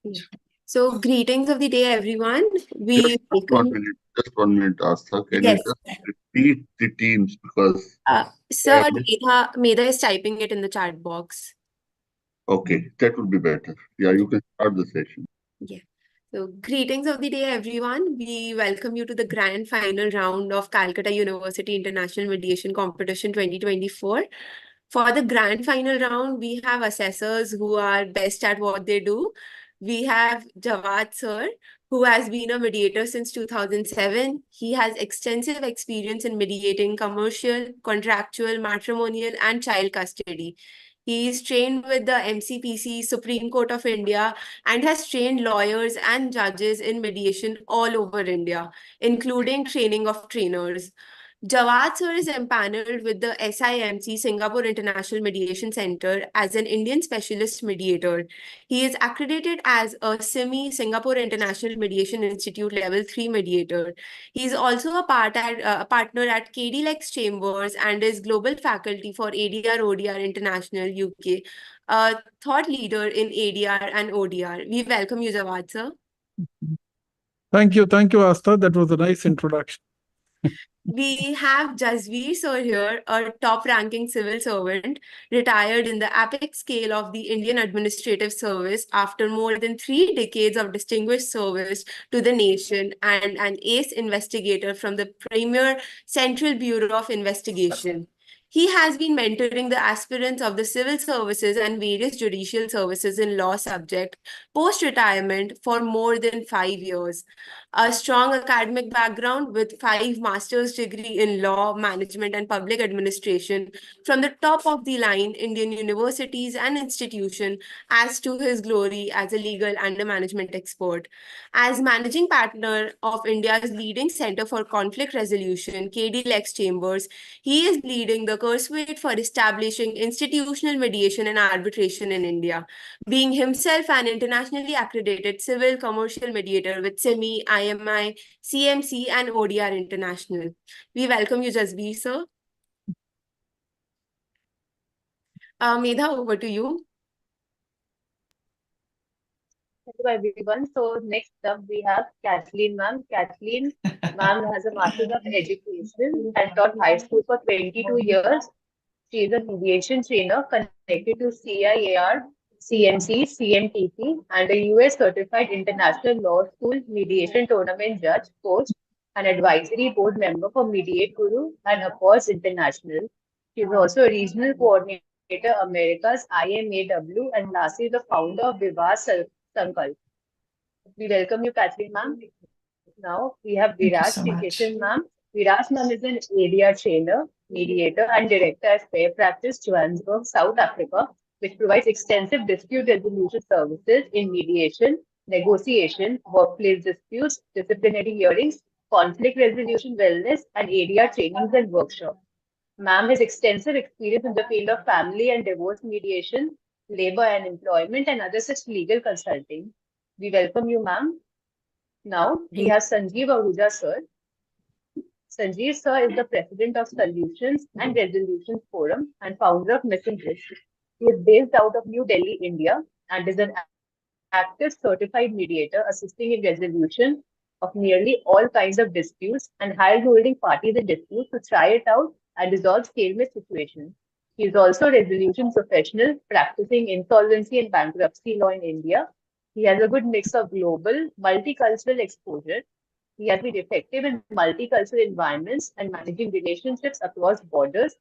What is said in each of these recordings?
Yeah. So, greetings of the day, everyone. We welcome. Just 1 minute, Astha. Can you Yes. just repeat the teams because Sir, Medha is typing it in the chat box. okay, that would be better. Yeah, you can start the session. Yeah. So, greetings of the day, everyone. We welcome you to the grand final round of Calcutta University International Mediation Competition 2024. For the grand final round, we have assessors who are best at what they do. We have Jawad sir, who has been a mediator since 2007. He has extensive experience in mediating commercial, contractual, matrimonial, and child custody. He is trained with the MCPC, Supreme Court of India, and has trained lawyers and judges in mediation all over India, including training of trainers. Jawad sir is empaneled with the SIMC Singapore International Mediation Center as an Indian specialist mediator. He is accredited as a SIMI Singapore International Mediation Institute Level 3 mediator. He is also a partner at KD Lex Chambers and is global faculty for ADR ODR International UK, a thought leader in ADR and ODR. We welcome you, Jawad sir. Thank you, Astha. That was a nice introduction. We have Jasveer sir here, a top-ranking civil servant, retired in the epic scale of the Indian Administrative Service after more than 3 decades of distinguished service to the nation, and an ace investigator from the premier Central Bureau of Investigation. He has been mentoring the aspirants of the civil services and various judicial services in law subject post-retirement for more than 5 years. A strong academic background with 5 master's degree in law, management, and public administration from the top of the line Indian universities and institutions, as to his glory as a legal and a management expert. As managing partner of India's leading Center for Conflict Resolution, KD Lex Chambers, he is leading the crusade for establishing institutional mediation and arbitration in India, being himself an internationally accredited civil commercial mediator with SIMI, IMI, CMC, and ODR International. We welcome you, Jasveer, sir. Medha, over to you. Hello everyone. So next up we have Kathleen ma'am. Kathleen ma'am has a Master's of Education and taught high school for 22 years. She is a mediation trainer connected to CIAR, CMC, CMTC, and a US certified international law school mediation tournament judge, coach, and advisory board member for Mediate Guru and Accords International. She is also a regional coordinator, Americas IMAW, and lastly, the founder of Viva Sankalp. We welcome you, Kathleen ma'am. Now we have Viraj Kishan ma'am. Viraj ma'am is an ADR trainer, mediator, and director at Fair Practice, Johannesburg, South Africa, which provides extensive dispute resolution services in mediation, negotiation, workplace disputes, disciplinary hearings, conflict resolution, wellness, and ADR trainings and workshops. Ma'am has extensive experience in the field of family and divorce mediation, labor and employment, and other such legal consulting. We welcome you, ma'am. Now we have Sanjeev Ahuja sir. Sanjeev sir is the president of Solutions and Resolutions Forum and founder of Missing List. He is based out of New Delhi, India, and is an active certified mediator assisting in resolution of nearly all kinds of disputes and high-holding parties in disputes to try it out and resolve stalemate situations. He is also a resolution professional practicing insolvency and bankruptcy law in India. He has a good mix of global, multicultural exposure. He has been effective in multicultural environments and managing relationships across borders,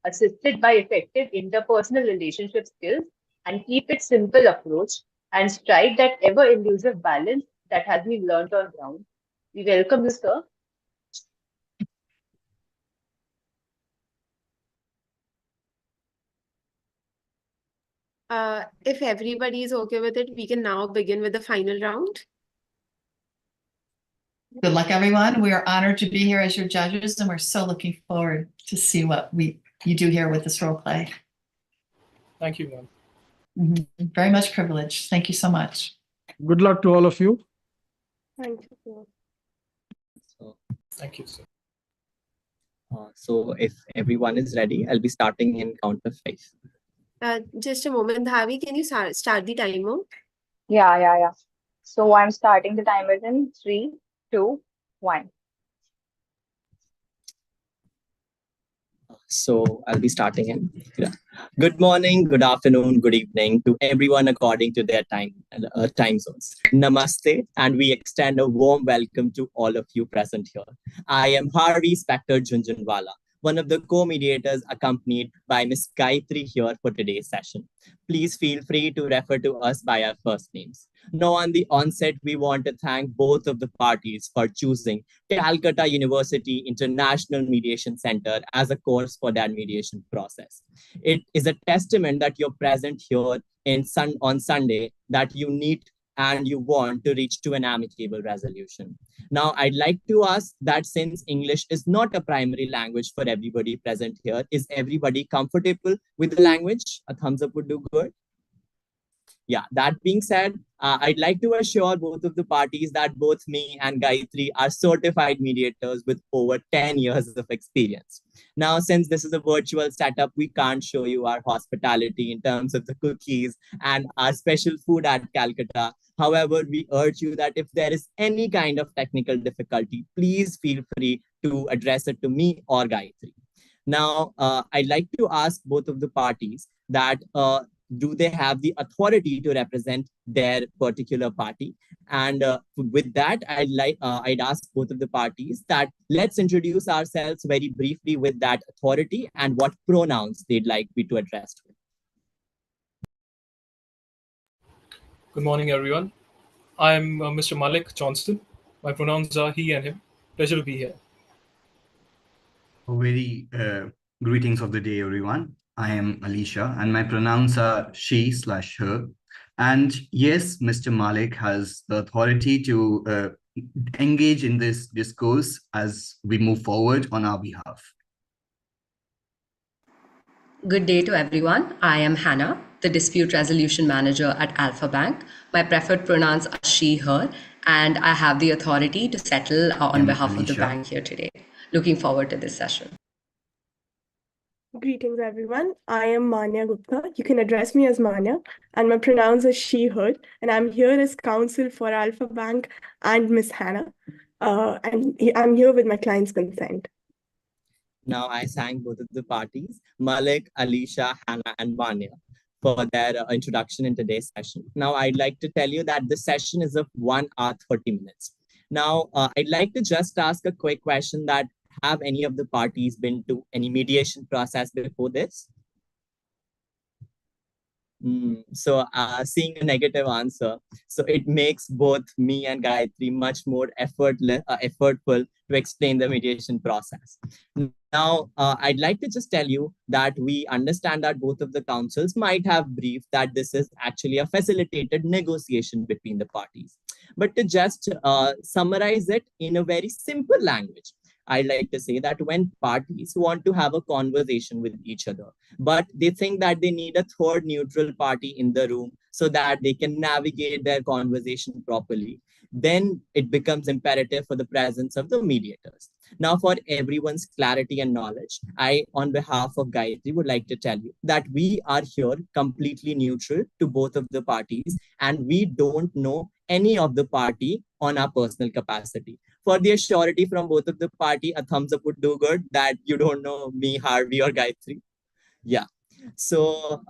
assisted by effective interpersonal relationship skills, and keep it simple approach and strike that ever-elusive balance that has been learned on ground. We welcome you, sir. If everybody is okay with it, we can now begin with the final round. Good luck, everyone. We are honored to be here as your judges, and we're so looking forward to see what you do here with this role play. Thank you, ma'am. Very much privileged. Thank you so much. Good luck to all of you. Thank you. Thank you, sir. So if everyone is ready, I'll be starting in count of 5. Just a moment, Dhavi, can you start the timer? Yeah. So I'm starting the timer in 3, 2, 1. So I'll be starting in. Yeah. Good morning, good afternoon, good evening to everyone according to their time zones. Namaste, and we extend a warm welcome to all of you present here. I am Harvey Spector Junjunwala, one of the co-mediators accompanied by Ms. Gayatri here for today's session. Please feel free to refer to us by our first names. Now, on the onset, we want to thank both of the parties for choosing Calcutta University International Mediation Center as a course for that mediation process. It is a testament that you're present here on Sunday, that you need and you want to reach to an amicable resolution. Now, I'd like to ask that since English is not a primary language for everybody present here, is everybody comfortable with the language? A thumbs up would do good. Yeah, that being said, I'd like to assure both of the parties that both me and Gayatri are certified mediators with over 10 years of experience. Now, since this is a virtual setup, we can't show you our hospitality in terms of the cookies and our special food at Calcutta. However, we urge you that if there is any kind of technical difficulty, please feel free to address it to me or Gayatri. Now, I'd like to ask both of the parties that do they have the authority to represent their particular party? And with that, I'd ask both of the parties that let's introduce ourselves very briefly with that authority and what pronouns they'd like me to address with. Good morning, everyone. I'm Mr. Malik Johnston. My pronouns are he and him. Pleasure to be here. Very greetings of the day, everyone. I am Alicia, and my pronouns are she/her. And yes, Mr. Malik has the authority to engage in this discourse as we move forward on our behalf. Good day to everyone. I am Hannah, the Dispute Resolution Manager at Alpha Bank. My preferred pronouns are she, her, and I have the authority to settle on behalf of the bank here today. Looking forward to this session. Greetings, everyone. I am Manya Gupta. You can address me as Manya, and my pronouns are she, her, and I'm here as counsel for Alpha Bank and Miss Hannah. And I'm here with my client's consent. Now, I thank both of the parties, Malik, Alicia, Hannah, and Manya, for their introduction in today's session. Now, I'd like to tell you that the session is of 1 hour, 30 minutes. Now, I'd like to just ask a quick question that have any of the parties been to any mediation process before this? So seeing a negative answer, so it makes both me and Gayatri much more effortful to explain the mediation process. Now, I'd like to just tell you that we understand that both of the councils might have briefed that this is actually a facilitated negotiation between the parties. But to just summarize it in a very simple language, I like to say that when parties want to have a conversation with each other, but they think that they need a third neutral party in the room so that they can navigate their conversation properly, then it becomes imperative for the presence of the mediators. Now, for everyone's clarity and knowledge, I, on behalf of Gayatri, would like to tell you that we are here completely neutral to both of the parties, and we don't know any of the party on our personal capacity. For the surety from both of the party, a thumbs up would do good that you don't know me, Harvey, or Gayatri. Yeah. So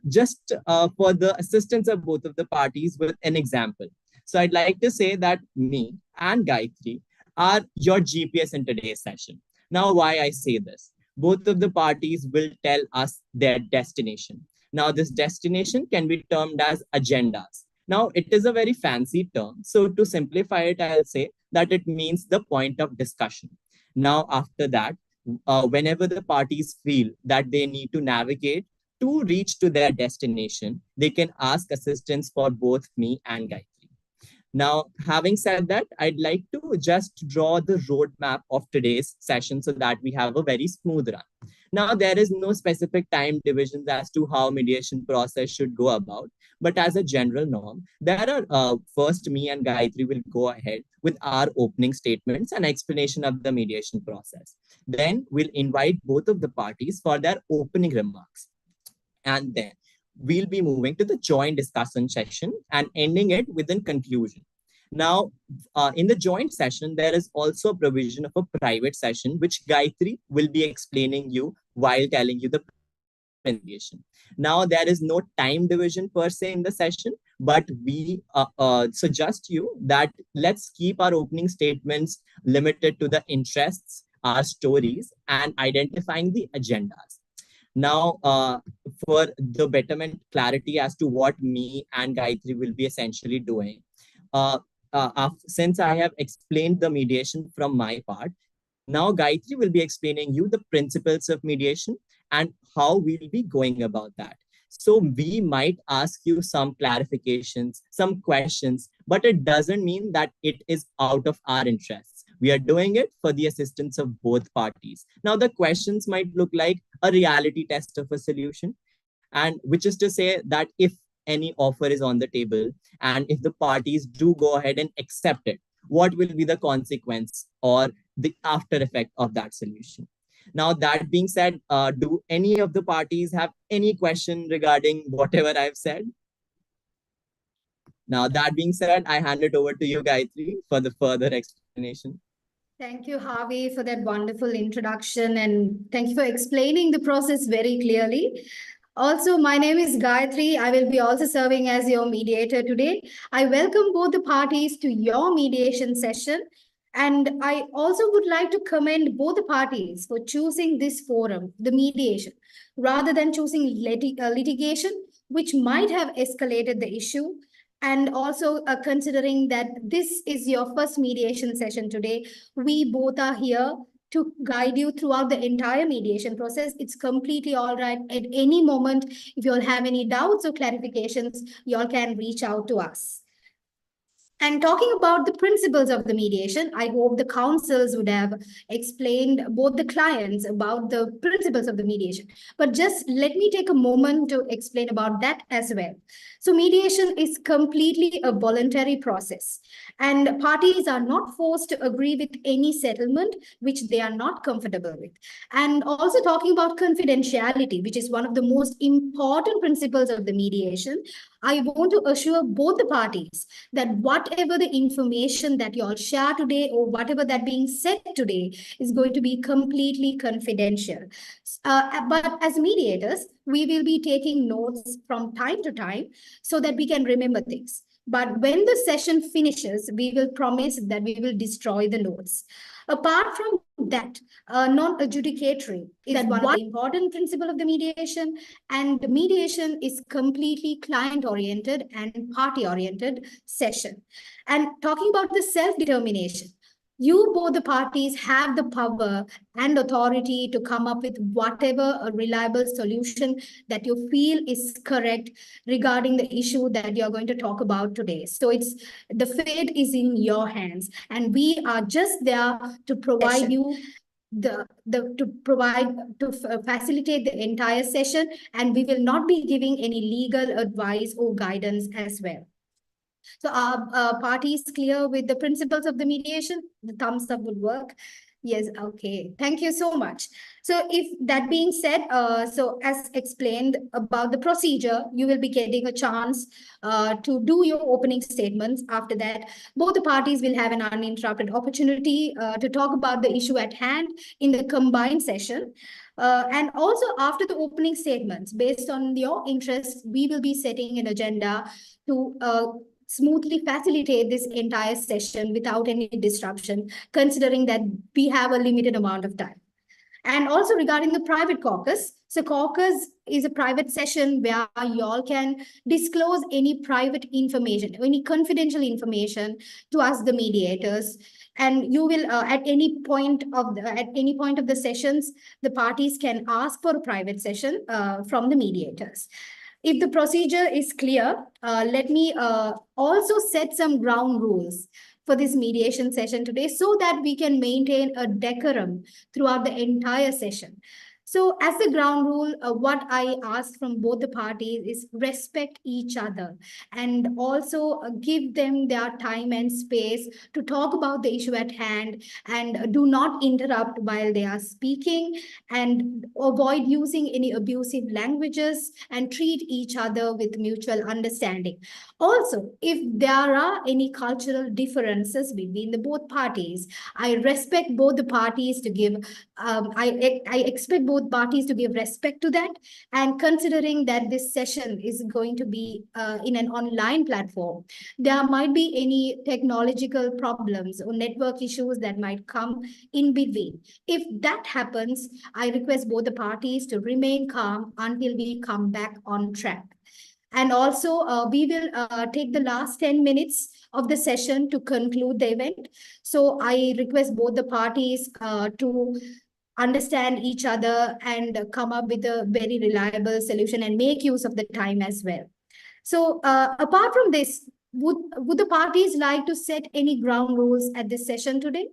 just for the assistance of both of the parties with an example. So I'd like to say that me and Gayatri are your GPS in today's session. Now, why I say this? Both of the parties will tell us their destination. Now, this destination can be termed as agendas. Now, it is a very fancy term. So to simplify it, I'll say that it means the point of discussion. Now, after that, whenever the parties feel that they need to navigate to reach to their destination, they can ask assistance for both me and Gayatri. Now, having said that, I'd like to just draw the roadmap of today's session so that we have a very smooth run. Now, there is no specific time divisions as to how mediation process should go about. But as a general norm, there are first me and Gayatri will go ahead with our opening statements and explanation of the mediation process. Then we'll invite both of the parties for their opening remarks. And then we'll be moving to the joint discussion session and ending it with a conclusion. Now, in the joint session, there is also a provision of a private session, which Gayatri will be explaining you while telling you the mediation. Now, there is no time division per se in the session, but we suggest you that let's keep our opening statements limited to the interests, our stories, and identifying the agendas. Now, for the betterment clarity as to what me and Gayatri will be essentially doing, since I have explained the mediation from my part, now Gayatri will be explaining you the principles of mediation and how we'll be going about that. So we might ask you some clarifications, some questions, but it doesn't mean that it is out of our interests. We are doing it for the assistance of both parties. Now, the questions might look like a reality test of a solution, and which is to say that if any offer is on the table and if the parties do go ahead and accept it, what will be the consequence or the after effect of that solution? Now, that being said, do any of the parties have any question regarding whatever I've said? Now, that being said, I hand it over to you, Gayatri, for the further explanation. Thank you, Harvey, for that wonderful introduction, and thank you for explaining the process very clearly. Also, my name is Gayatri. I will be also serving as your mediator today. I welcome both the parties to your mediation session. And I also would like to commend both the parties for choosing this forum, the mediation, rather than choosing litigation, which might have escalated the issue. And also considering that this is your first mediation session today, we both are here to guide you throughout the entire mediation process. It's completely all right. At any moment, if you all have any doubts or clarifications, you all can reach out to us. And talking about the principles of the mediation, I hope the counsels would have explained both the clients about the principles of the mediation. But just let me take a moment to explain about that as well. So mediation is completely a voluntary process, and parties are not forced to agree with any settlement which they are not comfortable with. And also talking about confidentiality, which is one of the most important principles of the mediation, I want to assure both the parties that whatever the information that you all share today or whatever that being said today is going to be completely confidential. But as mediators, we will be taking notes from time to time so that we can remember things. But when the session finishes, we will promise that we will destroy the notes. Apart from that, non-adjudicatory is one of the important principles of the mediation, and mediation is completely client-oriented and party-oriented session. And talking about the self-determination, you both the parties have the power and authority to come up with whatever a reliable solution that you feel is correct regarding the issue that you're going to talk about today. So it's the fate is in your hands, and we are just there to provide you to facilitate the entire session, and we will not be giving any legal advice or guidance as well. So are parties clear with the principles of the mediation? The thumbs up would work. Yes, okay. Thank you so much. So if that being said, so as explained about the procedure, you will be getting a chance to do your opening statements. After that, both the parties will have an uninterrupted opportunity to talk about the issue at hand in the combined session. And also after the opening statements, based on your interests, we will be setting an agenda to smoothly facilitate this entire session without any disruption, considering that we have a limited amount of time. And also regarding the private caucus, so caucus is a private session where y'all can disclose any private information, any confidential information to us, the mediators. And you will, at any point of the sessions, the parties can ask for a private session from the mediators. If the procedure is clear, let me also set some ground rules for this mediation session today so that we can maintain a decorum throughout the entire session. So as the ground rule, what I ask from both the parties is respect each other and also give them their time and space to talk about the issue at hand, and do not interrupt while they are speaking, and avoid using any abusive languages, and treat each other with mutual understanding. Also, if there are any cultural differences between the both parties, I respect both the parties to give I expect both parties to give respect to that. And considering that this session is going to be in an online platform, there might be any technological problems or network issues that might come in between. If that happens, I request both the parties to remain calm until we come back on track. And also, we will take the last 10 minutes of the session to conclude the event. So I request both the parties to understand each other and come up with a very reliable solution and make use of the time as well. So apart from this, would the parties like to set any ground rules at this session today?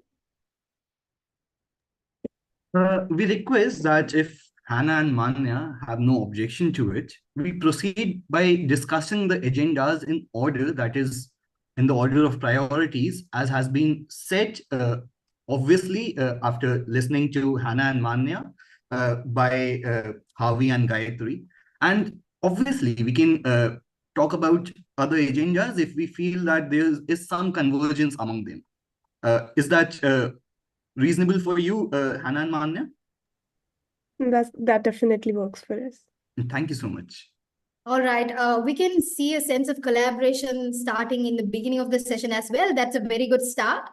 We request that if Hannah and Manya have no objection to it, we proceed by discussing the agendas in order, that is, in the order of priorities, as has been set, obviously, after listening to Hannah and Manya by Harvey and Gayatri. And obviously, we can talk about other agendas if we feel that there is some convergence among them. Is that reasonable for you, Hannah and Manya? That definitely works for us. Thank you so much. All right, we can see a sense of collaboration starting in the beginning of the session as well. That's a very good start.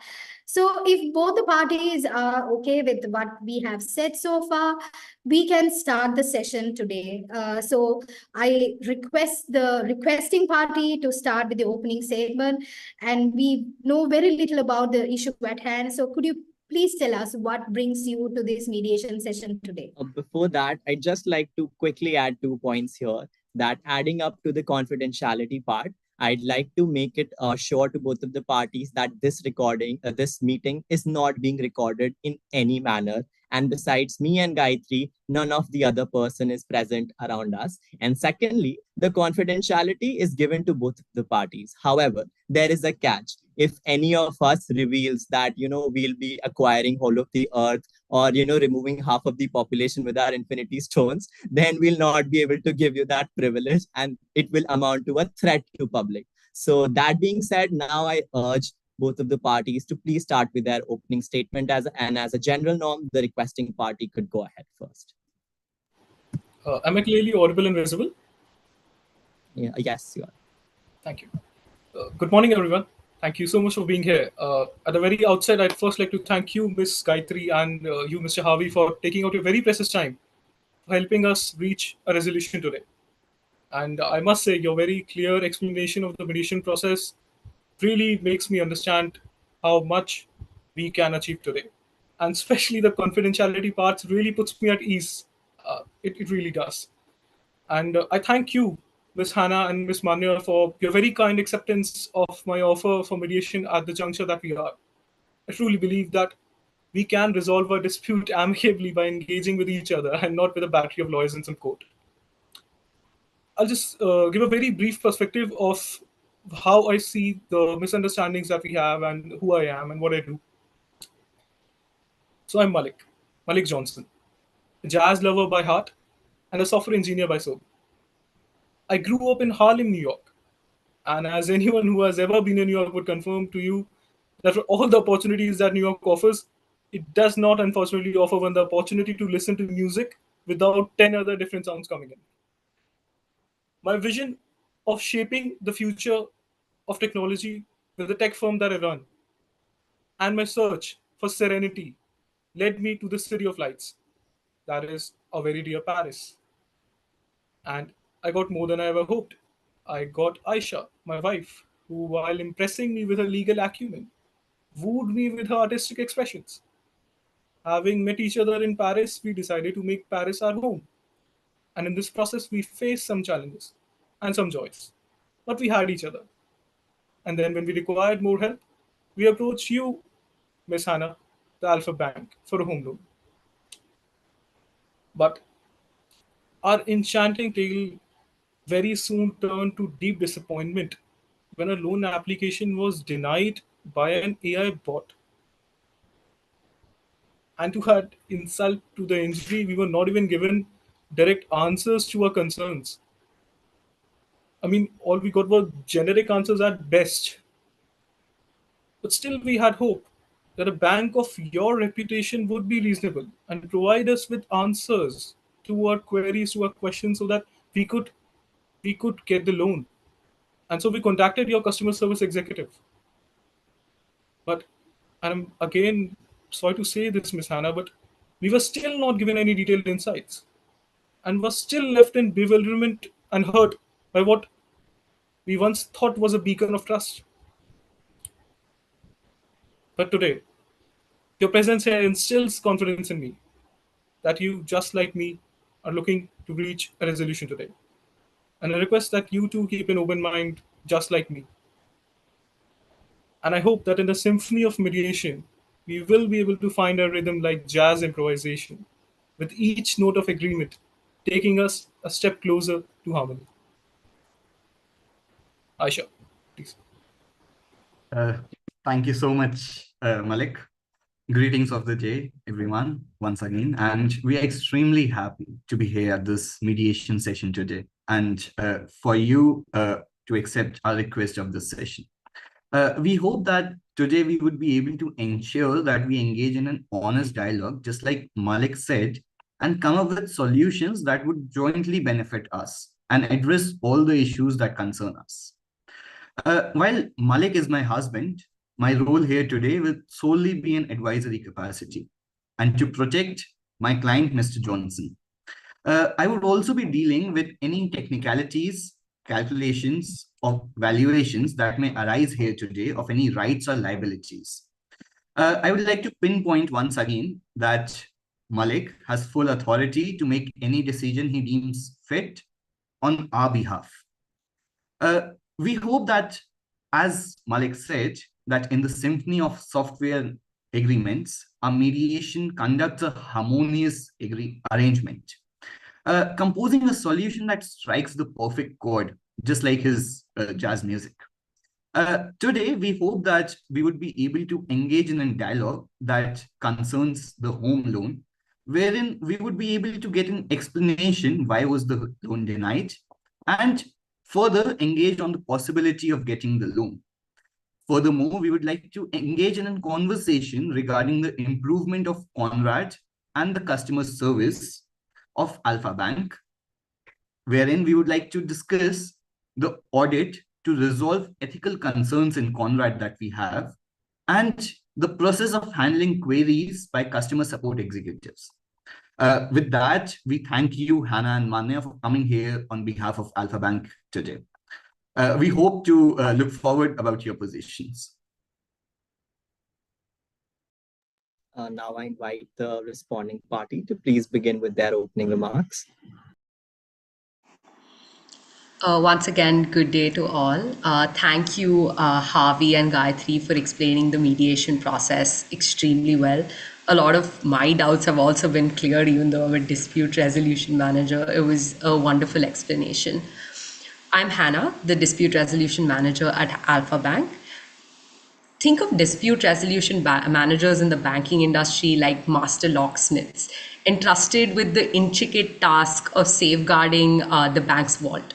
So if both the parties are okay with what we have said so far, we can start the session today. So I request the requesting party to start with the opening statement, and we know very little about the issue at hand. So could you please tell us what brings you to this mediation session today? Before that, I'd just like to quickly add 2 points here, that adding up to the confidentiality part, I'd like to make it sure to both of the parties that this recording, this meeting is not being recorded in any manner. And besides me and Gayatri, none of the other person is present around us. And secondly, the confidentiality is given to both of the parties. However, there is a catch. If any of us reveals that, we'll be acquiring whole of the earth, or, removing half of the population with our infinity stones, then we'll not be able to give you that privilege, and it will amount to a threat to public. So that being said, now I urge both of the parties to please start with their opening statement, and as a general norm, the requesting party could go ahead first. Am I clearly audible and visible? Yeah, yes, you are. Thank you. Good morning, everyone. Thank you so much for being here. At the very outset, I'd first like to thank you, Ms. Gayatri, and you, Mr. Harvey, for taking out your very precious time for helping us reach a resolution today. And I must say, your very clear explanation of the mediation process really makes me understand how much we can achieve today. And especially the confidentiality parts really puts me at ease. It really does. And I thank you, Ms. Hannah and Ms. Manya, for your very kind acceptance of my offer for mediation at the juncture that we are. I truly believe that we can resolve our dispute amicably by engaging with each other and not with a battery of lawyers in some court. I'll just give a very brief perspective of how I see the misunderstandings that we have and who I am and what I do. So I'm Malik Johnson, a jazz lover by heart and a software engineer by soul. I grew up in Harlem, New York. And as anyone who has ever been in New York would confirm to you, that for all the opportunities that New York offers, it does not unfortunately offer one the opportunity to listen to music without 10 other different sounds coming in. My vision of shaping the future of technology with the tech firm that I run, and my search for serenity led me to the City of Lights, that is our very dear Paris. And I got more than I ever hoped. I got Aisha, my wife, who, while impressing me with her legal acumen, wooed me with her artistic expressions. Having met each other in Paris, we decided to make Paris our home. And in this process, we faced some challenges and some joys. But we had each other. And then when we required more help, we approached you, Miss Hannah, the Alpha Bank, for a home loan. But our enchanting tale very soon turned to deep disappointment when a loan application was denied by an AI bot. And to add insult to the injury, we were not even given direct answers to our concerns. I mean, all we got were generic answers at best. But still, we had hope that a bank of your reputation would be reasonable and provide us with answers to our queries, to our questions, so that we could get the loan. And so we contacted your customer service executive. But I'm again sorry to say this, Miss Hannah, but we were still not given any detailed insights and were still left in bewilderment and hurt by what we once thought was a beacon of trust. But today, your presence here instills confidence in me that you, just like me, are looking to reach a resolution today. And I request that you too keep an open mind, just like me. And I hope that in the symphony of mediation, we will be able to find a rhythm like jazz improvisation, with each note of agreement taking us a step closer to harmony. Aisha, please. Thank you so much, Malik. Greetings of the day, everyone, once again. And we are extremely happy to be here at this mediation session today and for you to accept our request of this session. We hope that today we would be able to ensure that we engage in an honest dialogue, just like Malik said, and come up with solutions that would jointly benefit us and address all the issues that concern us. While Malik is my husband, my role here today will solely be in advisory capacity and to protect my client, Mr. Johnson. I would also be dealing with any technicalities, calculations, or valuations that may arise here today of any rights or liabilities. I would like to pinpoint once again that Malik has full authority to make any decision he deems fit on our behalf. We hope that, as Malik said, that in the symphony of software agreements, our mediation conducts a harmonious arrangement, composing a solution that strikes the perfect chord, just like his jazz music. Today, we hope that we would be able to engage in a dialogue that concerns the home loan, wherein we would be able to get an explanation why was the loan denied, and further engage on the possibility of getting the loan. Furthermore, we would like to engage in a conversation regarding the improvement of Conrad and the customer service of Alpha Bank, wherein we would like to discuss the audit to resolve ethical concerns in Conrad that we have, and the process of handling queries by customer support executives. With that, we thank you, Hannah and Manya, for coming here on behalf of Alpha Bank today. We hope to look forward about your positions. Now I invite the responding party to please begin with their opening remarks. Once again, good day to all. Thank you, Harvey and Gayatri, for explaining the mediation process extremely well. A lot of my doubts have also been cleared, even though I'm a dispute resolution manager. It was a wonderful explanation. I'm Hannah, the dispute resolution manager at Alpha Bank. Think of dispute resolution managers in the banking industry like master locksmiths, entrusted with the intricate task of safeguarding the bank's vault.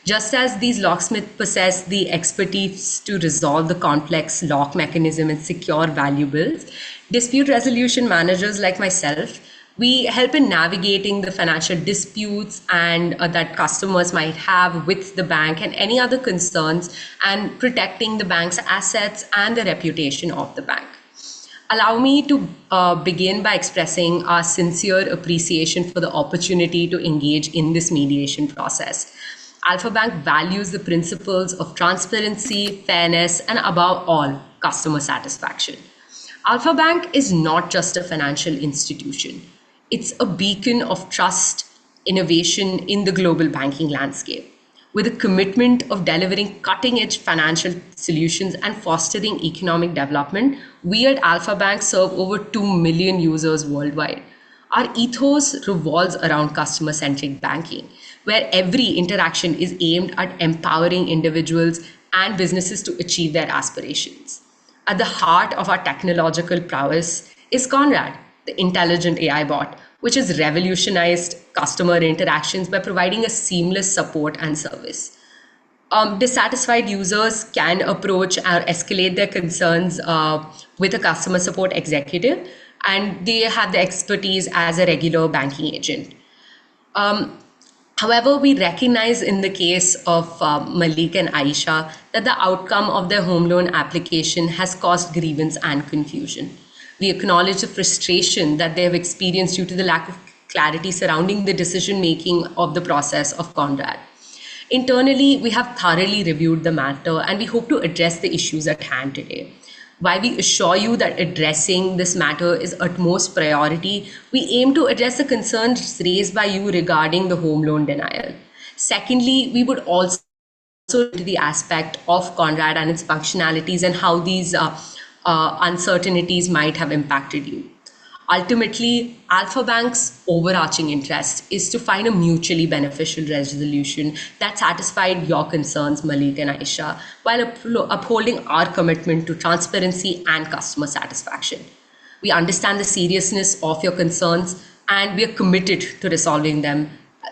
Just as these locksmiths possess the expertise to resolve the complex lock mechanism and secure valuables, dispute resolution managers like myself, we help in navigating the financial disputes and that customers might have with the bank and any other concerns, and protecting the bank's assets and the reputation of the bank. Allow me to begin by expressing our sincere appreciation for the opportunity to engage in this mediation process. Alpha Bank values the principles of transparency, fairness, and above all, customer satisfaction. Alpha Bank is not just a financial institution. It's a beacon of trust, innovation in the global banking landscape. With a commitment of delivering cutting-edge financial solutions and fostering economic development, we at Alpha Bank serve over 2 million users worldwide. Our ethos revolves around customer-centric banking, where every interaction is aimed at empowering individuals and businesses to achieve their aspirations. At the heart of our technological prowess is Conrad, the intelligent AI bot, which has revolutionized customer interactions by providing a seamless support and service. Dissatisfied users can approach or escalate their concerns with a customer support executive, and they have the expertise as a regular banking agent. However, we recognize in the case of Malik and Aisha that the outcome of their home loan application has caused grievance and confusion. We acknowledge the frustration that they have experienced due to the lack of clarity surrounding the decision making of the process of Conrad. Internally, we have thoroughly reviewed the matter and we hope to address the issues at hand today. While we assure you that addressing this matter is utmost priority, we aim to address the concerns raised by you regarding the home loan denial. Secondly, we would also into the aspect of Conrad and its functionalities and how these uncertainties might have impacted you. Ultimately, Alpha Bank's overarching interest is to find a mutually beneficial resolution that satisfied your concerns, Malik and Aisha, while upholding our commitment to transparency and customer satisfaction. We understand the seriousness of your concerns and we are committed to resolving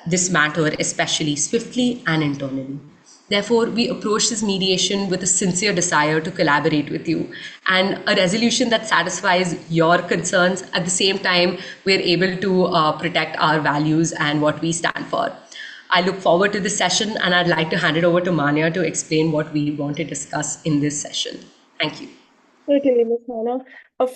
this matter, especially swiftly and internally. Therefore, we approach this mediation with a sincere desire to collaborate with you and a resolution that satisfies your concerns. At the same time, we're able to protect our values and what we stand for. I look forward to this session and I'd like to hand it over to Manya to explain what we want to discuss in this session. Thank you. Certainly, Ms. Hannah.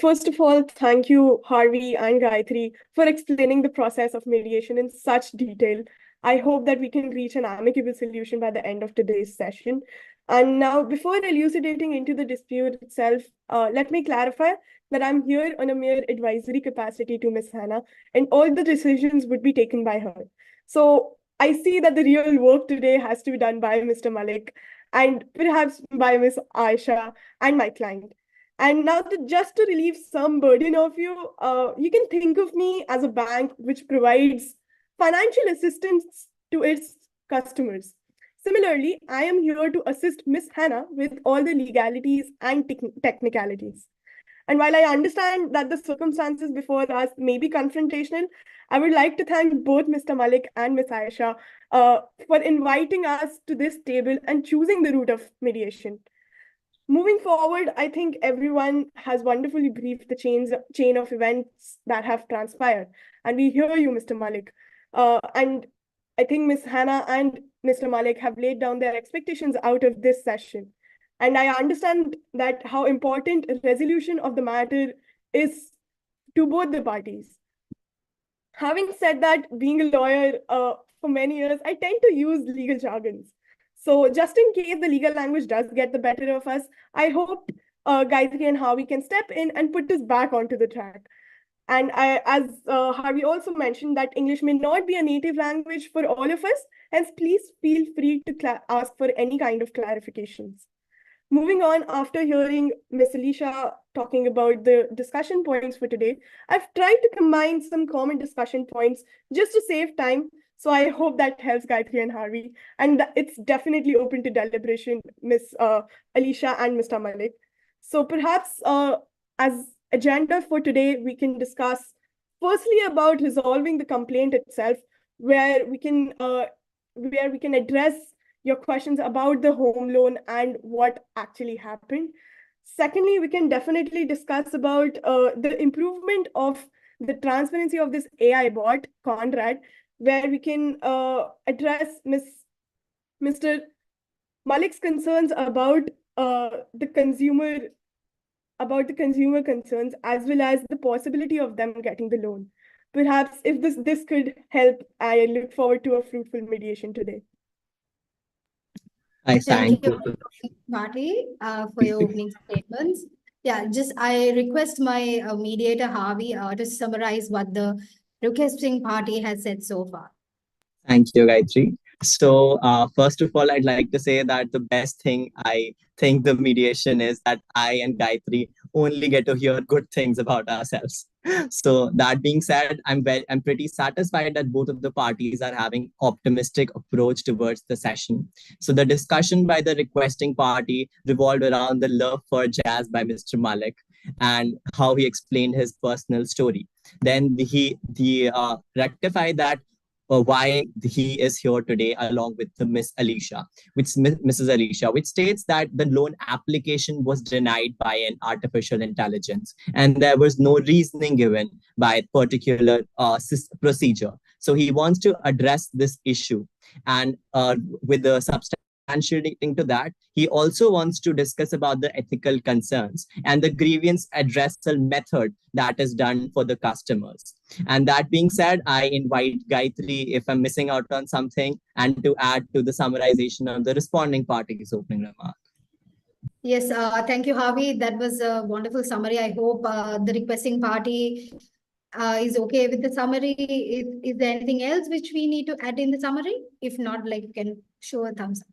First of all, thank you, Harvey and Gayatri, for explaining the process of mediation in such detail. I hope that we can reach an amicable solution by the end of today's session. And now, before elucidating into the dispute itself, let me clarify that I'm here on a mere advisory capacity to Ms. Hannah, and all the decisions would be taken by her. So I see that the real work today has to be done by Mr. Malik and perhaps by Ms. Aisha and my client. And now, just to relieve some burden of you, you can think of me as a bank which provides financial assistance to its customers. Similarly, I am here to assist Ms. Hannah with all the legalities and technicalities. And while I understand that the circumstances before us may be confrontational, I would like to thank both Mr. Malik and Ms. Aisha for inviting us to this table and choosing the route of mediation. Moving forward, I think everyone has wonderfully briefed the chain of events that have transpired. And we hear you, Mr. Malik. And I think Ms. Hannah and Mr. Malik have laid down their expectations out of this session. And I understand that how important resolution of the matter is to both the parties. Having said that, being a lawyer for many years, I tend to use legal jargons. So just in case the legal language does get the better of us, I hope Gayatri and Harvey can step in and put us back onto the track. And as Harvey also mentioned, that English may not be a native language for all of us, hence please feel free to ask for any kind of clarifications. Moving on, after hearing Ms. Alicia talking about the discussion points for today, I've tried to combine some common discussion points just to save time. So I hope that helps Gayatri and Harvey. And it's definitely open to deliberation, Ms. Alicia and Mr. Malik. So perhaps as agenda for today, we can discuss firstly about resolving the complaint itself, where we can address your questions about the home loan and what actually happened. Secondly, we can definitely discuss about the improvement of the transparency of this AI bot, Conrad, where we can address Mr. Malik's concerns about the consumer concerns, as well as the possibility of them getting the loan. Perhaps if this could help, I look forward to a fruitful mediation today. Thank you, Marty, for your opening statements. Yeah, I request my mediator, Harvey, to summarize what the requesting party has said so far. Thank you, Gayatri. So first of all, I'd like to say that the best thing I think the mediation is that I and Gayatri only get to hear good things about ourselves. So that being said, I'm pretty satisfied that both of the parties are having optimistic approach towards the session. So the discussion by the requesting party revolved around the love for jazz by Mr. Malik and how he explained his personal story. Then he rectified that why he is here today along with the Mrs. Alicia, which states that the loan application was denied by an artificial intelligence and there was no reasoning given by particular procedure. So he wants to address this issue, and with the substantiating to that, he also wants to discuss about the ethical concerns and the grievance addressal method that is done for the customers. And that being said, I invite Gayatri, if I'm missing out on something, and to add to the summarization of the responding party's opening remark. Yes, thank you, Harvey. That was a wonderful summary. I hope the requesting party is okay with the summary. Is there anything else which we need to add in the summary? If not, like, you can show a thumbs up.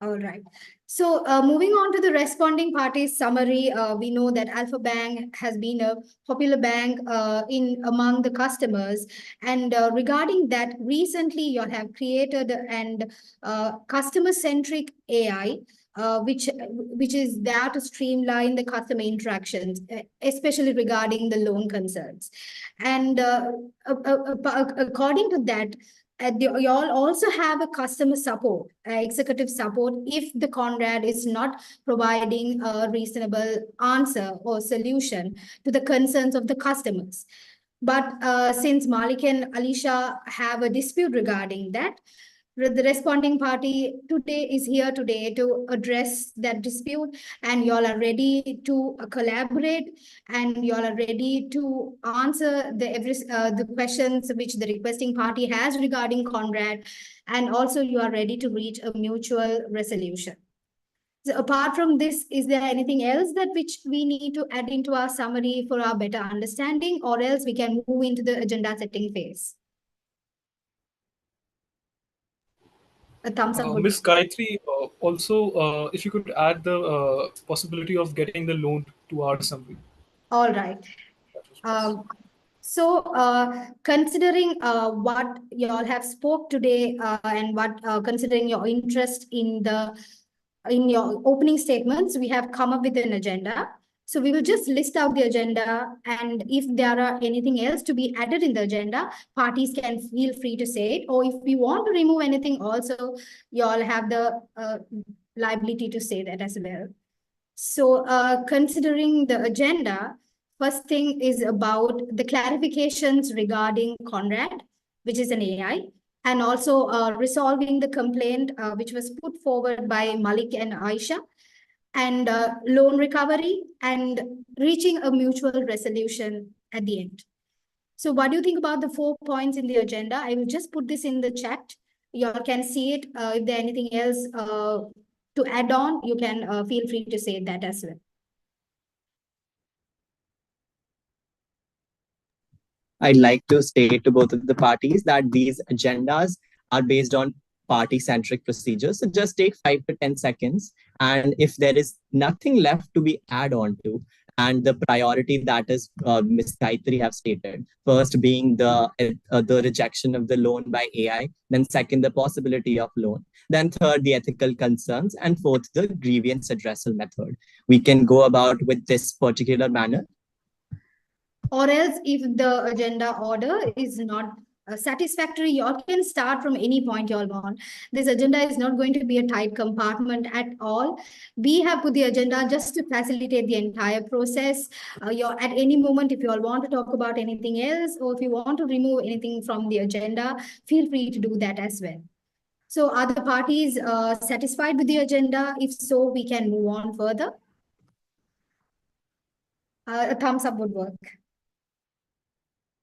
All right. So moving on to the responding parties summary, we know that Alpha Bank has been a popular bank among the customers. And regarding that, recently you have created an customer-centric AI, which is there to streamline the customer interactions, especially regarding the loan concerns. And according to that, you all also have a customer support, executive support, if the Conrad is not providing a reasonable answer or solution to the concerns of the customers. But since Malik and Alicia have a dispute regarding that, the responding party is here today to address that dispute, and y'all are ready to collaborate, and y'all are ready to answer the questions which the requesting party has regarding Conrad, and also you are ready to reach a mutual resolution. So apart from this, is there anything else that which we need to add into our summary for our better understanding, or else we can move into the agenda setting phase? A thumbs up. Ms. Gayatri, also, if you could add the possibility of getting the loan to our summary. All right. Considering what you all have spoke today and what considering your interest in your opening statements, we have come up with an agenda. So we will just list out the agenda, and if there are anything else to be added in the agenda, parties can feel free to say it. Or if we want to remove anything also, you all have the liability to say that as well. So considering the agenda, first thing is about the clarifications regarding Conrad, which is an AI, and also resolving the complaint which was put forward by Malik and Aisha, and loan recovery, and reaching a mutual resolution at the end. So what do you think about the 4 points in the agenda? I will just put this in the chat. You all can see it. If there anything else to add on, you can feel free to say that as well. I'd like to state to both of the parties that these agendas are based on party-centric procedures. So just take 5 to 10 seconds. And if there is nothing left to be added on to, and the priority that is Ms. Gayatri have stated, first being the rejection of the loan by AI, then second, the possibility of loan, then third, the ethical concerns, and fourth, the grievance addressal method. We can go about with this particular manner. Or else, if the agenda order is not satisfactory, you all can start from any point you all want. This agenda is not going to be a tight compartment at all. We have put the agenda just to facilitate the entire process. At any moment, if you all want to talk about anything else, or if you want to remove anything from the agenda, feel free to do that as well. So are the parties satisfied with the agenda? If so, we can move on further. A thumbs up would work.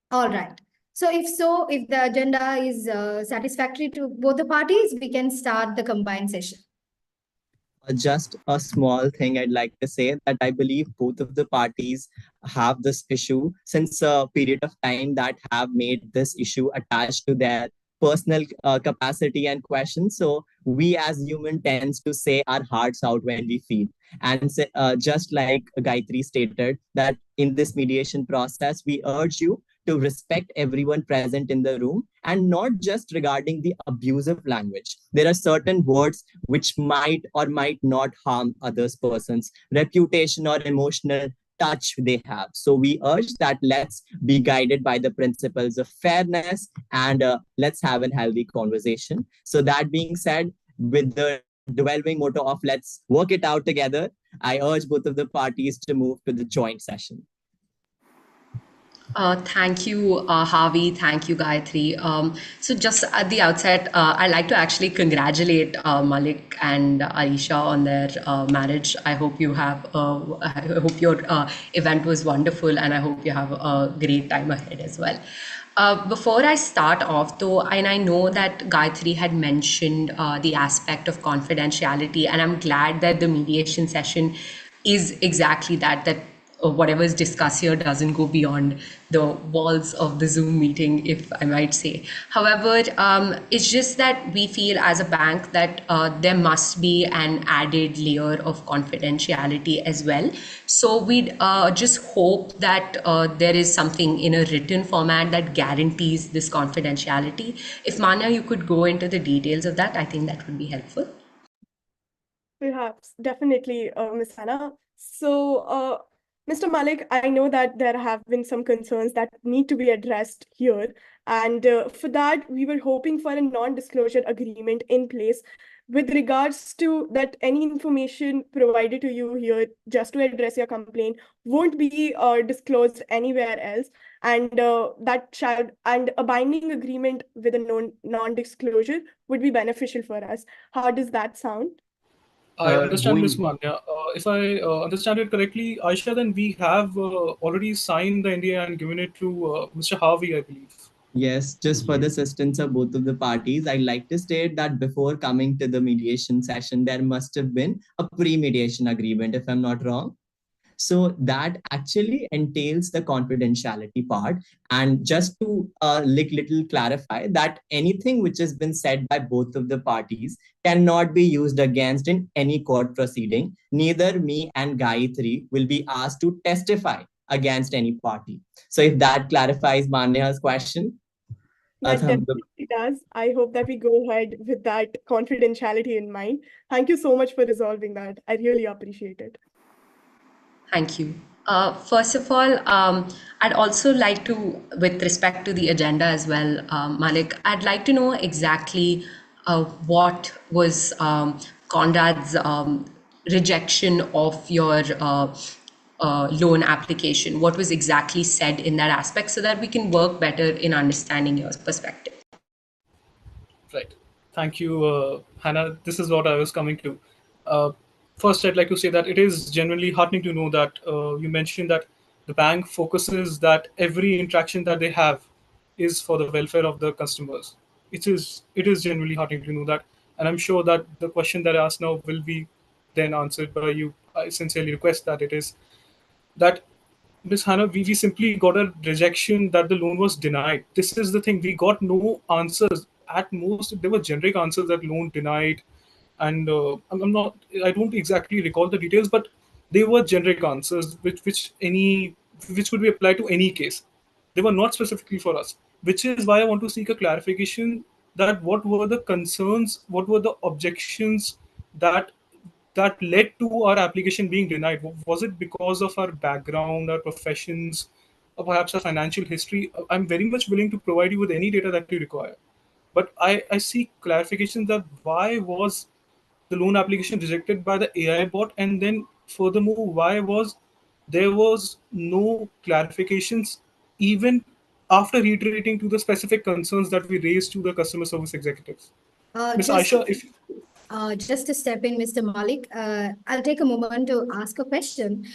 All right. So if the agenda is satisfactory to both the parties, we can start the combined session. Just a small thing I'd like to say, that I believe both of the parties have this issue since a period of time that have made this issue attached to their personal capacity and questions. So we as human tends to say our hearts out when we feel. And just like Gayatri stated, that in this mediation process, we urge you to respect everyone present in the room, and not just regarding the abusive language. There are certain words which might or might not harm others person's reputation or emotional touch they have. So we urge that let's be guided by the principles of fairness, and let's have a healthy conversation. So that being said, with the developing motto of let's work it out together, I urge both of the parties to move to the joint session. Thank you, Harvey. Thank you, Gayatri. So just at the outset, I'd like to actually congratulate Malik and Aisha on their marriage. I hope I hope your event was wonderful, and I hope you have a great time ahead as well. Before I start off, though, and I know that Gayatri had mentioned the aspect of confidentiality, and I'm glad that the mediation session is exactly that whatever is discussed here doesn't go beyond the walls of the Zoom meeting, if I might say. However, it's just that we feel as a bank that there must be an added layer of confidentiality as well. So we'd just hope that there is something in a written format that guarantees this confidentiality. If Manya, you could go into the details of that, I think that would be helpful. Perhaps, definitely, Ms. Hannah. So, Mr. Malik, I know that there have been some concerns that need to be addressed here. And for that, we were hoping for a non-disclosure agreement in place with regards to that any information provided to you here just to address your complaint won't be disclosed anywhere else. And and a binding agreement with a non-disclosure would be beneficial for us. How does that sound? I understand, Ms. Manya. If I understand it correctly, Aisha, then we have already signed the NDA and given it to Mr. Harvey, I believe. Yes, just for the assistance of both of the parties, I'd like to state that before coming to the mediation session, there must have been a pre-mediation agreement, if I'm not wrong. So that actually entails the confidentiality part. And just to little clarify that anything which has been said by both of the parties cannot be used against in any court proceeding. Neither me and Gayatri will be asked to testify against any party. So if that clarifies Manya's question. That definitely does. I hope that we go ahead with that confidentiality in mind. Thank you so much for resolving that. I really appreciate it. Thank you. First of all, I'd also like to, with respect to the agenda as well, Malik, I'd like to know exactly what was Conrad's rejection of your loan application. What was exactly said in that aspect so that we can work better in understanding your perspective. Right. Thank you, Hannah. This is what I was coming to. First, I'd like to say that it is genuinely heartening to know that you mentioned that the bank focuses that every interaction that they have is for the welfare of the customers. It is genuinely heartening to know that, and I'm sure that the question that I asked now will be then answered by you. I sincerely request that it is that, Ms. Hannah, we simply got a rejection that the loan was denied. This is the thing. We got no answers. At most, there were generic answers that loan denied. And I don't exactly recall the details, but they were generic answers which would be applied to any case. They were not specifically for us, which is why I want to seek a clarification that what were the concerns, what were the objections that led to our application being denied? Was it because of our background, our professions, or perhaps our financial history? I'm very much willing to provide you with any data that you require. But I seek clarification that why was the loan application rejected by the AI bot? And then furthermore, why was there was no clarifications even after reiterating to the specific concerns that we raised to the customer service executives? Ms. Aisha, if just to step in, Mr. Malik, I'll take a moment to ask a question.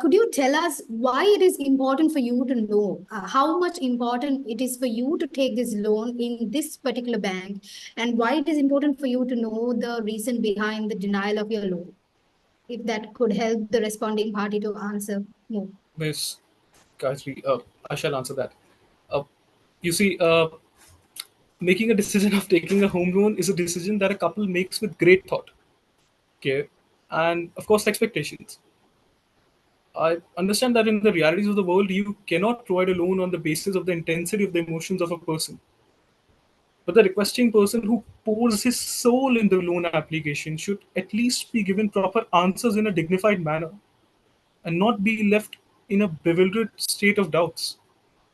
Could you tell us why it is important for you to know how much important it is for you to take this loan in this particular bank, and why it is important for you to know the reason behind the denial of your loan? If that could help the responding party to answer more. Ms. Gayatri, I shall answer that. You see, making a decision of taking a home loan is a decision that a couple makes with great thought, care, and of course expectations. I understand that in the realities of the world, you cannot provide a loan on the basis of the intensity of the emotions of a person. But the requesting person who pours his soul in the loan application should at least be given proper answers in a dignified manner and not be left in a bewildered state of doubts.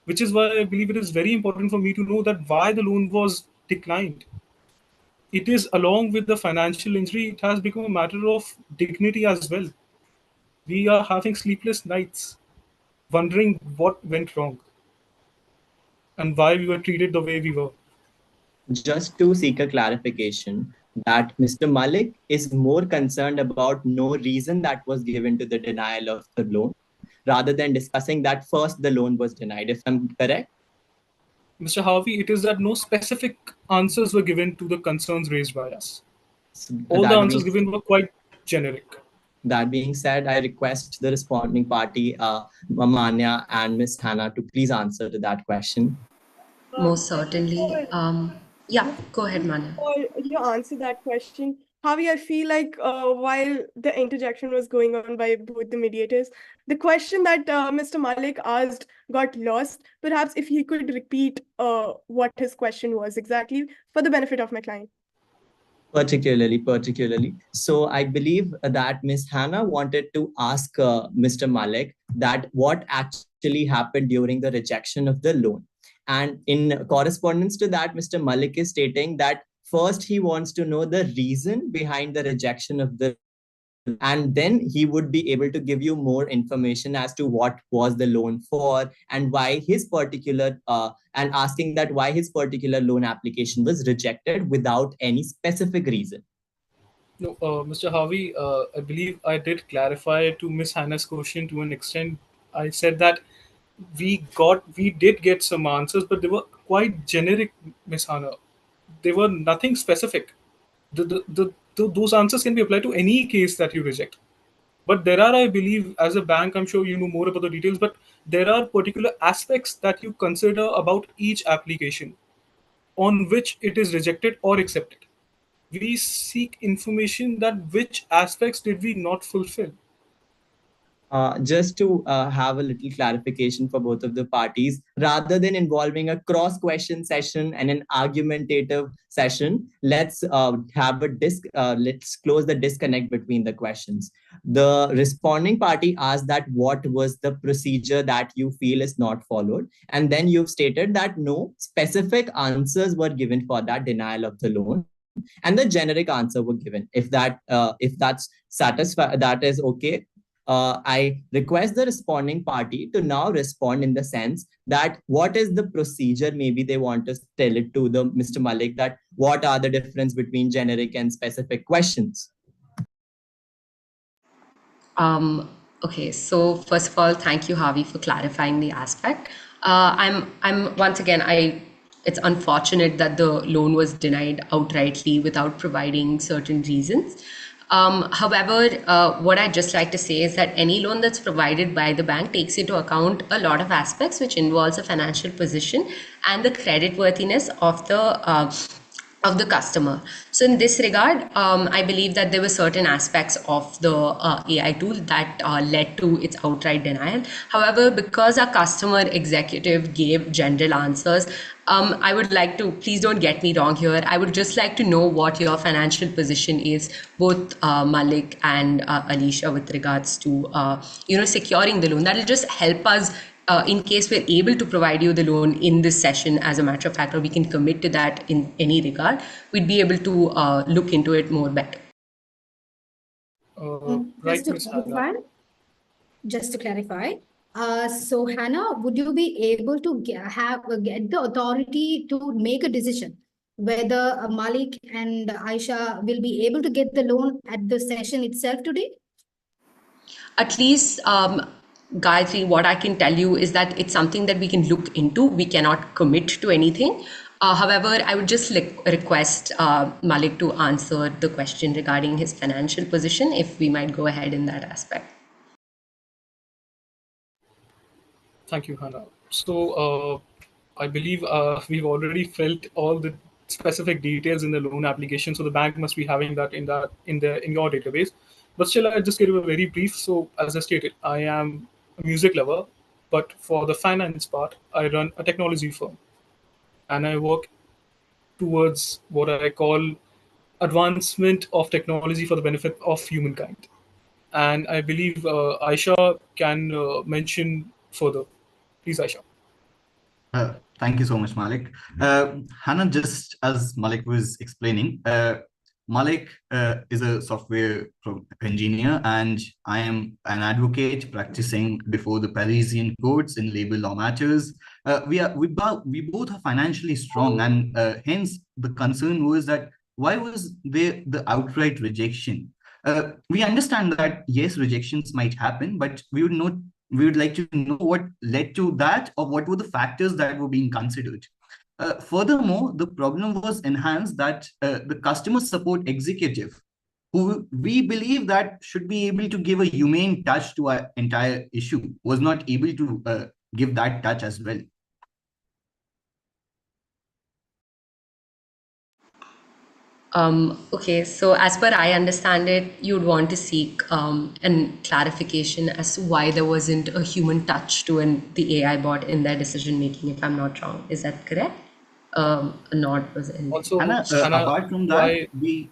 Which is why I believe it is very important for me to know that why the loan was declined. It is along with the financial injury, it has become a matter of dignity as well. We are having sleepless nights, wondering what went wrong and why we were treated the way we were. Just to seek a clarification that Mr. Malik is more concerned about no reason that was given to the denial of the loan rather than discussing that first the loan was denied, if I'm correct? Mr. Harvey, it is that no specific answers were given to the concerns raised by us. All the answers given were quite generic. That being said, I request the responding party, Manya and Ms. Hannah, to please answer to that question. Most certainly. Yeah, go ahead, Manya. You answer that question. Javi, I feel like while the interjection was going on by both the mediators, the question that Mr. Malik asked got lost. Perhaps if he could repeat what his question was exactly for the benefit of my client. Particularly. So I believe that Ms. Hannah wanted to ask Mr. Malik that what actually happened during the rejection of the loan. And in correspondence to that, Mr. Malik is stating that first he wants to know the reason behind the rejection of the, and then he would be able to give you more information as to what was the loan for and why his particular and asking that why his particular loan application was rejected without any specific reason. No, Mr. Harvey, I believe I did clarify to Ms. Hannah's question to an extent. I said that we did get some answers, but they were quite generic, Ms. Hannah. They were nothing specific. Those answers can be applied to any case that you reject. But there are, I believe, as a bank, I'm sure you know more about the details, but there are particular aspects that you consider about each application on which it is rejected or accepted. We seek information that which aspects did we not fulfill. Just to have a little clarification for both of the parties, rather than involving a cross-question session and an argumentative session, let's have a let's close the disconnect between the questions. The responding party asked that what was the procedure that you feel is not followed, and then you've stated that no specific answers were given for that denial of the loan, and the generic answer were given. If that's satisfied, that is okay. I request the responding party to now respond in the sense that what is the procedure, maybe they want to tell it to the Mr. Malik that what are the difference between generic and specific questions. Okay, so first of all, thank you, Harvey, for clarifying the aspect. I'm once again, it's unfortunate that the loan was denied outrightly without providing certain reasons. However, what I'd just like to say is that any loan that's provided by the bank takes into account a lot of aspects, which involves a financial position and the creditworthiness of the customer. So in this regard, I believe that there were certain aspects of the AI tool that led to its outright denial. However, because our customer executive gave general answers, I would like to, please don't get me wrong here, I would just like to know what your financial position is, both Malik and Alicia, with regards to securing the loan. That will just help us in case we're able to provide you the loan in this session, as a matter of fact, or we can commit to that in any regard, we'd be able to look into it more better. Right, Just to clarify, so Hannah, would you be able to get the authority to make a decision whether Malik and Aisha will be able to get the loan at the session itself today? At least, Gayatri, what I can tell you is that it's something that we can look into. We cannot commit to anything. However, I would just request Malik to answer the question regarding his financial position, if we might go ahead in that aspect. Thank you, Hannah. So I believe we've already felt all the specific details in the loan application, so the bank must be having that in your database. But still, I just give a very brief. So as I stated, I am a music lover, but for the finance part, I run a technology firm, and I work towards what I call advancement of technology for the benefit of humankind. And I believe Aisha can mention further. Please, Aisha. Thank you so much, Malik. Hannah, just as Malik was explaining, Malik is a software engineer, and I am an advocate practicing before the Parisian courts in labor law matters. We both are financially strong, and hence the concern was that why was there the outright rejection? We understand that yes, rejections might happen, but we would like to know what led to that, or what were the factors that were being considered. Furthermore, the problem was enhanced that the customer support executive, who we believe that should be able to give a humane touch to our entire issue, was not able to give that touch as well. Okay, so as per I understand it, you'd want to seek an clarification as to why there wasn't a human touch to the AI bot in their decision making, if I'm not wrong. Is that correct? A nod was in. Also, Hannah, apart from that, we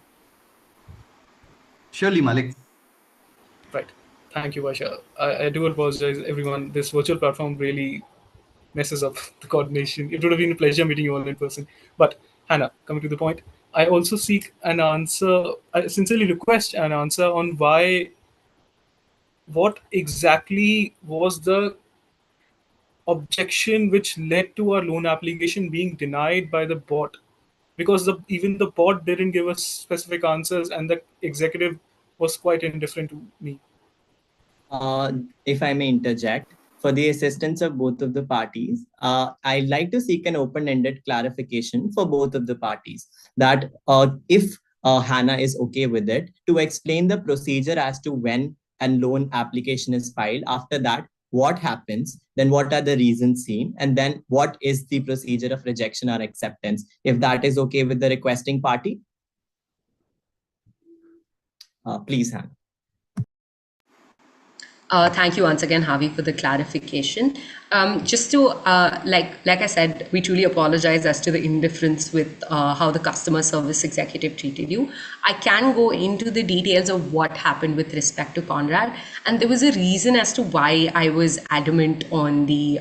surely, Malik. Right. Thank you, Aisha. I do apologize, everyone. This virtual platform really messes up the coordination. It would have been a pleasure meeting you all in person. But Hannah, coming to the point, I also seek an answer. I sincerely request an answer on what exactly was the objection which led to our loan application being denied by the bot, because even the bot didn't give us specific answers, and the executive was quite indifferent to me. If I may interject, for the assistance of both of the parties, I'd like to seek an open-ended clarification for both of the parties that if Hannah is okay with it, to explain the procedure as to when a loan application is filed. After that, what happens, then what are the reasons seen, and then what is the procedure of rejection or acceptance, if that is okay with the requesting party. Please, Hannah. Thank you once again, Harvey, for the clarification. Just to, like I said, we truly apologize as to the indifference with how the customer service executive treated you. I can go into the details of what happened with respect to Conrad. And there was a reason as to why I was adamant on the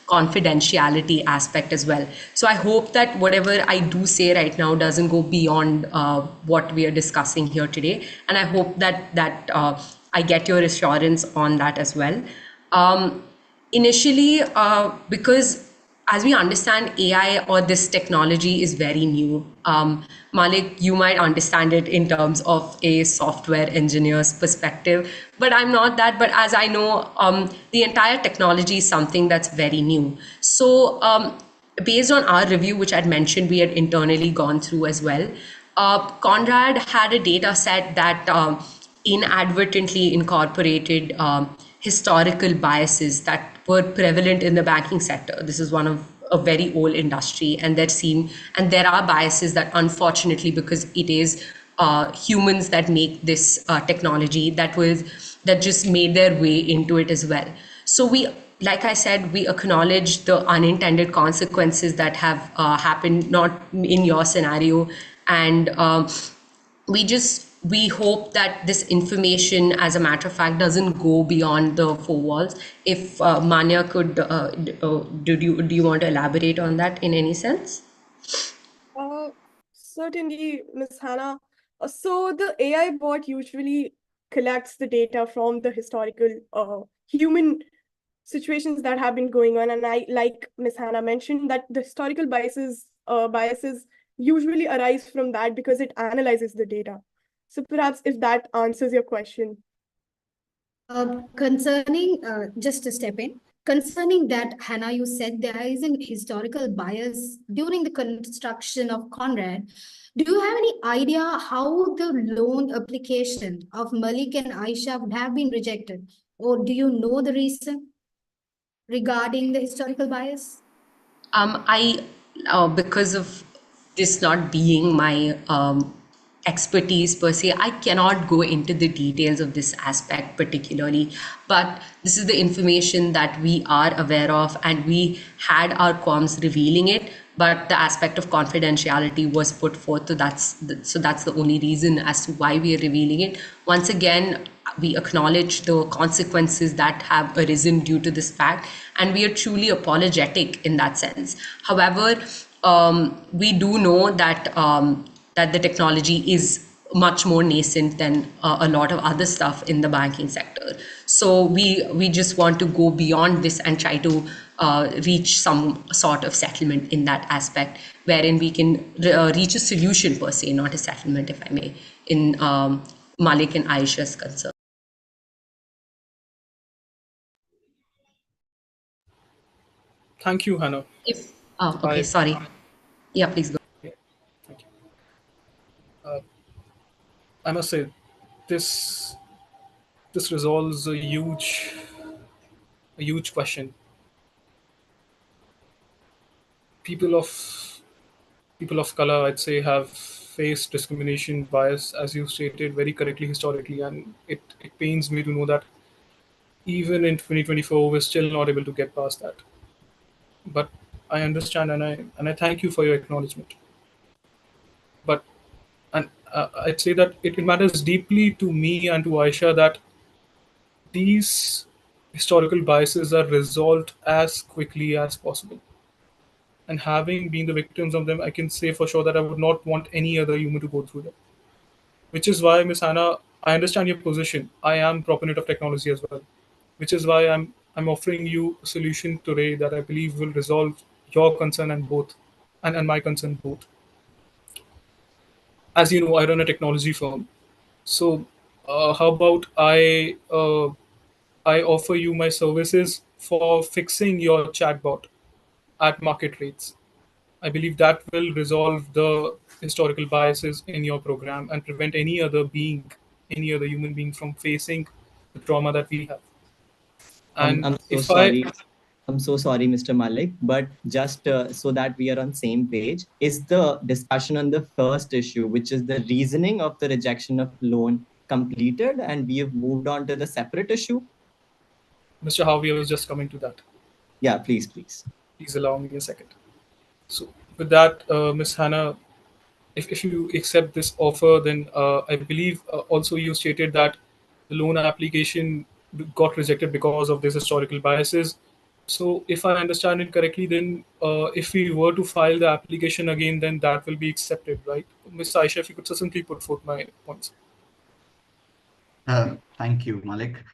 confidentiality aspect as well. So I hope that whatever I do say right now doesn't go beyond what we are discussing here today. And I hope that I get your assurance on that as well. Initially, because as we understand, AI or this technology is very new. Malik, you might understand it in terms of a software engineer's perspective, but I'm not that. But as I know, the entire technology is something that's very new. So based on our review, which I'd mentioned, we had internally gone through as well. Conrad had a data set that inadvertently incorporated historical biases that were prevalent in the banking sector. This is one of a very old industry, and there are biases that, unfortunately, because it is humans that make this technology, that just made their way into it as well. So like I said, we acknowledge the unintended consequences that have happened, not in your scenario, and we hope that this information, as a matter of fact, doesn't go beyond the four walls. If Manya could, do you want to elaborate on that in any sense? Certainly, Ms. Hannah. So the AI bot usually collects the data from the historical human situations that have been going on. And I, like Ms. Hannah mentioned, that the historical biases usually arise from that because it analyzes the data. So perhaps if that answers your question. Concerning, just to step in, concerning that, Hannah, you said there is a historical bias during the construction of Conrad. Do you have any idea how the loan application of Malik and Aisha would have been rejected? Or do you know the reason regarding the historical bias? Because of this not being my expertise per se, I cannot go into the details of this aspect particularly, but this is the information that we are aware of, and we had our comms revealing it, but the aspect of confidentiality was put forth. So that's the only reason as to why we are revealing it. Once again, we acknowledge the consequences that have arisen due to this fact, and we are truly apologetic in that sense. However, we do know that that the technology is much more nascent than a lot of other stuff in the banking sector. So we just want to go beyond this and try to reach some sort of settlement in that aspect, wherein we can reach a solution per se, not a settlement, if I may, in Malik and Aisha's concern. Thank you, Hannah. Okay, sorry. Yeah, please go. Yeah, thank you. I must say, this resolves a huge question. People of color, I'd say, have faced discrimination, bias, as you stated very correctly historically, and it pains me to know that even in 2024 we're still not able to get past that. But I understand, and I thank you for your acknowledgement. But I'd say that it matters deeply to me and to Aisha that these historical biases are resolved as quickly as possible. And having been the victims of them, I can say for sure that I would not want any other human to go through them. Which is why, Miss Hannah, I understand your position. I am proponent of technology as well. Which is why I'm offering you a solution today that I believe will resolve your concern and my concern both. As you know, I run a technology firm. So how about I offer you my services for fixing your chatbot at market rates. I believe that will resolve the historical biases in your program and prevent any other human being from facing the trauma that we have. And I'm so if sorry. I'm so sorry, Mr. Malik, but just so that we are on same page, is the discussion on the first issue, which is the reasoning of the rejection of loan, completed, and we have moved on to the separate issue? Mr. Harvey, I was just coming to that. Yeah, please. Please allow me a second. So with that, Ms. Hannah, if you accept this offer, then I believe also you stated that the loan application got rejected because of these historical biases. So if I understand it correctly, then if we were to file the application again, then that will be accepted, right? Ms. Aisha, if you could succinctly put forth my points. Thank you, Malik.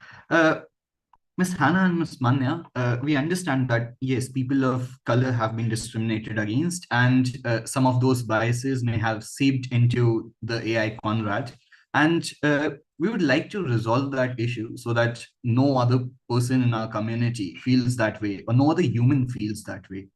Ms. Hannah and Ms. Manya, we understand that, yes, people of color have been discriminated against, and some of those biases may have seeped into the AI Conrad. And we would like to resolve that issue so that no other person in our community feels that way, or no other human feels that way.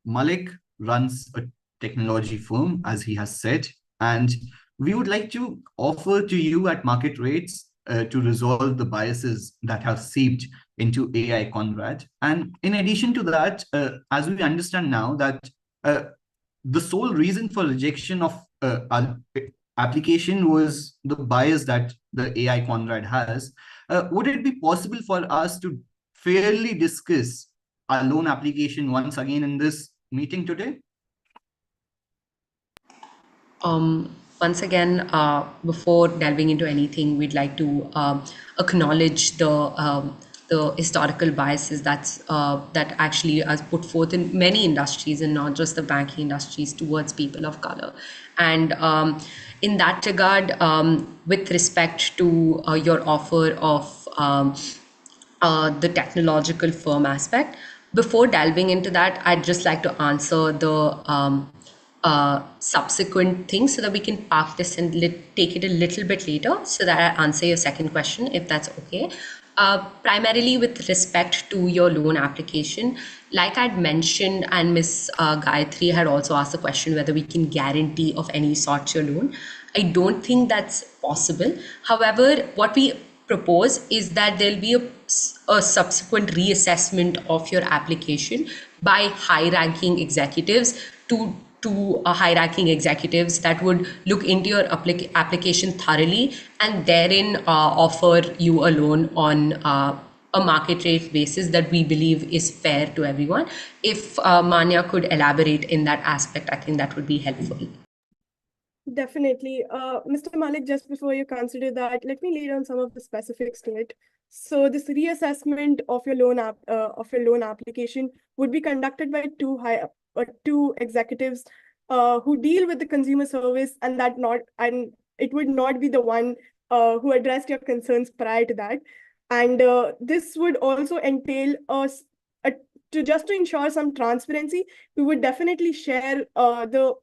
Malik runs a technology firm, as he has said, and we would like to offer to you at market rates to resolve the biases that have seeped into AI Conrad. And in addition to that, as we understand now that the sole reason for rejection of our application was the bias that the AI Conrad has, would it be possible for us to fairly discuss our loan application once again in this meeting today? Once again, before delving into anything, we'd like to acknowledge the historical biases that actually are put forth in many industries and not just the banking industries towards people of color. And in that regard, with respect to your offer of the technological firm aspect, before delving into that, I'd just like to answer the subsequent things so that we can park this and take it a little bit later so that I answer your second question, if that's okay. Primarily with respect to your loan application, like I'd mentioned, and Ms. Gayatri had also asked the question whether we can guarantee of any sort your loan. I don't think that's possible. However, what we propose is that there'll be a subsequent reassessment of your application by high-ranking executives to high-ranking executives that would look into your application thoroughly and therein offer you a loan on a market rate basis that we believe is fair to everyone. If Manya could elaborate in that aspect, I think that would be helpful. Definitely. Mr. Malik, just before you consider that, let me lay down some of the specifics to it. So this reassessment of your loan application would be conducted by two executives who deal with the consumer service, and it would not be the one who addressed your concerns prior to that. And this would also entail to ensure some transparency, we would definitely share the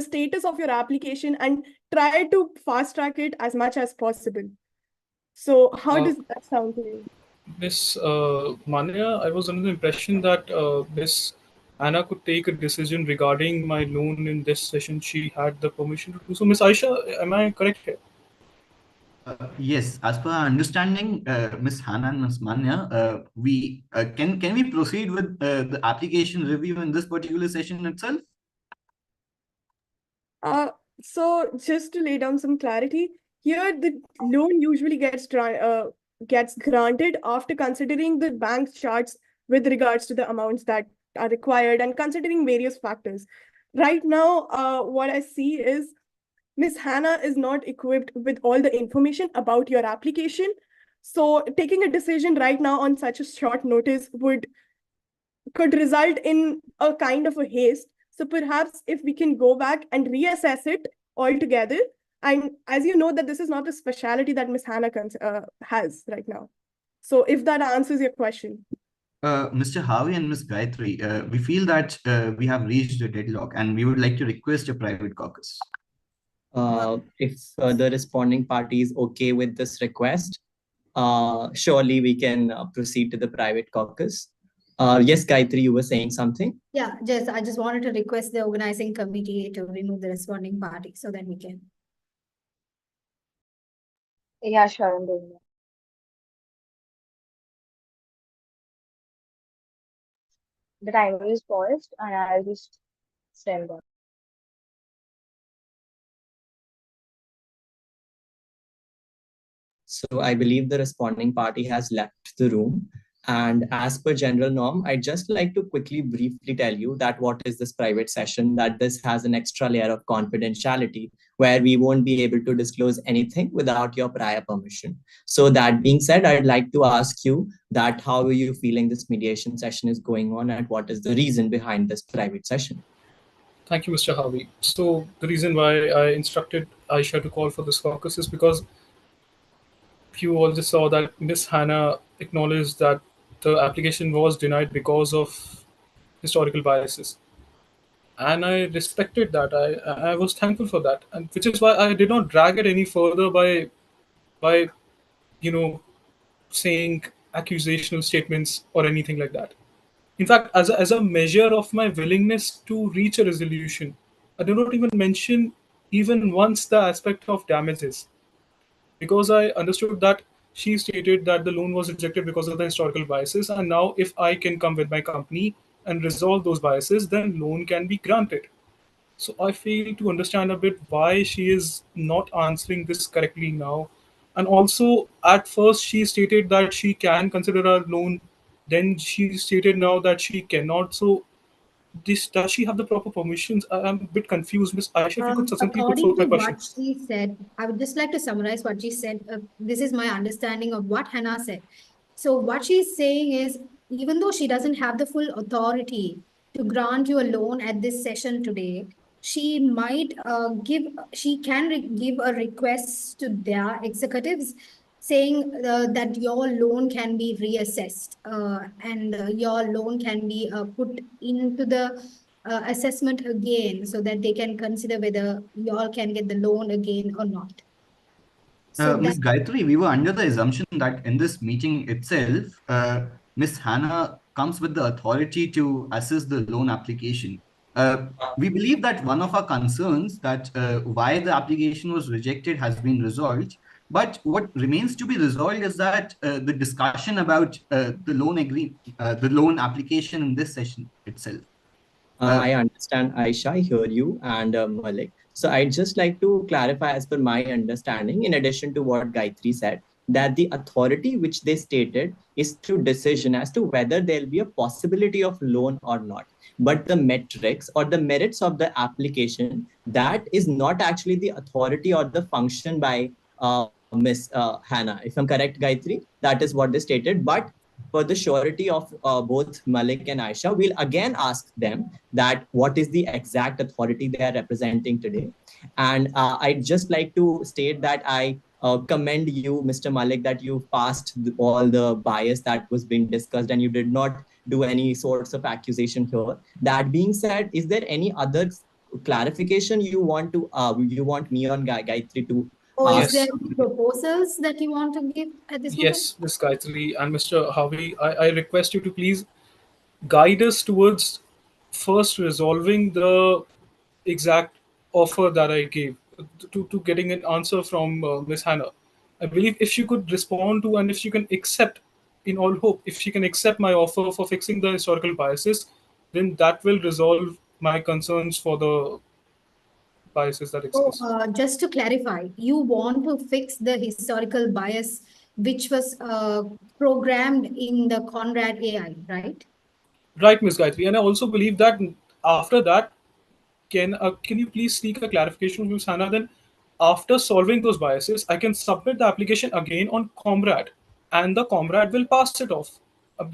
status of your application and try to fast track it as much as possible. So how does that sound to you? Miss Manya, I was under the impression that Miss Anna could take a decision regarding my loan in this session. She had the permission to do so. Miss Aisha, am I correct here? Yes, as per our understanding, Ms. Hannah and Ms. Manya, can we proceed with the application review in this particular session itself? So just to lay down some clarity, here the loan usually gets granted after considering the bank's charts with regards to the amounts that are required and considering various factors. Right now, what I see is Ms. Hannah is not equipped with all the information about your application. So taking a decision right now on such a short notice could result in a kind of a haste. So perhaps if we can go back and reassess it altogether, and as you know that this is not a specialty that Ms. Hannah has right now. So if that answers your question. Mr. Harvey and Ms. Gayatri, we feel that we have reached a deadlock and we would like to request a private caucus. If the responding party is okay with this request, surely we can proceed to the private caucus. Yes, Gayatri, you were saying something? Yeah, I just wanted to request the organizing committee to remove the responding party so that we can. Yeah, sure, I'm doing that. The timer is paused and I'll just send them. So I believe the responding party has left the room. And as per general norm, I'd just like to quickly briefly tell you that what is this private session, that this has an extra layer of confidentiality where we won't be able to disclose anything without your prior permission. So that being said, I'd like to ask you that how are you feeling this mediation session is going on and what is the reason behind this private session? Thank you, Mr. Harvey. So the reason why I instructed Aisha to call for this caucus is because you also saw that Miss Hannah acknowledged that the application was denied because of historical biases. And I respected that. I was thankful for that. And which is why I did not drag it any further by saying accusational statements or anything like that. In fact, as a measure of my willingness to reach a resolution, I do not even mention even once the aspect of damages, because I understood that she stated that the loan was rejected because of the historical biases, and now if I can come with my company and resolve those biases, then loan can be granted. So I fail to understand a bit why she is not answering this correctly now. And also, at first, she stated that she can consider a loan. Then she stated now that she cannot. So, does she have the proper permissions? I'm a bit confused, Miss Aisha. If you could succinctly put According forth my to question. what she said, I would just like to summarize what she said. This is my understanding of what Hannah said. So what she's saying is, even though she doesn't have the full authority to grant you a loan at this session today, she might give a request to their executives saying that your loan can be reassessed and your loan can be put into the assessment again so that they can consider whether you all can get the loan again or not. So Ms. Gayatri, we were under the assumption that in this meeting itself, Ms. Hannah comes with the authority to assess the loan application. We believe that one of our concerns that why the application was rejected has been resolved. But what remains to be resolved is that the discussion about the loan application in this session itself. I understand, Aisha, I hear you, and Malik. So I'd just like to clarify, as per my understanding, in addition to what Gayatri said, that the authority which they stated is through decision as to whether there'll be a possibility of loan or not. But the metrics or the merits of the application, that is not actually the authority or the function by Miss Hannah. If I'm correct, Gayatri, that is what they stated. But for the surety of both Malik and Aisha, we'll again ask them that what is the exact authority they are representing today. And I'd just like to state that I commend you, Mr. Malik, that you passed all the bias that was being discussed and you did not do any sorts of accusation here. That being said, is there any other clarification you want me on Gayatri to Or Yes. is there any proposals that you want to give at this moment? Yes, Ms. Gayatri and Mr. Harvey, I request you to please guide us towards first resolving the exact offer that I gave to getting an answer from Ms. Hannah. I believe if she could respond to and if she can accept, in all hope, if she can accept my offer for fixing the historical biases, then that will resolve my concerns for the biases that So, exist. just to clarify, you want to fix the historical bias which was programmed in the Conrad AI, right? Right, Ms. Gayatri. And I also believe that after that, can you please seek a clarification from Ms. Hannah? Then, after solving those biases, I can submit the application again on Comrade, and the Comrade will pass it off,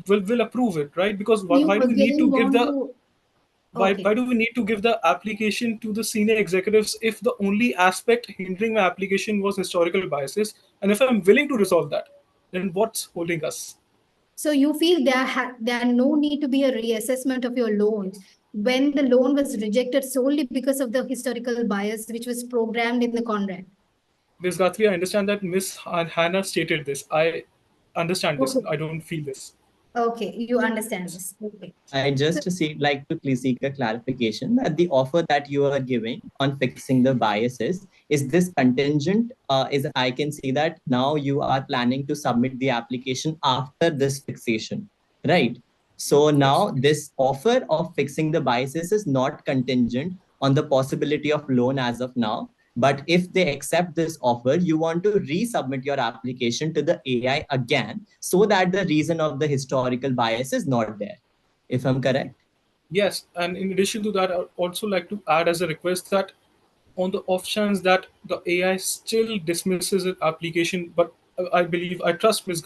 will approve it, right? Because You why do we need again to give want the to, why okay. do we need to give the application to the senior executives if the only aspect hindering my application was historical biases? And if I'm willing to resolve that, then what's holding us? So you feel there no need to be a reassessment of your loan when the loan was rejected solely because of the historical bias which was programmed in the Conrad? Ms. Guthrie, I understand that Ms. Hannah stated this. I understand this. Okay. I don't feel this. Okay, you understand this. Okay. I just like to please seek a clarification that the offer that you are giving on fixing the biases, is this contingent? Is I can see that now you are planning to submit the application after this fixation, right? So now this offer of fixing the biases is not contingent on the possibility of loan as of now. But if they accept this offer, you want to resubmit your application to the AI again so that the reason of the historical bias is not there. If I'm correct? Yes, and in addition to that, I would also like to add as a request that on the off chance that the AI still dismisses an application, but I believe, I trust Ms.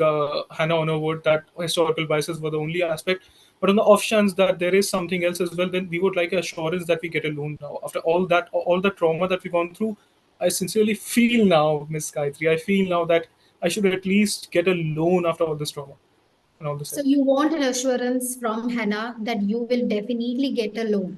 Hannah on her word that historical biases were the only aspect. But on the off chance that there is something else as well, then we would like assurance that we get a loan now. After all the trauma that we've gone through, I sincerely feel now, Ms. Gayatri, I feel now that I should at least get a loan after all this trauma and all this. So you want an assurance from Hannah that you will definitely get a loan?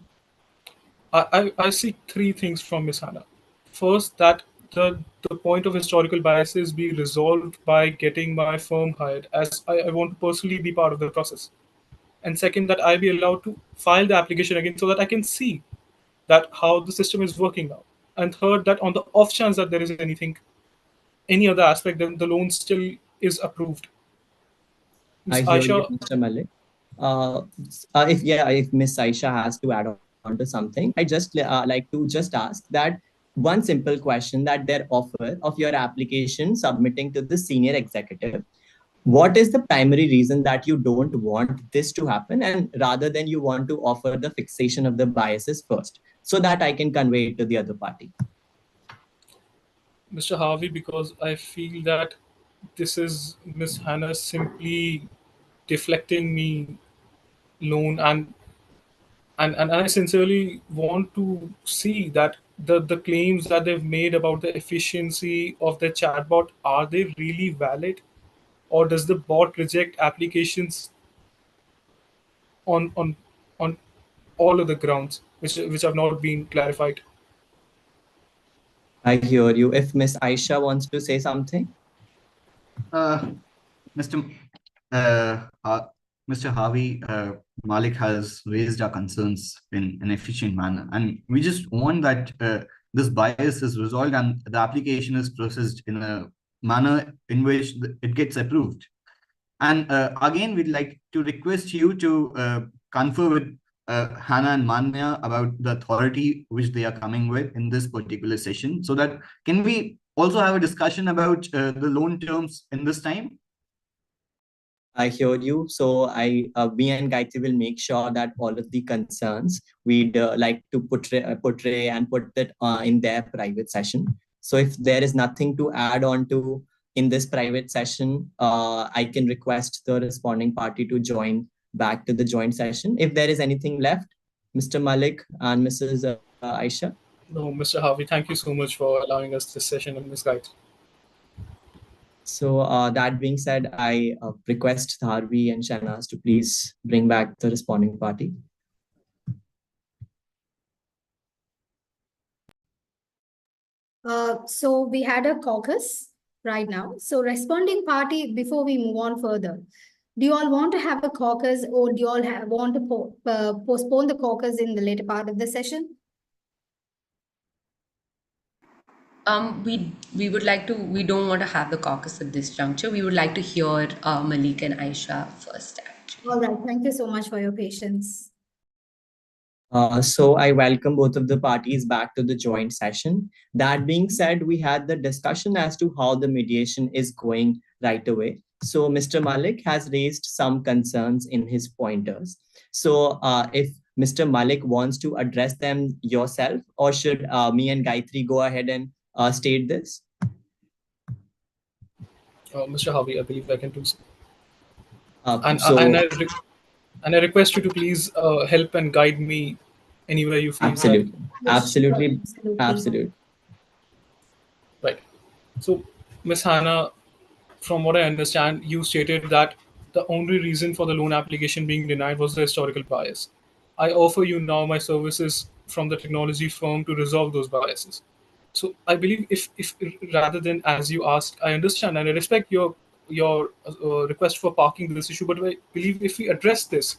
I seek three things from Ms. Hannah. First, that the point of historical biases be resolved by getting my firm hired, as I want to personally be part of the process. And second, that I be allowed to file the application again so that I can see that how the system is working now. And third, that on the off chance that there is any other aspect, then the loan still is approved. I Ms. hear you, Aisha, Mr. Malik. If Miss Aisha has to add on to something, I just like to just ask that one simple question, that their offer of your application submitting to the senior executive, what is the primary reason that you don't want this to happen, and rather than you want to offer the fixation of the biases first, so that I can convey it to the other party? Mr. Harvey, because I feel that this is Miss Hannah simply deflecting me loan, and I sincerely want to see that the claims that they've made about the efficiency of the chatbot, are they really valid, or does the bot reject applications on on on all of the grounds which have not been clarified? I hear you. If Miss Aisha wants to say something. Mr. Mr. Harvey, Malik has raised our concerns in an efficient manner, and we just want that this bias is resolved and the application is processed in a manner in which it gets approved. And again, we'd like to request you to confer with Hannah and Manya about the authority which they are coming with in this particular session, so that can we also have a discussion about the loan terms in this time? I hear you. So we and Gayatri will make sure that all of the concerns we'd like to portray and put that in their private session. So if there is nothing to add on to in this private session, I can request the responding party to join back to the joint session. If there is anything left, Mr. Malik and Mrs. Aisha. No, Mr. Harvey, thank you so much for allowing us this session and Ms. Gayatri. So that being said, I request Harvey and Shahnaz to please bring back the responding party. So we had a caucus right now. So responding party, before we move on further, do you all want to have a caucus, or do you all want to postpone the caucus in the later part of the session? We would like to, we don't want to have the caucus at this juncture. We would like to hear Malik and Aisha first, actually. All right, thank you so much for your patience. So I welcome both of the parties back to the joint session. That being said, we had the discussion as to how the mediation is going right away. So Mr. Malik has raised some concerns in his pointers. So if Mr. Malik wants to address them yourself, or should me and Gayatri go ahead and state this? Mr. Harvey, I believe I can do so. And I request you to please help and guide me anywhere you feel. Absolutely. Yes, Absolutely. absolutely. Absolutely. Right. So, Ms. Hannah, from what I understand, you stated that the only reason for the loan application being denied was the historical bias. I offer you now my services from the technology firm to resolve those biases. So I believe if rather than as you asked, I understand and I respect your request for parking this issue, but I believe if we address this,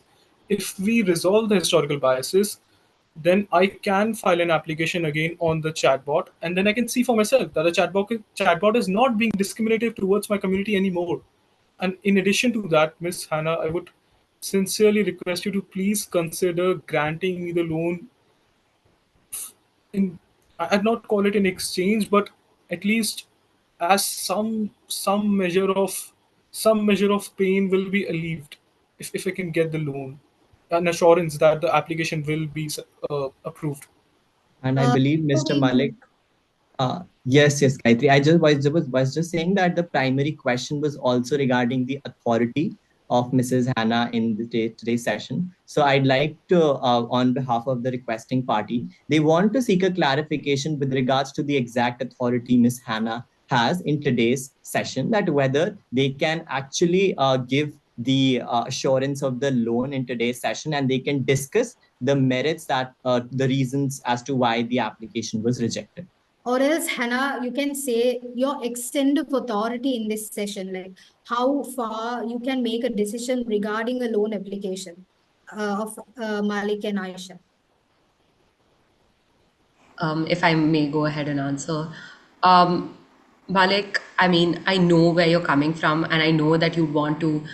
if we resolve the historical biases, then I can file an application again on the chatbot, and then I can see for myself that the chatbot is not being discriminative towards my community anymore. And in addition to that, Ms. Hannah, I would sincerely request you to please consider granting me the loan I'd not call it an exchange, but at least as some measure of pain will be alleviated if I can get the loan, an assurance that the application will be approved. And I believe Mr. Malik. Yes, Gayatri. I was just saying that the primary question was also regarding the authority of Mrs. Hannah in today's session. So I'd like to, on behalf of the requesting party, they want to seek a clarification with regards to the exact authority Ms. Hannah has in today's session, that whether they can actually give the assurance of the loan in today's session, and they can discuss the merits, that the reasons as to why the application was rejected. Or else, Hannah, you can say your extent of authority in this session, like how far you can make a decision regarding a loan application of Malik and Aisha. If I may go ahead and answer. Malik, I mean, I know where you're coming from, and I know that you want to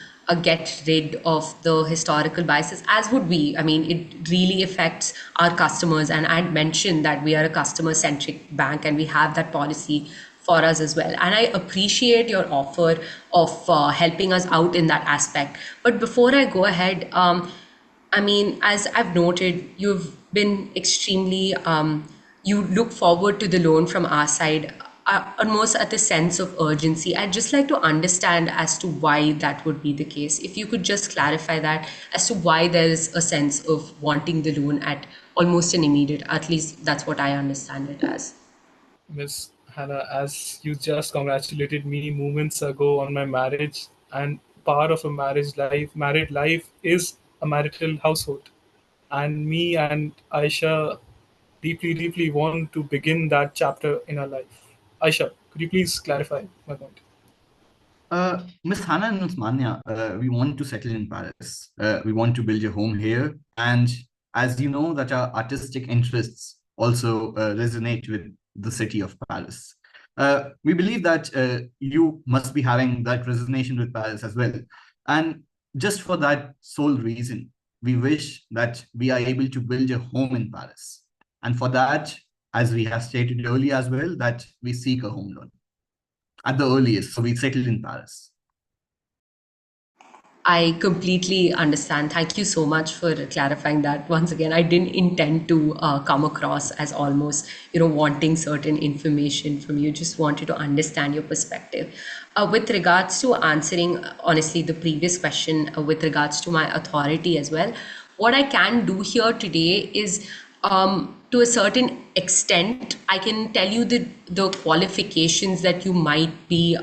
get rid of the historical biases, as would we. I mean, it really affects our customers, and I'd mentioned that we are a customer-centric bank and we have that policy for us as well. And I appreciate your offer of helping us out in that aspect. But before I go ahead, I mean, as I've noted, you've been extremely, you look forward to the loan from our side, almost at the sense of urgency. I'd just like to understand as to why that would be the case. If you could just clarify that as to why there is a sense of wanting the loan at almost an immediate, at least that's what I understand it as. Ms. Hannah, as you just congratulated me moments ago on my marriage, and part of a married life is a marital household. And me and Aisha deeply want to begin that chapter in our life. Aisha, could you please clarify my point? Miss Hannah and Miss Manya, we want to settle in Paris. We want to build a home here. And as you know, that our artistic interests also resonate with the city of Paris. we believe that you must be having that resignation with Paris as well. And just for that sole reason, we wish that we are able to build a home in Paris. And for that, as we have stated earlier as well, that we seek a home loan at the earliest. So we settled in Paris. I completely understand. Thank you so much for clarifying that. Once again, I didn't intend to come across as almost, wanting certain information from you. Just wanted to understand your perspective. With regards to answering, honestly, the previous question with regards to my authority as well, what I can do here today is, to a certain extent, I can tell you the qualifications that you might be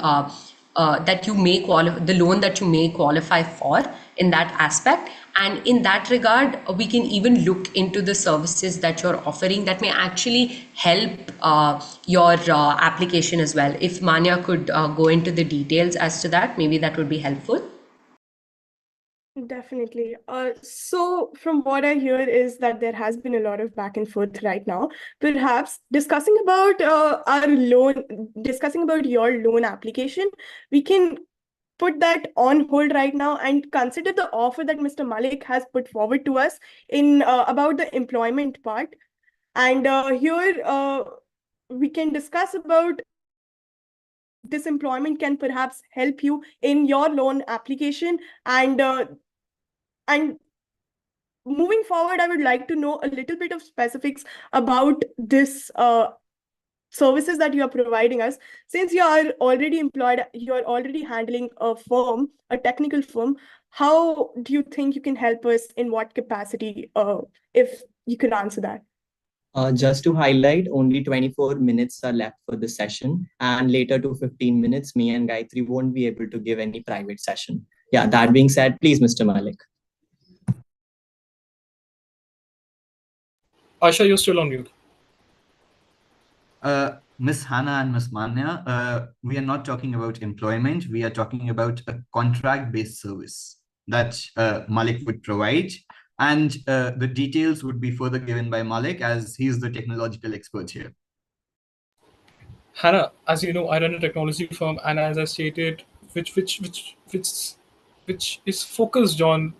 that you may qualify, the loan that you may qualify for in that aspect. And in that regard, we can even look into the services that you're offering that may actually help your application as well. If Manya could go into the details as to that, maybe that would be helpful. Definitely. So from what I hear is that there has been a lot of back and forth right now. Perhaps discussing about your loan application, we can put that on hold right now and consider the offer that Mr. Malik has put forward to us in about the employment part. And here we can discuss about this employment can perhaps help you in your loan application. And moving forward, I would like to know a little bit of specifics about this services that you are providing us. Since you are already employed, you are already handling a firm, a technical firm, how do you think you can help us in what capacity, if you could answer that? Just to highlight, only 24 minutes are left for the session, and later to 15 minutes, me and Gayatri won't be able to give any private session. Yeah, that being said, please, Mr. Malik. Aisha, you're still on mute. Miss Hannah and Miss Manya, we are not talking about employment. We are talking about a contract-based service that Malik would provide. And the details would be further given by Malik, as he's the technological expert here. Hannah, as you know, I run a technology firm, and as I stated, which is focused on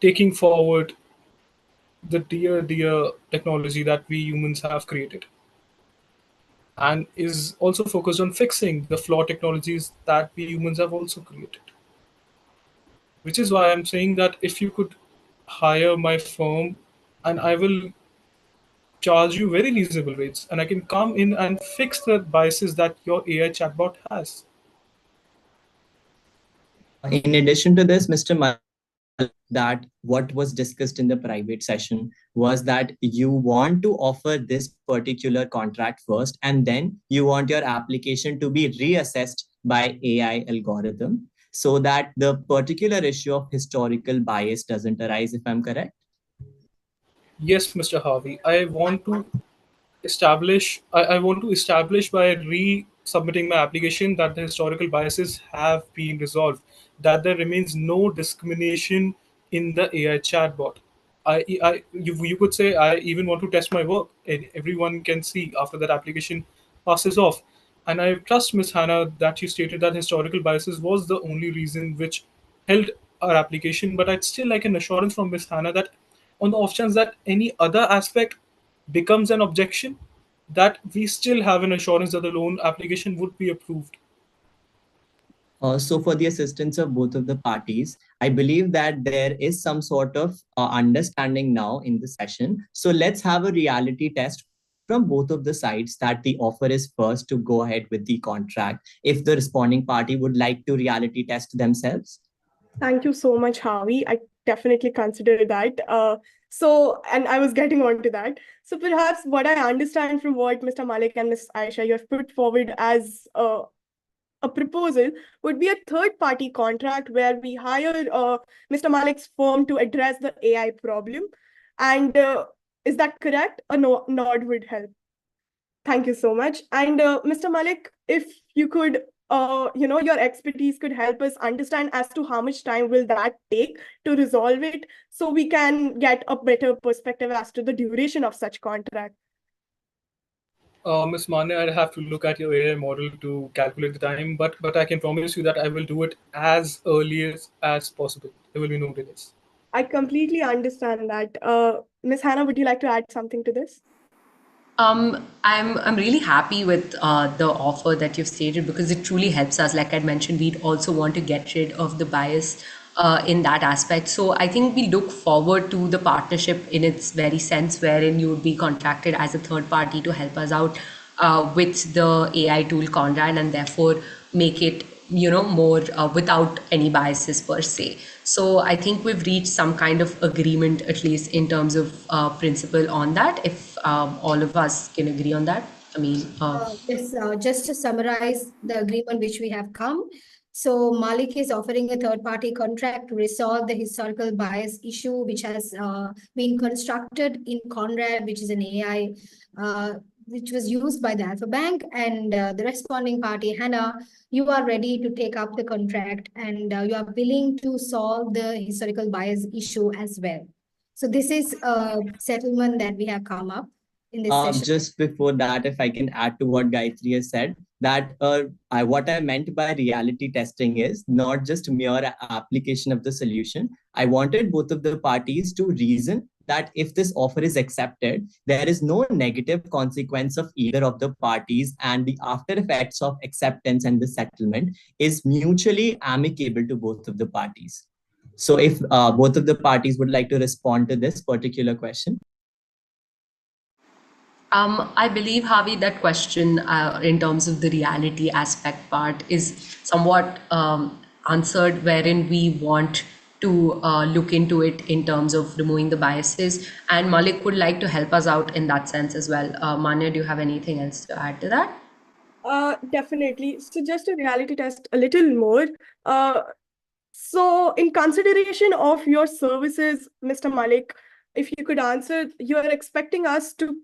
taking forward the dear technology that we humans have created, and is also focused on fixing the flawed technologies that we humans have also created. Which is why I'm saying that if you could hire my firm, and I will charge you very reasonable rates, and I can come in and fix the biases that your AI chatbot has. In addition to this, Mr. Malik, that what was discussed in the private session was that you want to offer this particular contract first, and then you want your application to be reassessed by AI algorithm, so that the particular issue of historical bias doesn't arise, if I'm correct? Yes, Mr. Harvey, I want to establish by resubmitting my application that the historical biases have been resolved, that there remains no discrimination in the AI chatbot. You could say I even want to test my work, and everyone can see after that application passes off. And I trust Ms. Hannah that you stated that historical biases was the only reason which held our application, but I'd still like an assurance from Ms. Hannah that on the off chance that any other aspect becomes an objection, that we still have an assurance that the loan application would be approved. So for the assistance of both of the parties, I believe that there is some sort of understanding now in the session. So let's have a reality test from both of the sides, that the offer is first to go ahead with the contract, if the responding party would like to reality test themselves. Thank you so much, Harvey. I definitely consider that. And I was getting on to that. So perhaps what I understand from what Mr. Malik and Ms. Aisha, you have put forward as a proposal would be a third-party contract where we hire Mr. Malik's firm to address the AI problem. And is that correct? A nod would help. Thank you so much. And Mr. Malik, if you could, your expertise could help us understand as to how much time will that take to resolve it, so we can get a better perspective as to the duration of such contract. Ms. Mane, I'd have to look at your AI model to calculate the time, but I can promise you that I will do it as early as possible. There will be no delays. I completely understand that. Ms. Hannah, would you like to add something to this? I'm really happy with the offer that you've stated because it truly helps us. Like I'd mentioned, we'd also want to get rid of the bias in that aspect. So I think we look forward to the partnership in its very sense, wherein you would be contracted as a third party to help us out with the AI tool Conrad, and therefore make it more without any biases per se. So I think we've reached some kind of agreement, at least in terms of principle on that, if all of us can agree on that. I mean, Yes, just to summarize the agreement which we have come. So Malik is offering a third-party contract to resolve the historical bias issue, which has been constructed in Conrad, which is an AI which was used by the Alpha Bank, and the responding party, Hannah, you are ready to take up the contract, and you are willing to solve the historical bias issue as well. So this is a settlement that we have come up in this session. Just before that, if I can add to what Gayatri has said, that what I meant by reality testing is not just mere application of the solution. I wanted both of the parties to reason that if this offer is accepted, there is no negative consequence of either of the parties, and the after effects of acceptance and the settlement is mutually amicable to both of the parties. So if both of the parties would like to respond to this particular question. I believe, Harvey, that question in terms of the reality aspect part is somewhat answered, wherein we want to look into it in terms of removing the biases. And Malik would like to help us out in that sense as well. Manya, do you have anything else to add to that? Definitely. So just to reality test a little more. So in consideration of your services, Mr. Malik, if you could answer, you are expecting us to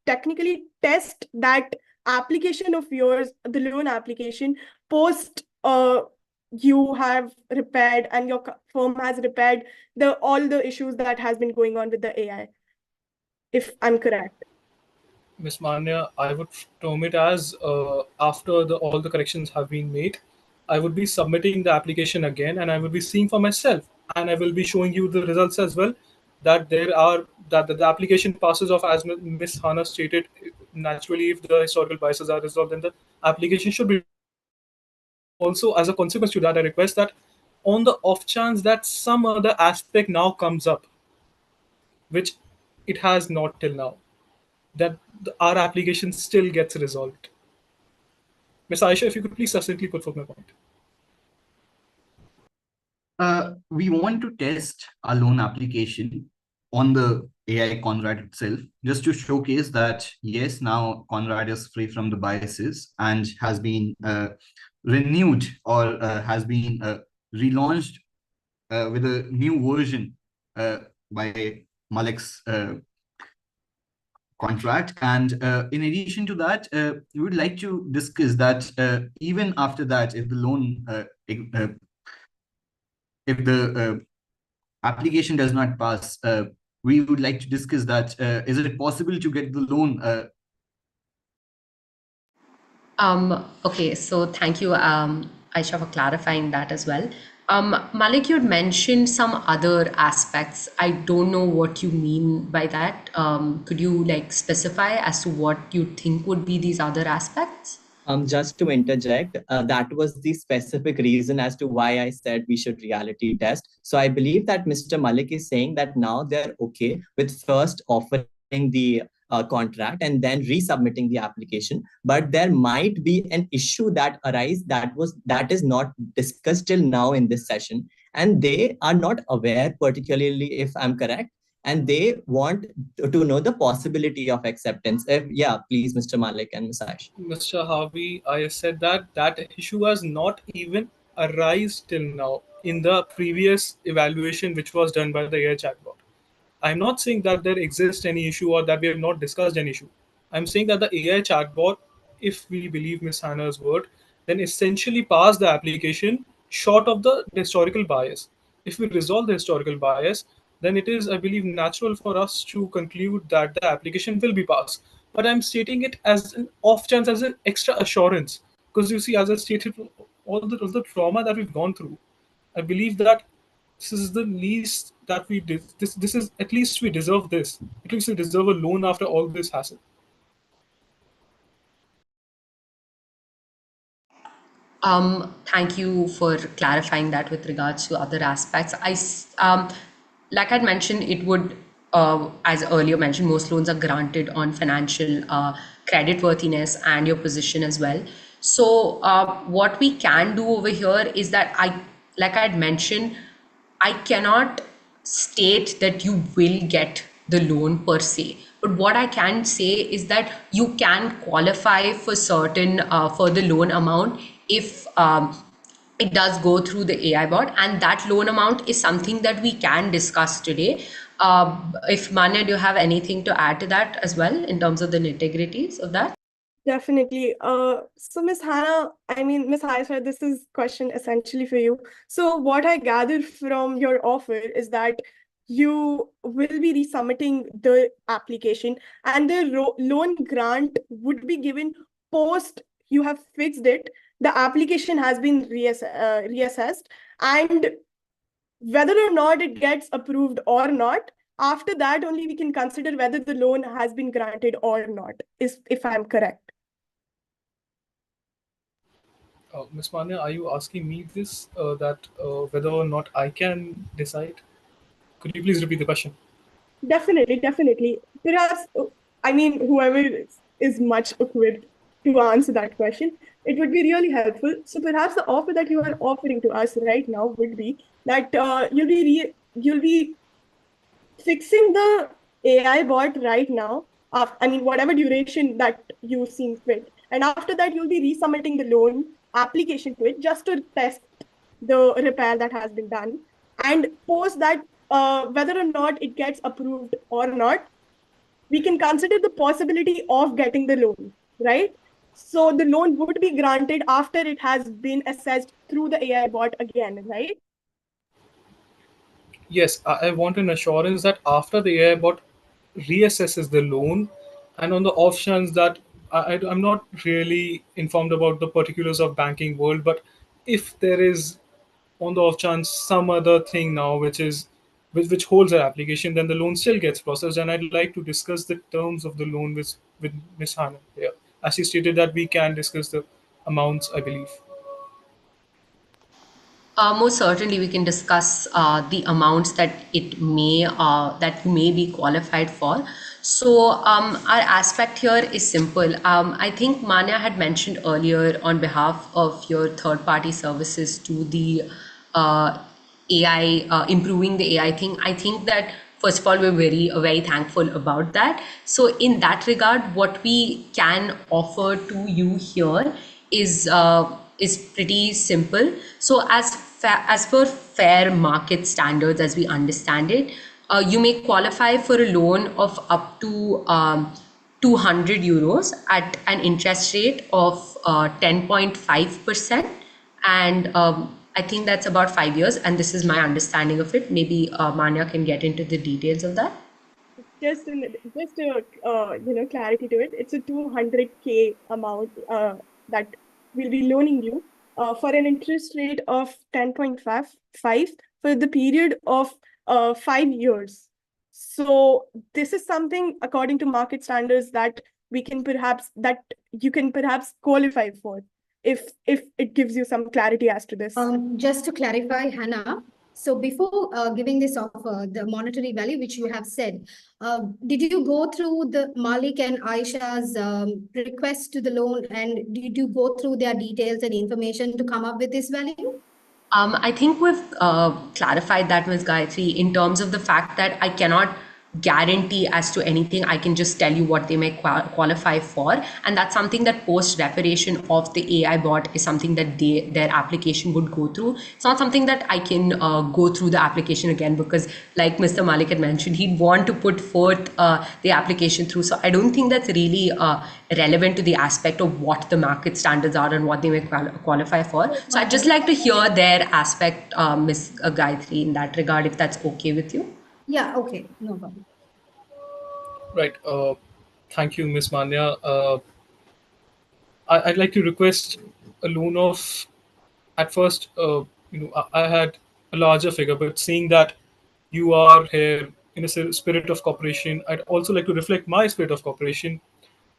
technically test that application of yours, the loan application, post you have repaired and your firm has repaired all the issues that has been going on with the AI, if I'm correct. Ms. Manya, I would term it as after all the corrections have been made, I would be submitting the application again, and I will be seeing for myself, and I will be showing you the results as well. That the application passes off as Ms. Hannah stated. Naturally, if the historical biases are resolved, then the application should be. Also, as a consequence to that, I request that on the off chance that some other aspect now comes up, which it has not till now, that our application still gets resolved. Ms. Aisha, if you could please succinctly put forth my point. We want to test our loan application on the AI Conrad itself, just to showcase that, yes, now Conrad is free from the biases and has been renewed or has been relaunched with a new version by Malik's contract. And in addition to that, we would like to discuss that even after that, if the loan if the application does not pass, we would like to discuss that. Is it possible to get the loan? Okay, so thank you, Aisha, for clarifying that as well. Malik, you had mentioned some other aspects. I don't know what you mean by that. Could you specify as to what you think would be these other aspects? Just to interject, that was the specific reason as to why I said we should reality test. So I believe that Mr. Malik is saying that now they're okay with first offering the contract and then resubmitting the application, but there might be an issue that arises that is not discussed till now in this session, and they are not aware, particularly if I'm correct, and they want to know the possibility of acceptance. Yeah, please, Mr. Malik and Ms. Aish. Mr. Harvey, I said that issue has not even arisen till now in the previous evaluation which was done by the AI chatbot. I'm not saying that there exists any issue or that we have not discussed an issue. I'm saying that the AI chatbot, if we believe Ms. Hannah's word, then essentially passed the application short of the historical bias. If we resolve the historical bias, then it is, I believe, natural for us to conclude that the application will be passed. but I'm stating it as an off chance, as an extra assurance. Because you see, as I stated, all the trauma that we've gone through, I believe that this is the least that we did. This is, at least we deserve this. At least we deserve a loan after all this hassle. Thank you for clarifying that with regards to other aspects. Like I'd mentioned, it would, as earlier mentioned, most loans are granted on financial creditworthiness and your position as well. So what we can do over here is that like I'd mentioned, I cannot state that you will get the loan per se. But what I can say is that you can qualify for certain for the loan amount if it does go through the AI bot, and that loan amount is something that we can discuss today. If Manya, do you have anything to add to that as well in terms of the nitty-gritties of that? Definitely. So Miss Hannah, Miss Aisha, this is question essentially for you. So what I gathered from your offer is that you will be resubmitting the application and the loan grant would be given post you have fixed it. The application has been reassessed, and whether or not it gets approved or not, after that only we can consider whether the loan has been granted or not, if I'm correct. Ms. Manya, are you asking me this, whether or not I can decide? Could you please repeat the question? Definitely. Perhaps, whoever is much equipped to answer that question, it would be really helpful. So perhaps the offer that you are offering to us right now would be that you'll be fixing the AI bot right now, whatever duration that you seem fit. And after that, you'll be resubmitting the loan application to it just to test the repair that has been done. And post that, whether or not it gets approved or not, we can consider the possibility of getting the loan, right? So the loan would be granted after it has been assessed through the AI bot again, right? Yes, I want an assurance that after the AI bot reassesses the loan, and on the off chance that I'm not really informed about the particulars of banking world, but if there is, on the off chance, some other thing now which holds our application, then the loan still gets processed. And I'd like to discuss the terms of the loan with Ms. Hannah. Yeah, as she stated that we can discuss the amounts, I believe. Most certainly, we can discuss the amounts that that you may be qualified for. So our aspect here is simple. I think Manya had mentioned earlier on behalf of your third-party services to the AI, improving the AI thing. I think that first of all, we're very thankful about that. So in that regard, what we can offer to you here is pretty simple. So as per fair market standards, as we understand it, you may qualify for a loan of up to 200 euros at an interest rate of 10.5%. And I think that's about 5 years. And this is my understanding of it. Maybe Manya can get into the details of that. Just clarity to it. It's a 200K amount that we'll be loaning you for an interest rate of 10.5 for the period of 5 years. So this is something according to market standards that you can perhaps qualify for, if it gives you some clarity as to this. Just to clarify, Hannah, so before giving this offer, the monetary value which you have said, did you go through the Malik and Aisha's request to the loan, and did you go through their details and information to come up with this value? I think we've clarified that, Ms. Gayatri, in terms of the fact that I cannot guarantee as to anything. I can just tell you what they may qualify for, and that's something that post reparation of the AI bot is something that their application would go through. It's not something that I can go through the application again, because like Mr. Malik had mentioned, he'd want to put forth the application through. So I don't think that's really relevant to the aspect of what the market standards are and what they may qualify for. So I'd just like to hear their aspect, Ms. Gayatri, in that regard, if that's okay with you. Yeah, okay, no problem. Right. Thank you, Miss Manya. I'd like to request a loan of, at first, I had a larger figure, but seeing that you are here in a spirit of cooperation, I'd also like to reflect my spirit of cooperation,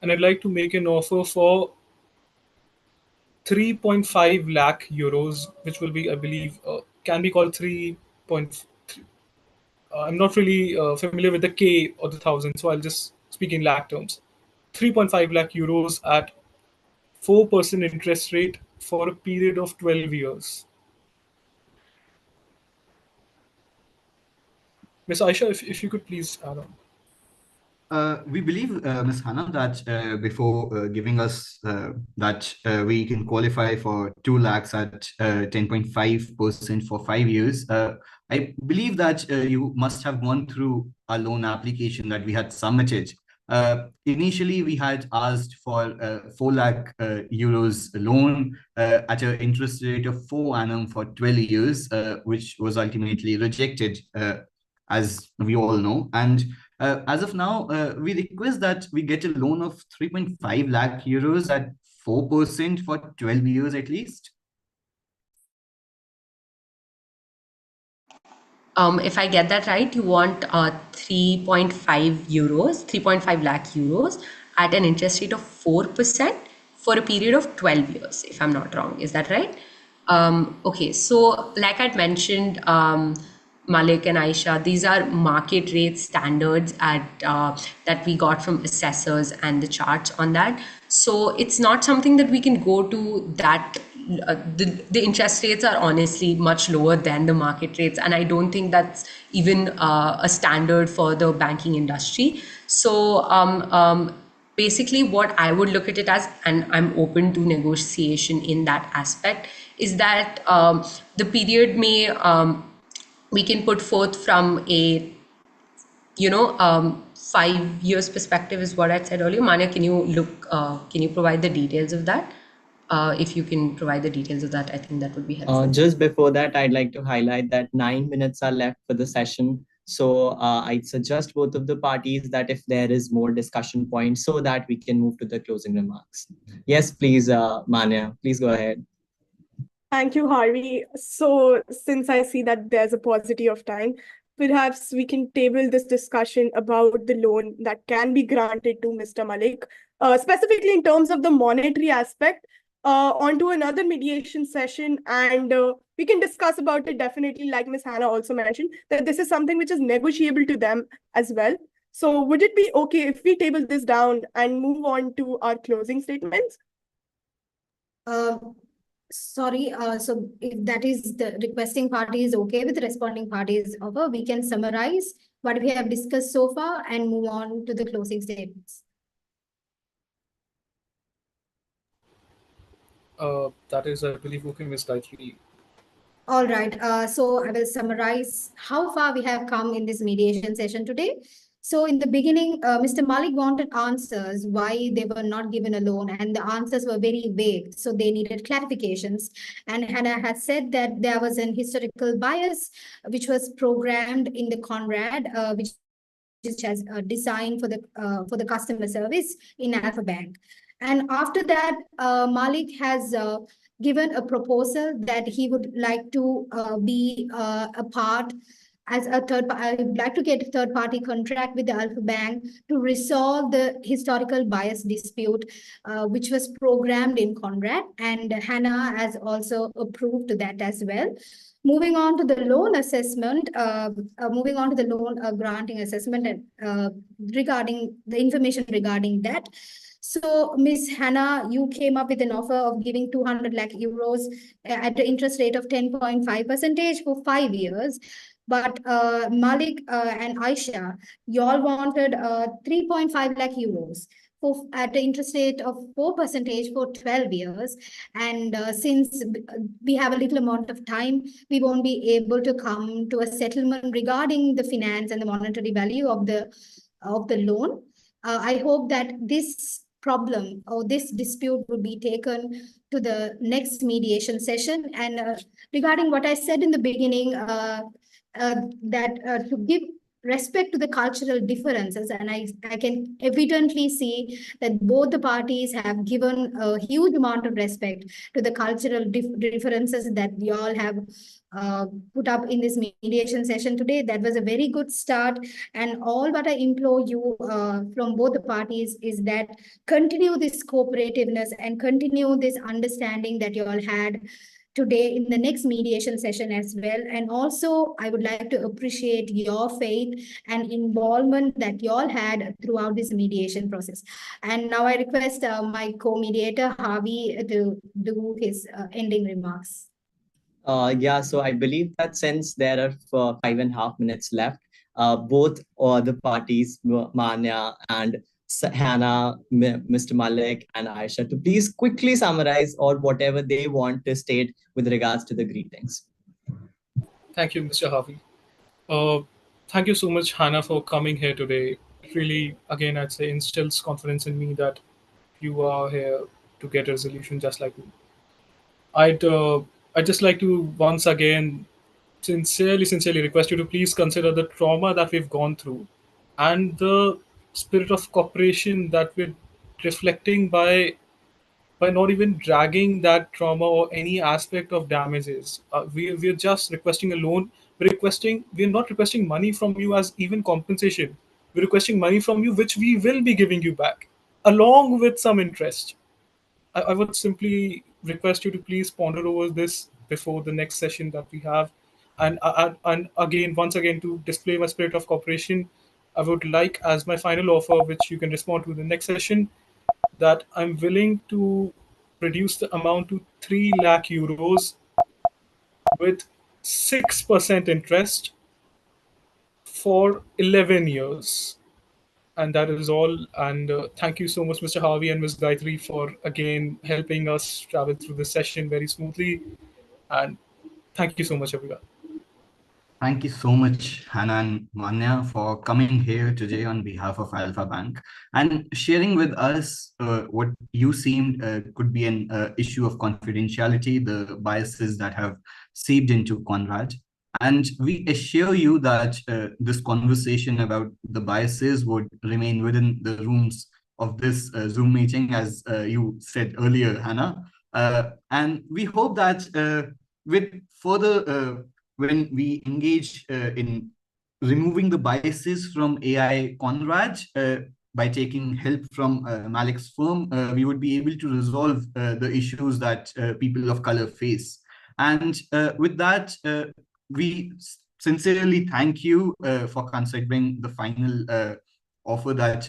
and I'd like to make an offer for 3.5 lakh euros, which will be, I believe, can be called 3.3. I'm not really familiar with the K or the thousand, so I'll just speak in lakh terms. 3.5 lakh euros at 4% interest rate for a period of 12 years. Miss Aisha, if you could please add on. We believe, Ms. Hannah, that before giving us that we can qualify for 2 lakhs at 10.5% for 5 years, I believe that you must have gone through a loan application that we had submitted. Initially, we had asked for 4 lakh euros loan at an interest rate of 4 annum for 12 years, which was ultimately rejected, as we all know. And as of now, we request that we get a loan of 3.5 lakh euros at 4% for 12 years at least. If I get that right, you want 3.5 lakh euros at an interest rate of 4% for a period of 12 years, if I'm not wrong. Is that right? Okay, so like I'd mentioned, Malik and Aisha, these are market rate standards that we got from assessors and the charts on that. So it's not something that we can go to that. The interest rates are honestly much lower than the market rates, and I don't think that's even a standard for the banking industry. So basically what I would look at it as, and I'm open to negotiation in that aspect, is that the period may we can put forth from a 5 years perspective is what I said earlier. Manya, can you provide the details of that? If you can provide the details of that, I think that would be helpful. Just before that, I'd like to highlight that 9 minutes are left for the session. So I'd suggest both of the parties that if there is more discussion points, so that we can move to the closing remarks. Yes, please, Manya, please go ahead. Thank you, Harvey. So since I see that there's a paucity of time, perhaps we can table this discussion about the loan that can be granted to Mr. Malik, specifically in terms of the monetary aspect, onto another mediation session. And we can discuss about it definitely, like Ms. Hannah also mentioned, that this is something which is negotiable to them as well. So would it be okay if we table this down and move on to our closing statements? Sorry, so if that is the requesting party is okay with the responding party's offer, we can summarize what we have discussed so far and move on to the closing statements. That is, I believe, okay, Ms. Gayatri. All right, so I will summarize how far we have come in this mediation session today. So in the beginning, Mr. Malik wanted answers why they were not given a loan, and the answers were very vague. So they needed clarifications. And Hannah had said that there was an historical bias which was programmed in the Conrad, which has designed for the customer service in Alpha Bank. And after that, Malik has given a proposal that he would like to be a part as a I would like to get a third-party contract with the Alpha Bank to resolve the historical bias dispute, which was programmed in Conrad, and Hannah has also approved that as well. Moving on to the loan assessment, moving on to the loan granting assessment and regarding the information regarding that. So, Ms. Hannah, you came up with an offer of giving 200 lakh euros at the interest rate of 10.5% for 5 years. But Malik and Aisha, you all wanted 3.5 lakh euros at the interest rate of 4% for 12 years. And since we have a little amount of time, we won't be able to come to a settlement regarding the finance and the monetary value of the loan. I hope that this problem or this dispute will be taken to the next mediation session. And regarding what I said in the beginning, that to give respect to the cultural differences. And I can evidently see that both the parties have given a huge amount of respect to the cultural differences that you all have put up in this mediation session today. That was a very good start. And all what I implore you from both the parties is that continue this cooperativeness and continue this understanding that you all had today in the next mediation session as well. And also, I would like to appreciate your faith and involvement that you all had throughout this mediation process. And now I request my co-mediator, Harvey, to do his ending remarks. Yeah, so I believe that since there are 5.5 minutes left, both the parties, Manya and Hannah, Mr. Malik, and Aisha, to please quickly summarize or whatever they want to state with regards to the greetings. Thank you, Mr. Harvey. Thank you so much, Hannah, for coming here today. It really, again, I'd say instills confidence in me that you are here to get a resolution just like me. I'd just like to once again sincerely request you to please consider the trauma that we've gone through and the spirit of cooperation that we're reflecting by not even dragging that trauma or any aspect of damages. We're just requesting a loan. We're not requesting money from you as even compensation. We're requesting money from you, which we will be giving you back, along with some interest. I would simply request you to please ponder over this before the next session that we have. And again, once again, to display my spirit of cooperation, I would like, as my final offer, which you can respond to in the next session, that I'm willing to reduce the amount to 3 lakh euros with 6% interest for 11 years. And that is all. And thank you so much, Mr. Harvey and Ms. Gayatri, for again helping us travel through the session very smoothly. And thank you so much, everyone. Thank you so much, Hannah and Manya, for coming here today on behalf of Alpha Bank and sharing with us what you seemed could be an issue of confidentiality, the biases that have seeped into Conrad. And we assure you that this conversation about the biases would remain within the rooms of this Zoom meeting, as you said earlier, Hannah. And we hope that with further when we engage in removing the biases from AI Conrad by taking help from Malik's firm, we would be able to resolve the issues that people of color face. And with that, we sincerely thank you for considering the final offer that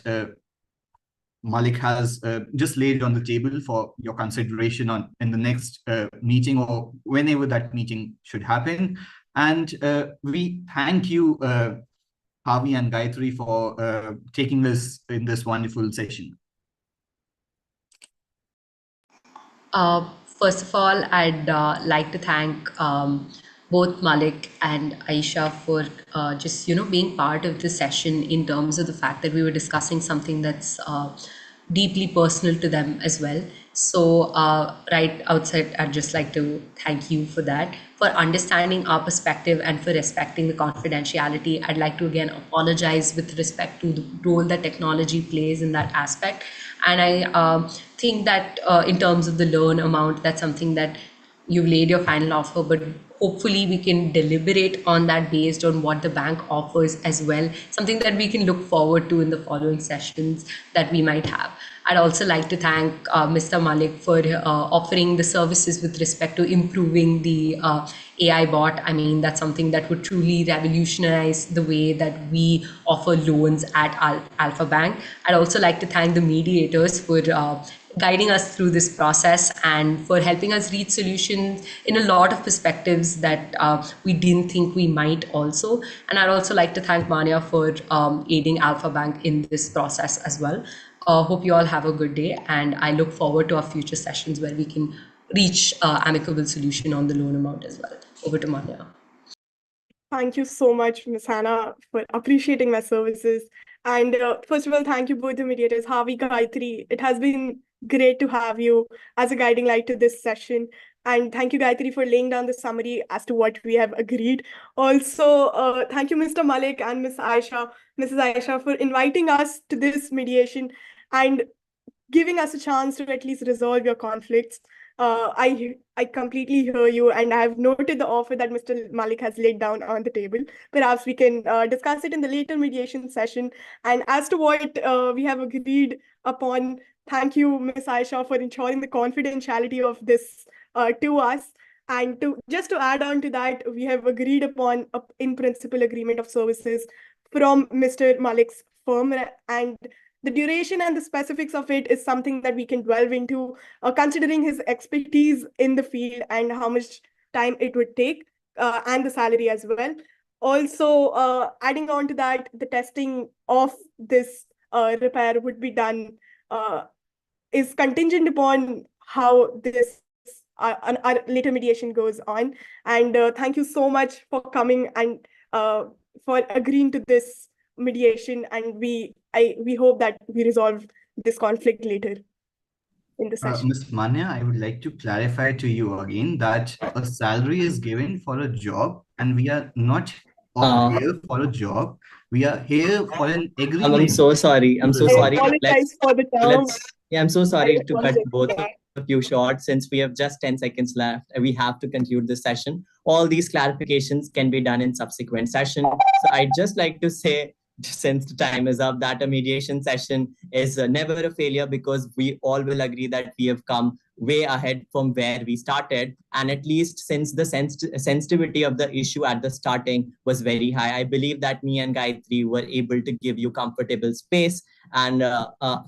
Malik has just laid on the table for your consideration in the next meeting or whenever that meeting should happen. And we thank you, Harvey and Gayatri, for taking us in this wonderful session. First of all, I'd like to thank both Malik and Aisha for just being part of the session in terms of the fact that we were discussing something that's deeply personal to them as well. So right outside, I'd just like to thank you for that, for understanding our perspective and for respecting the confidentiality. I'd like to again apologize with respect to the role that technology plays in that aspect. And I think that in terms of the loan amount, that's something that you've laid your final offer, but hopefully we can deliberate on that based on what the bank offers as well, something that we can look forward to in the following sessions that we might have. I'd also like to thank Mr. Malik for offering the services with respect to improving the AI bot. I mean, that's something that would truly revolutionize the way that we offer loans at Alpha Bank. I'd also like to thank the mediators for guiding us through this process and for helping us reach solutions in a lot of perspectives that we didn't think we might also. And I'd also like to thank Manya for aiding Alpha Bank in this process as well. Hope you all have a good day, and I look forward to our future sessions where we can reach amicable solution on the loan amount as well. Over to Manya. Thank you so much, Ms. Hannah, for appreciating my services. And first of all, thank you both the mediators, Harvey, Gayatri. It has been great to have you as a guiding light to this session. And thank you, Gayatri, for laying down the summary as to what we have agreed. Also, thank you, Mr. Malik and Mrs. Aisha, for inviting us to this mediation and giving us a chance to at least resolve your conflicts. I completely hear you, and I have noted the offer that Mr. Malik has laid down on the table. Perhaps we can discuss it in the later mediation session. And as to what we have agreed upon, thank you, Ms. Aisha, for ensuring the confidentiality of this to us. And to just to add on to that, we have agreed upon a in principle agreement of services from Mr. Malik's firm, and the duration and the specifics of it is something that we can delve into, considering his expertise in the field and how much time it would take, and the salary as well. Also, adding on to that, the testing of this repair would be done, is contingent upon how this our later mediation goes on. And thank you so much for coming and for agreeing to this mediation. And we hope that we resolve this conflict later in the session. Ms. Manya, I would like to clarify to you again that a salary is given for a job, and we are not here for a job. We are here for an agreement. I'm so sorry. I'm so I sorry. apologize for the term. I'm so sorry to cut apologize both for of you short since we have just 10 seconds left. We have to conclude this session. All these clarifications can be done in subsequent session. So I'd just like to say, since the time is up, that a mediation session is never a failure, because we all will agree that we have come way ahead from where we started. And at least since the sensitivity of the issue at the starting was very high, I believe that me and Gayatri were able to give you comfortable space. And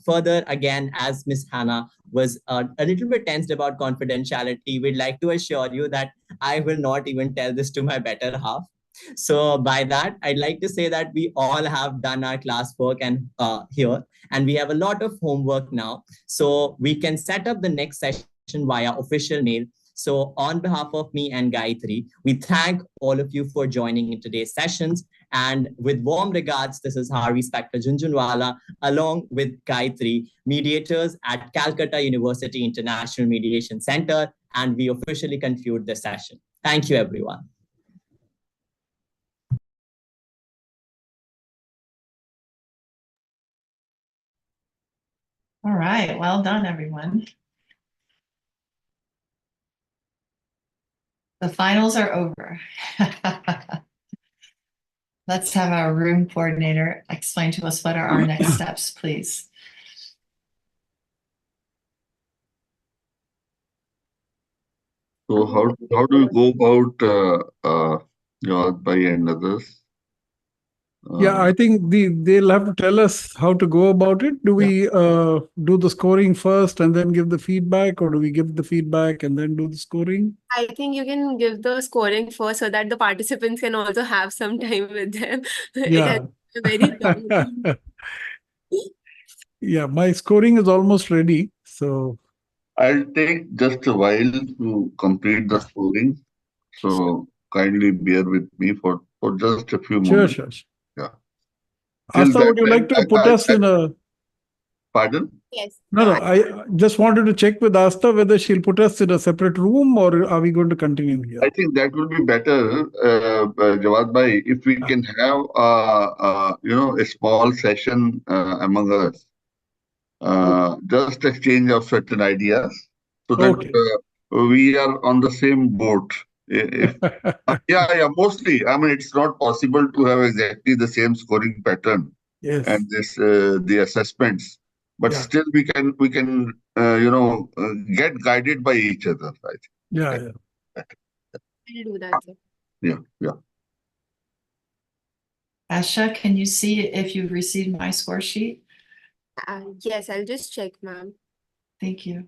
further, again, as Miss Hannah was a little bit tensed about confidentiality, we'd like to assure you that I will not even tell this to my better half. So by that, I'd like to say that we all have done our classwork and here, and we have a lot of homework now. So we can set up the next session via official mail. So on behalf of me and Gayatri, we thank all of you for joining in today's sessions. And with warm regards, this is Harvey Spector Junjunwala, along with Gayatri, mediators at Calcutta University International Mediation Center. And we officially conclude the session. Thank you, everyone. All right, well done, everyone. The finals are over. Let's have our room coordinator explain to us what are our next steps, please. So how do you go about by and others? Yeah, I think they'll have to tell us how to go about it. Do we do the scoring first and then give the feedback, or do we give the feedback and then do the scoring? I think you can give the scoring first so that the participants can also have some time with them. It Yeah. has been a very long. Yeah, my scoring is almost ready. So I'll take just a while to complete the scoring. So kindly bear with me for just a few sure, moments. sure. Yeah. Asta, would you like to put us in a... Pardon? Yes. No, I just wanted to check with Asta whether she'll put us in a separate room, or are we going to continue here? I think that will be better, Jawad bhai, if we can have a small session among us, just exchange of certain ideas, so that we are on the same boat. Yeah, mostly. I mean, it's not possible to have exactly the same scoring pattern. Yes. And the assessments, but still we can get guided by each other. I think. Yeah. We'll do that, sir. Yeah. Asha, can you see if you've received my score sheet? Yes, I'll just check, ma'am. Thank you.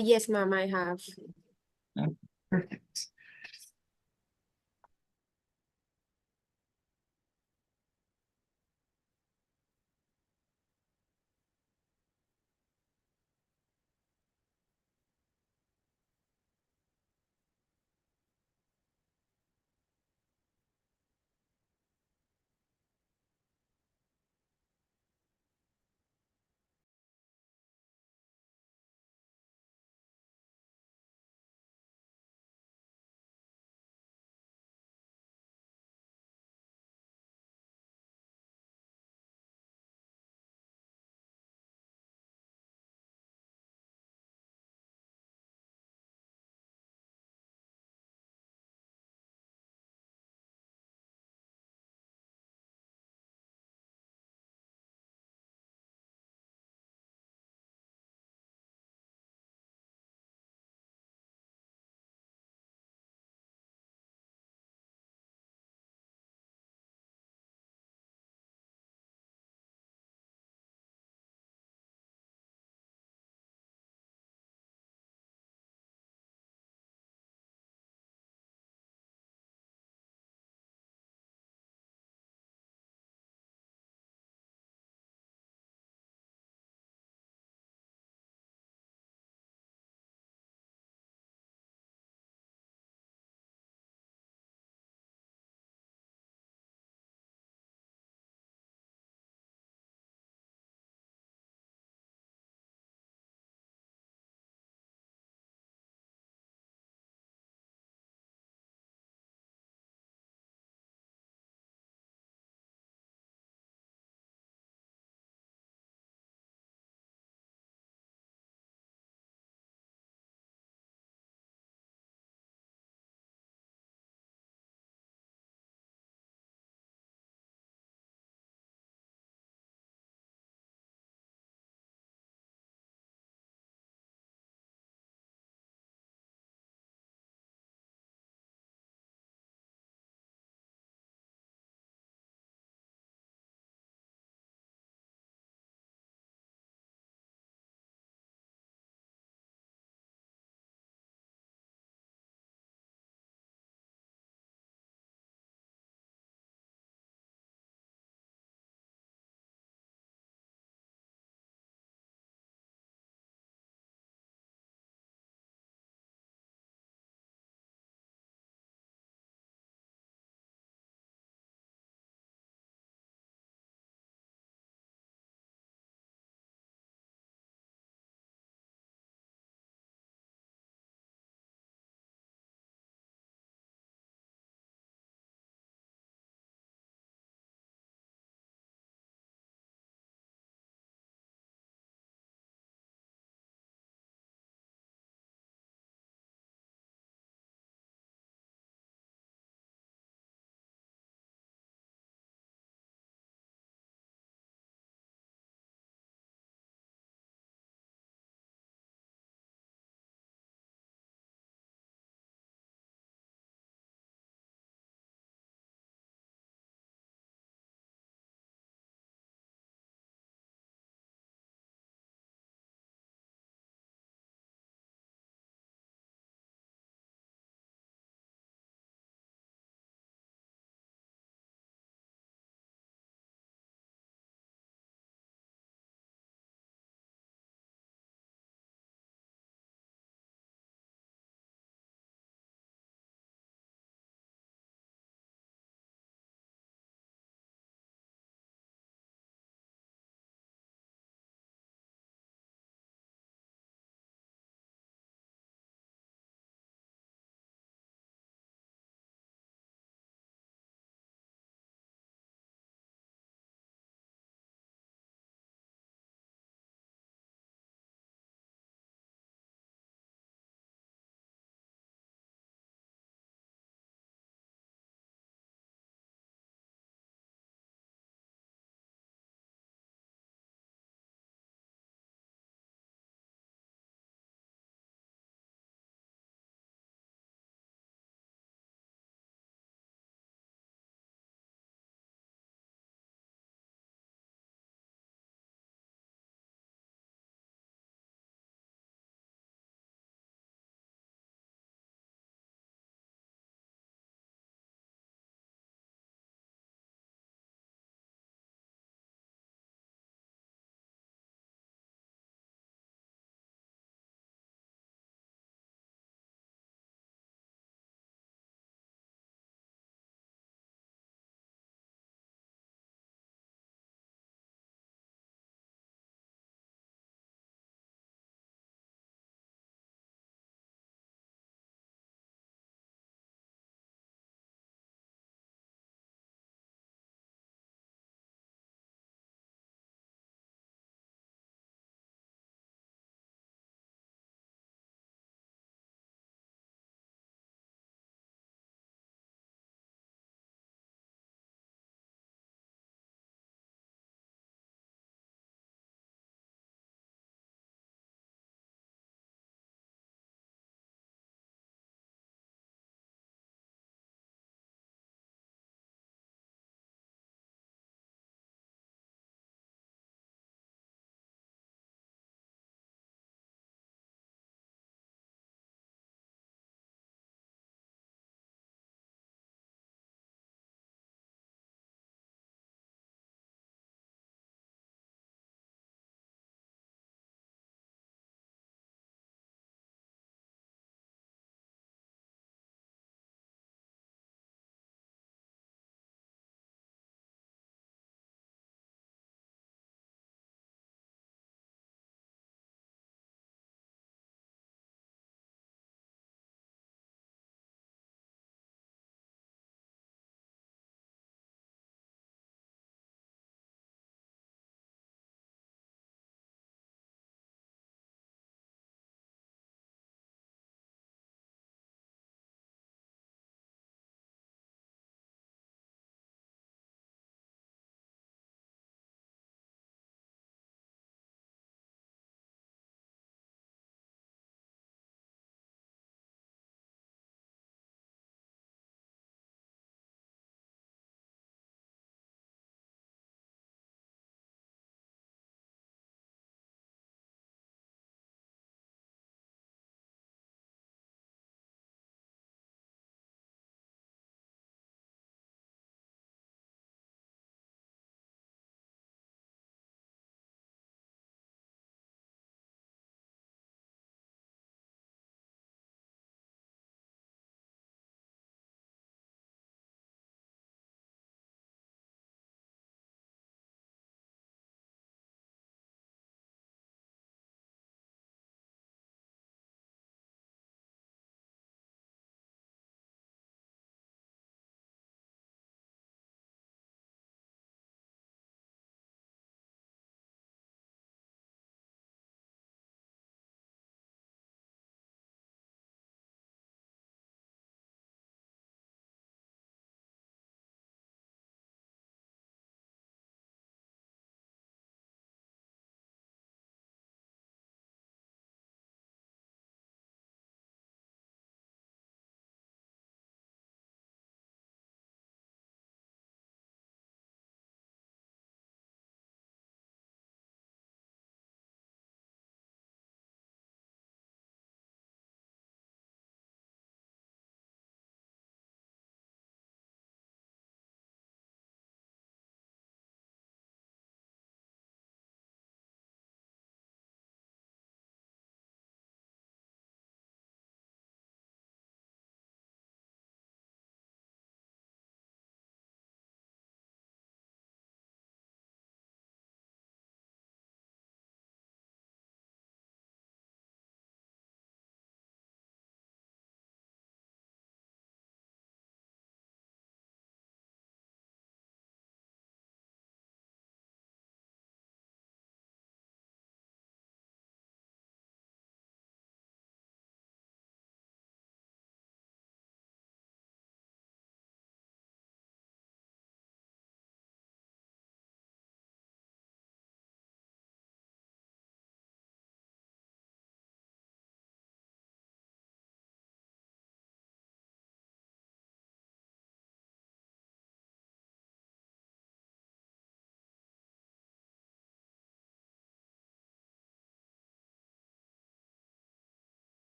Yes, ma'am, I have. Oh, perfect.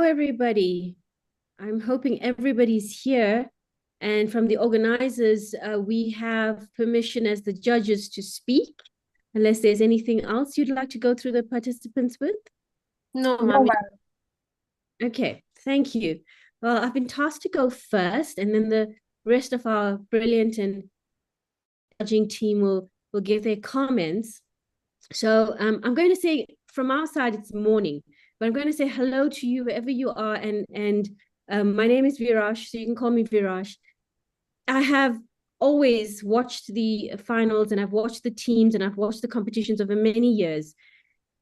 everybody. I'm hoping everybody's here. And from the organizers, we have permission as the judges to speak, unless there's anything else you'd like to go through the participants with. No, No, ma'am. ma'am. Okay, thank you. Well, I've been tasked to go first, and then the rest of our brilliant and judging team will give their comments. So I'm going to say from our side, it's morning, but I'm going to say hello to you wherever you are. And my name is Virash, so you can call me Virash. I have always watched the finals, and I've watched the teams, and I've watched the competitions over many years.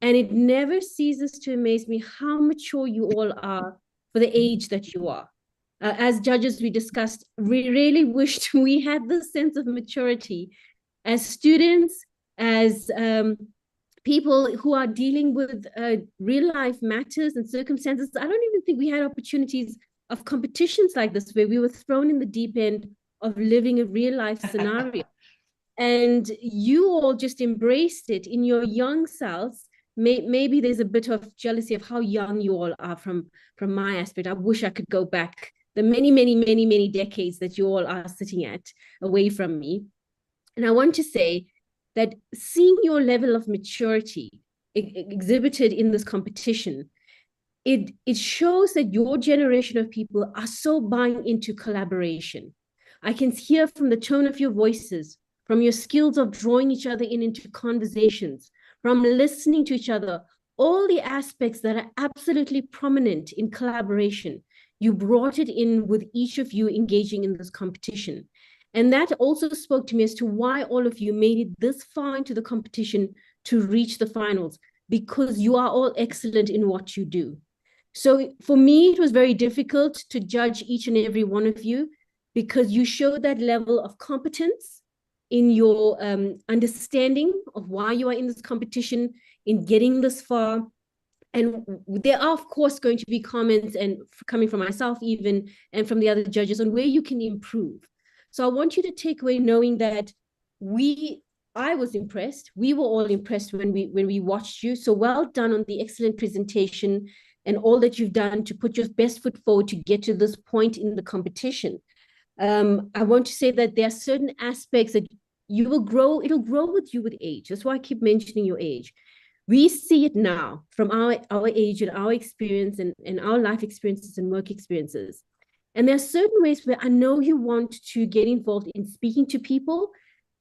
And it never ceases to amaze me how mature you all are for the age that you are. As judges, we discussed, we really wished we had this sense of maturity as students, as people who are dealing with real life matters and circumstances. I don't even think we had opportunities of competitions like this where we were thrown in the deep end of living a real life scenario. And you all just embraced it in your young selves. Maybe there's a bit of jealousy of how young you all are from my aspect. I wish I could go back the many decades that you all are sitting at away from me. And I want to say that seeing your level of maturity exhibited in this competition, it shows that your generation of people are so buying into collaboration. I can hear from the tone of your voices, from your skills of drawing each other into conversations, from listening to each other, all the aspects that are absolutely prominent in collaboration. You brought it in with each of you engaging in this competition. And that also spoke to me as to why all of you made it this far into the competition to reach the finals, because you are all excellent in what you do. So for me, it was very difficult to judge each and every one of you, because you showed that level of competence in your understanding of why you are in this competition, in getting this far. And there are, of course, going to be comments and coming from myself even, and from the other judges on where you can improve. So I want you to take away knowing that I was impressed. We were all impressed when we watched you. So well done on the excellent presentation and all that you've done to put your best foot forward to get to this point in the competition. I want to say that there are certain aspects that you will grow, it'll grow with you with age. That's why I keep mentioning your age. We see it now from our age and our experience and our life experiences and work experiences. And there are certain ways where I know you want to get involved in speaking to people,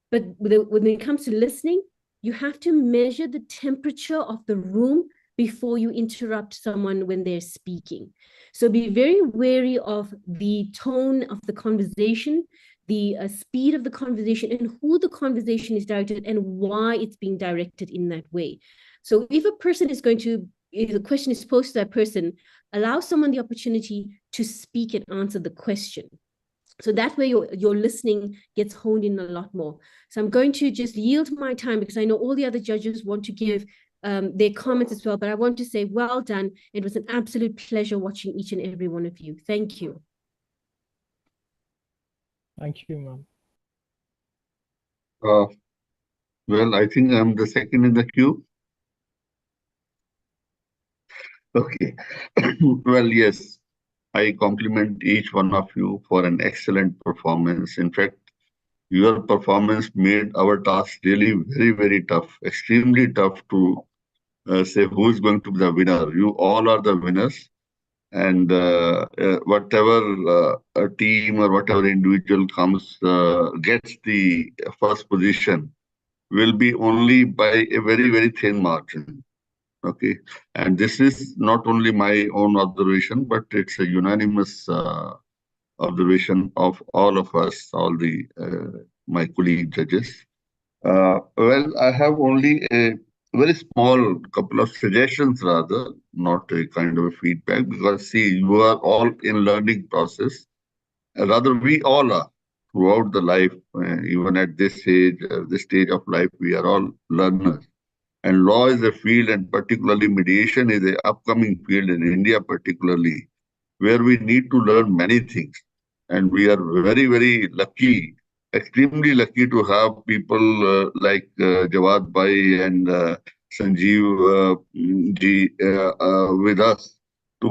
but when it comes to listening, you have to measure the temperature of the room before you interrupt someone when they're speaking. So be very wary of the tone of the conversation, the speed of the conversation, and who the conversation is directed and why it's being directed in that way. So if a person is if the question is posed to that person, allow someone the opportunity to speak and answer the question. So that way your listening gets honed in a lot more. So I'm going to just yield my time because I know all the other judges want to give their comments as well, but I want to say well done. It was an absolute pleasure watching each and every one of you. Thank you. Thank you, ma'am. Well, I think I'm the second in the queue. Okay. Well, yes, I compliment each one of you for an excellent performance. In fact, your performance made our task really very tough, extremely tough to say who is going to be the winner. You all are the winners. And whatever a team or whatever individual gets the first position will be only by a very thin margin. Okay, and this is not only my own observation, but it's a unanimous observation of all of us, all the my colleague judges. Well, I have only a very small couple of suggestions, rather, not a kind of a feedback, because see, you are all in learning process. Rather, we all are throughout the life, even at this stage of life, we are all learners. And law is a field, and particularly mediation is an upcoming field in India, particularly, where we need to learn many things. And we are very lucky, extremely lucky to have people like Jawad Bhai and Sanjeev ji with us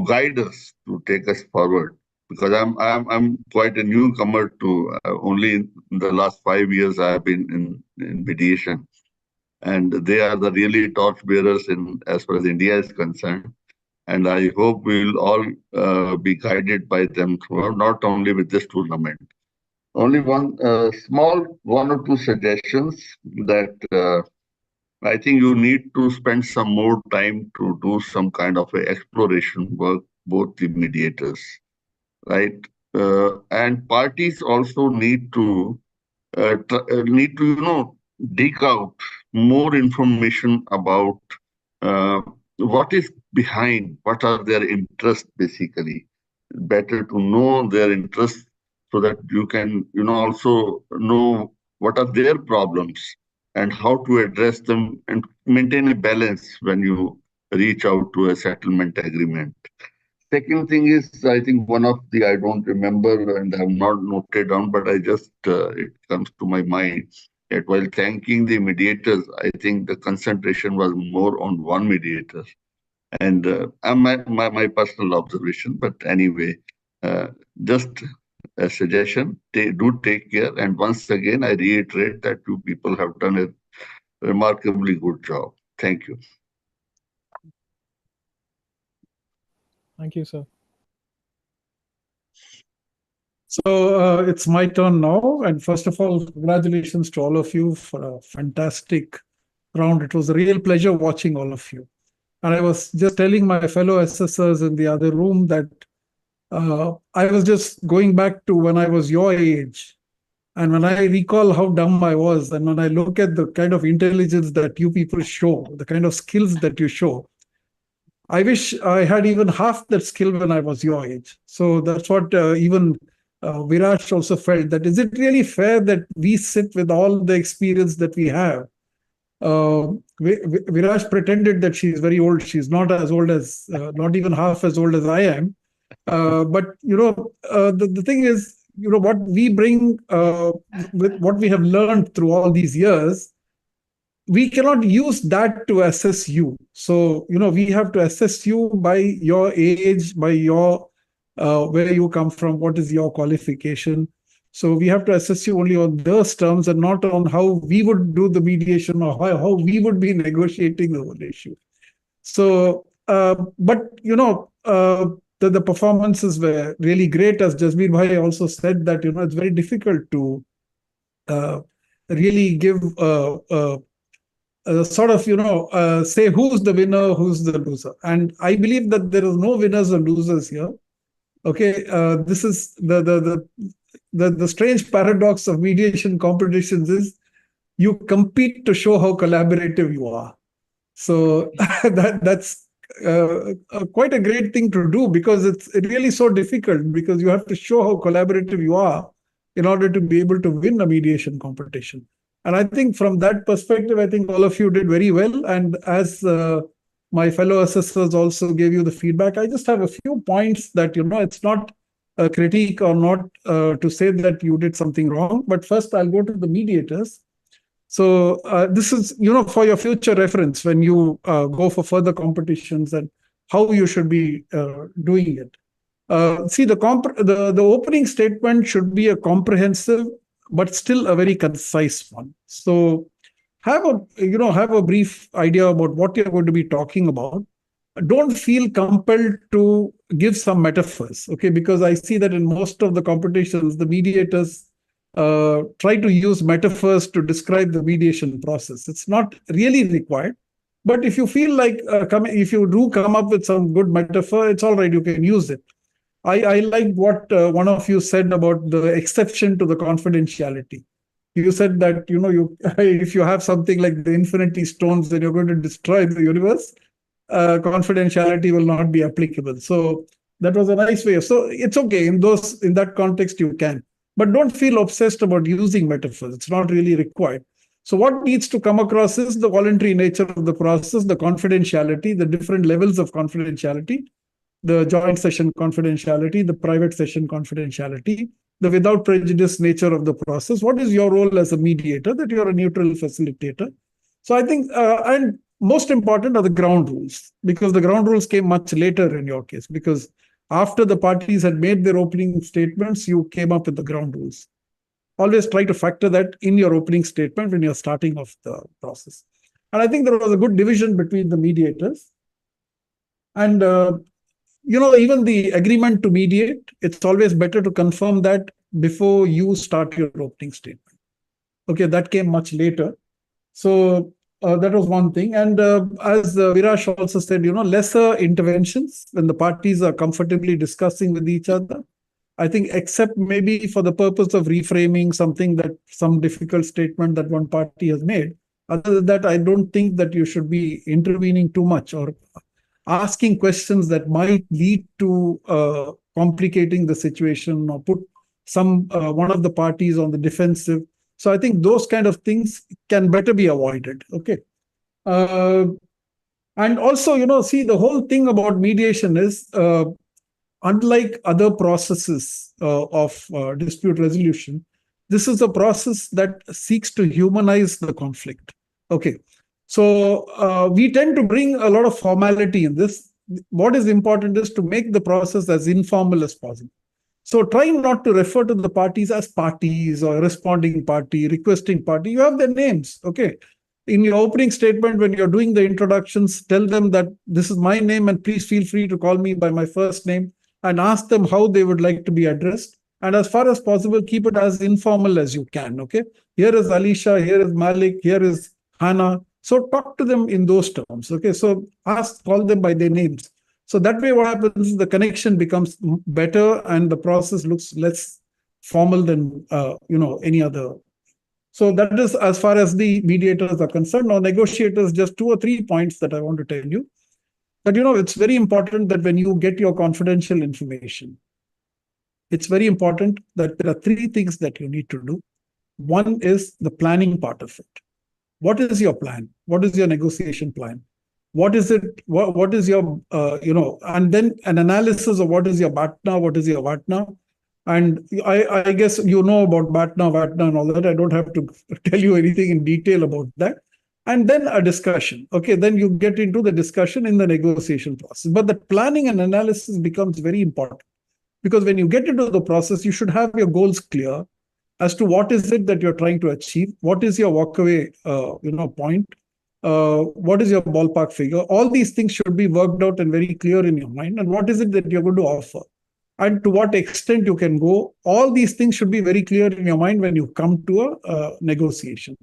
guide us, to take us forward. Because I'm quite a newcomer to only in the last 5 years I have been in mediation, and they are the really torchbearers in as far as India is concerned. And I hope we will all be guided by them throughout, not only with this tournament. Only one one or two suggestions that I think you need to spend some more time to do some kind of a exploration work, both the mediators, right? And parties also need to dig out more information about uh, what is behind, what are their interests basically. Better to know their interests so that you can, also know what are their problems and how to address them and maintain a balance when you reach out to a settlement agreement. Second thing is, I think one of the, I don't remember and have not noted down, but I just, it comes to my mind that while thanking the mediators, I think the concentration was more on one mediator. And my personal observation, but anyway, just a suggestion, do take care. And once again, I reiterate that you people have done a remarkably good job. Thank you. Thank you, sir. So it's my turn now. And first of all, congratulations to all of you for a fantastic round. It was a real pleasure watching all of you. And I was just telling my fellow assessors in the other room that I was just going back to when I was your age. And when I recall how dumb I was, and when I look at the kind of intelligence that you people show, the kind of skills that you show, I wish I had even half that skill when I was your age. So that's what even Viraj also felt, that is it really fair that we sit with all the experience that we have? Viraj pretended that she's very old. She's not as old as, not even half as old as I am. But, the thing is, what we bring with what we have learned through all these years, we cannot use that to assess you. So, we have to assess you by your age, by your where you come from, what is your qualification. So we have to assess you only on those terms and not on how we would do the mediation or how we would be negotiating the whole issue. So, but, the performances were really great. As Jasbir Bhai also said that, it's very difficult to really give sort of, say who's the winner, who's the loser. And I believe that there is no winners or losers here. Okay, this is the strange paradox of mediation competitions is you compete to show how collaborative you are. So that's quite a great thing to do, because it's really so difficult, because you have to show how collaborative you are in order to be able to win a mediation competition. And I think from that perspective, I think all of you did very well. And as my fellow assessors also gave you the feedback, I just have a few points that, it's not a critique or not to say that you did something wrong. But first, I'll go to the mediators. So this is, for your future reference when you go for further competitions and how you should be doing it. See, the opening statement should be a comprehensive, but still a very concise one. So have a brief idea about what you're going to be talking about. Don't feel compelled to give some metaphors, okay? Because I see that in most of the competitions, the mediators try to use metaphors to describe the mediation process. It's not really required. But if you feel like if you do come up with some good metaphor, it's all right, you can use it. I like what one of you said about the exception to the confidentiality. You said that, if you have something like the infinity stones, then you're going to destroy the universe. Confidentiality will not be applicable. So that was a nice way. So it's okay in that context you can, but don't feel obsessed about using metaphors. It's not really required. So what needs to come across is the voluntary nature of the process, the confidentiality, the different levels of confidentiality, the joint session confidentiality, the private session confidentiality, the without prejudice nature of the process. What is your role as a mediator? That you're a neutral facilitator. So I think, and most important are the ground rules, because the ground rules came much later in your case, because after the parties had made their opening statements, you came up with the ground rules. Always try to factor that in your opening statement when you're starting off the process. And I think there was a good division between the mediators. And, even the agreement to mediate, it's always better to confirm that before you start your opening statement. Okay, that came much later. So that was one thing. And as Virash also said, lesser interventions when the parties are comfortably discussing with each other. I think, except maybe for the purpose of reframing some difficult statement that one party has made. Other than that, I don't think that you should be intervening too much or asking questions that might lead to complicating the situation or put one of the parties on the defensive. So I think those kind of things can better be avoided. Okay. And also, see, the whole thing about mediation is, unlike other processes of dispute resolution, this is a process that seeks to humanize the conflict. Okay. So we tend to bring a lot of formality in this. What is important is to make the process as informal as possible. So try not to refer to the parties as parties or responding party, requesting party. You have their names. Okay. In your opening statement, when you're doing the introductions, tell them that this is my name and please feel free to call me by my first name, and ask them how they would like to be addressed. And as far as possible, keep it as informal as you can. Okay. Here is Alisha, here is Malik, here is Hannah. So talk to them in those terms. Okay. So call them by their names. So that way, what happens is the connection becomes better and the process looks less formal than, any other. So that is as far as the mediators are concerned. Now, negotiators, just 2 or 3 points that I want to tell you. That, it's very important that when you get your confidential information, it's very important that there are 3 things that you need to do. One is the planning part of it. What is your plan? What is your negotiation plan? What is it? What is your, and then an analysis of what is your BATNA, what is your VATNA. And I guess about BATNA, VATNA and all that. I don't have to tell you anything in detail about that. And then a discussion. Okay, then you get into the discussion in the negotiation process. But the planning and analysis becomes very important. Because when you get into the process, you should have your goals clear as to what is it that you're trying to achieve. What is your walkaway, point? What is your ballpark figure? All these things should be worked out and very clear in your mind. And what is it that you're going to offer? And to what extent you can go. All these things should be very clear in your mind when you come to a negotiation.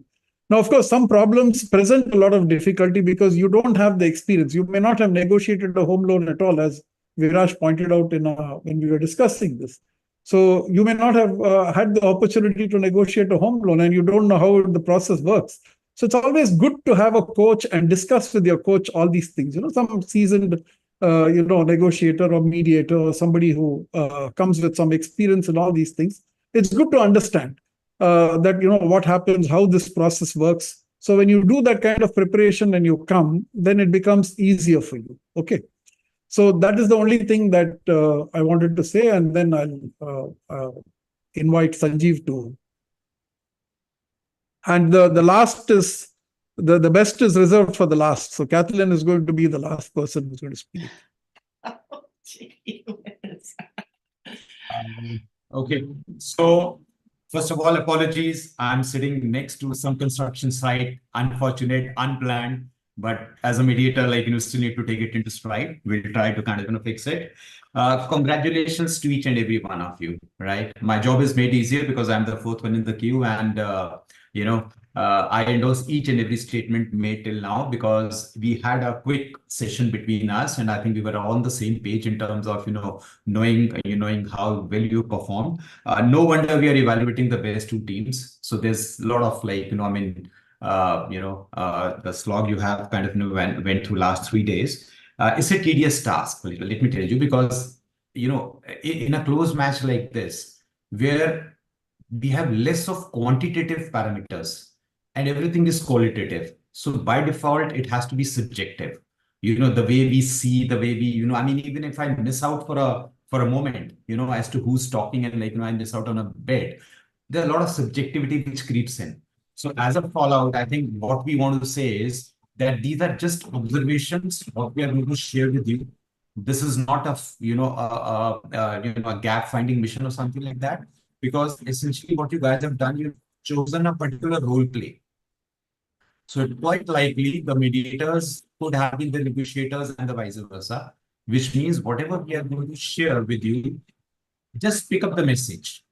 Now, of course, some problems present a lot of difficulty because you don't have the experience. You may not have negotiated a home loan at all, as Viraj pointed out when we were discussing this. So you may not have had the opportunity to negotiate a home loan and you don't know how the process works. So it's always good to have a coach and discuss with your coach all these things. Some seasoned negotiator or mediator or somebody who comes with some experience in all these things. It's good to understand that, what happens, how this process works. So when you do that kind of preparation and you come, then it becomes easier for you. Okay. So that is the only thing that I wanted to say. And then I'll invite Sanjeev to. And the last is, the best is reserved for the last. So Kathleen is going to be the last person who's going to speak. Okay. So first of all, apologies. I'm sitting next to some construction site. Unfortunate, unplanned. But as a mediator, still need to take it into stride. We'll try to kind of fix it. Congratulations to each and every one of you, right? My job is made easier because I'm the 4th one in the queue. And, I endorse each and every statement made till now because we had a quick session between us. And I think we were on the same page in terms of, knowing how well you performed. No wonder we are evaluating the best 2 teams. So there's a lot of the slog you have kind of went through last 3 days. It's a tedious task, let me tell you, because in a close match like this, where we have less of quantitative parameters and everything is qualitative, so by default it has to be subjective. The way we see, the way we, even if I miss out for a moment, as to who's talking and I miss out on a bed, there are a lot of subjectivity which creeps in. So as a fallout, I think what we want to say is that these are just observations, what we are going to share with you. This is not a gap finding mission or something like that, because essentially what you guys have done, you've chosen a particular role play. So it's quite likely the mediators could have been the negotiators and the vice versa, which means whatever we are going to share with you, just pick up the message.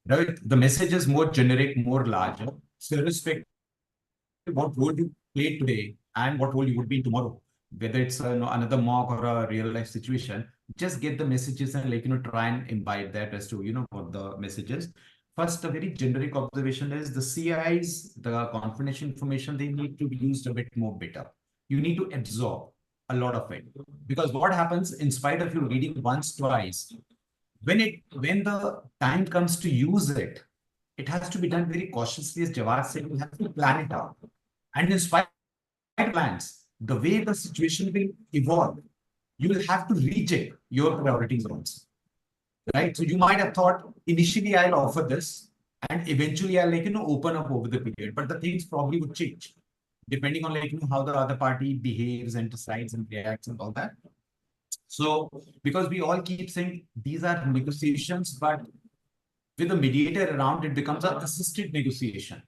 Right? The message is more generic, more larger. So irrespective of what role you play today and what role you would be tomorrow, whether it's another mock or a real life situation, just get the messages and try and imbibe that as to what the message is. First, a very generic observation is the CIs, the confidential information, they need to be used a bit more better. You need to absorb a lot of it, because what happens, in spite of you reading once, twice, when the time comes to use it, it has to be done very cautiously. As Jawad said, you have to plan it out. And in spite of plans, the way the situation will evolve, you will have to recheck your priorities also. Right? So you might have thought, initially I'll offer this, and eventually I'll open up over the period. But the things probably would change, depending on how the other party behaves and decides and reacts and all that. So, because we all keep saying these are negotiations, but with a mediator around, it becomes an assisted negotiation,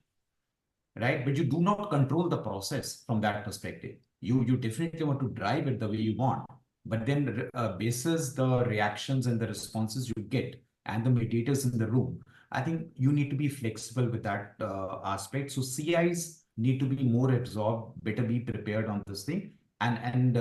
right? But you do not control the process from that perspective. You definitely want to drive it the way you want, but then basis the reactions and the responses you get and the mediators in the room, I think you need to be flexible with that aspect. So CIs need to be more absorbed, better be prepared on this thing, and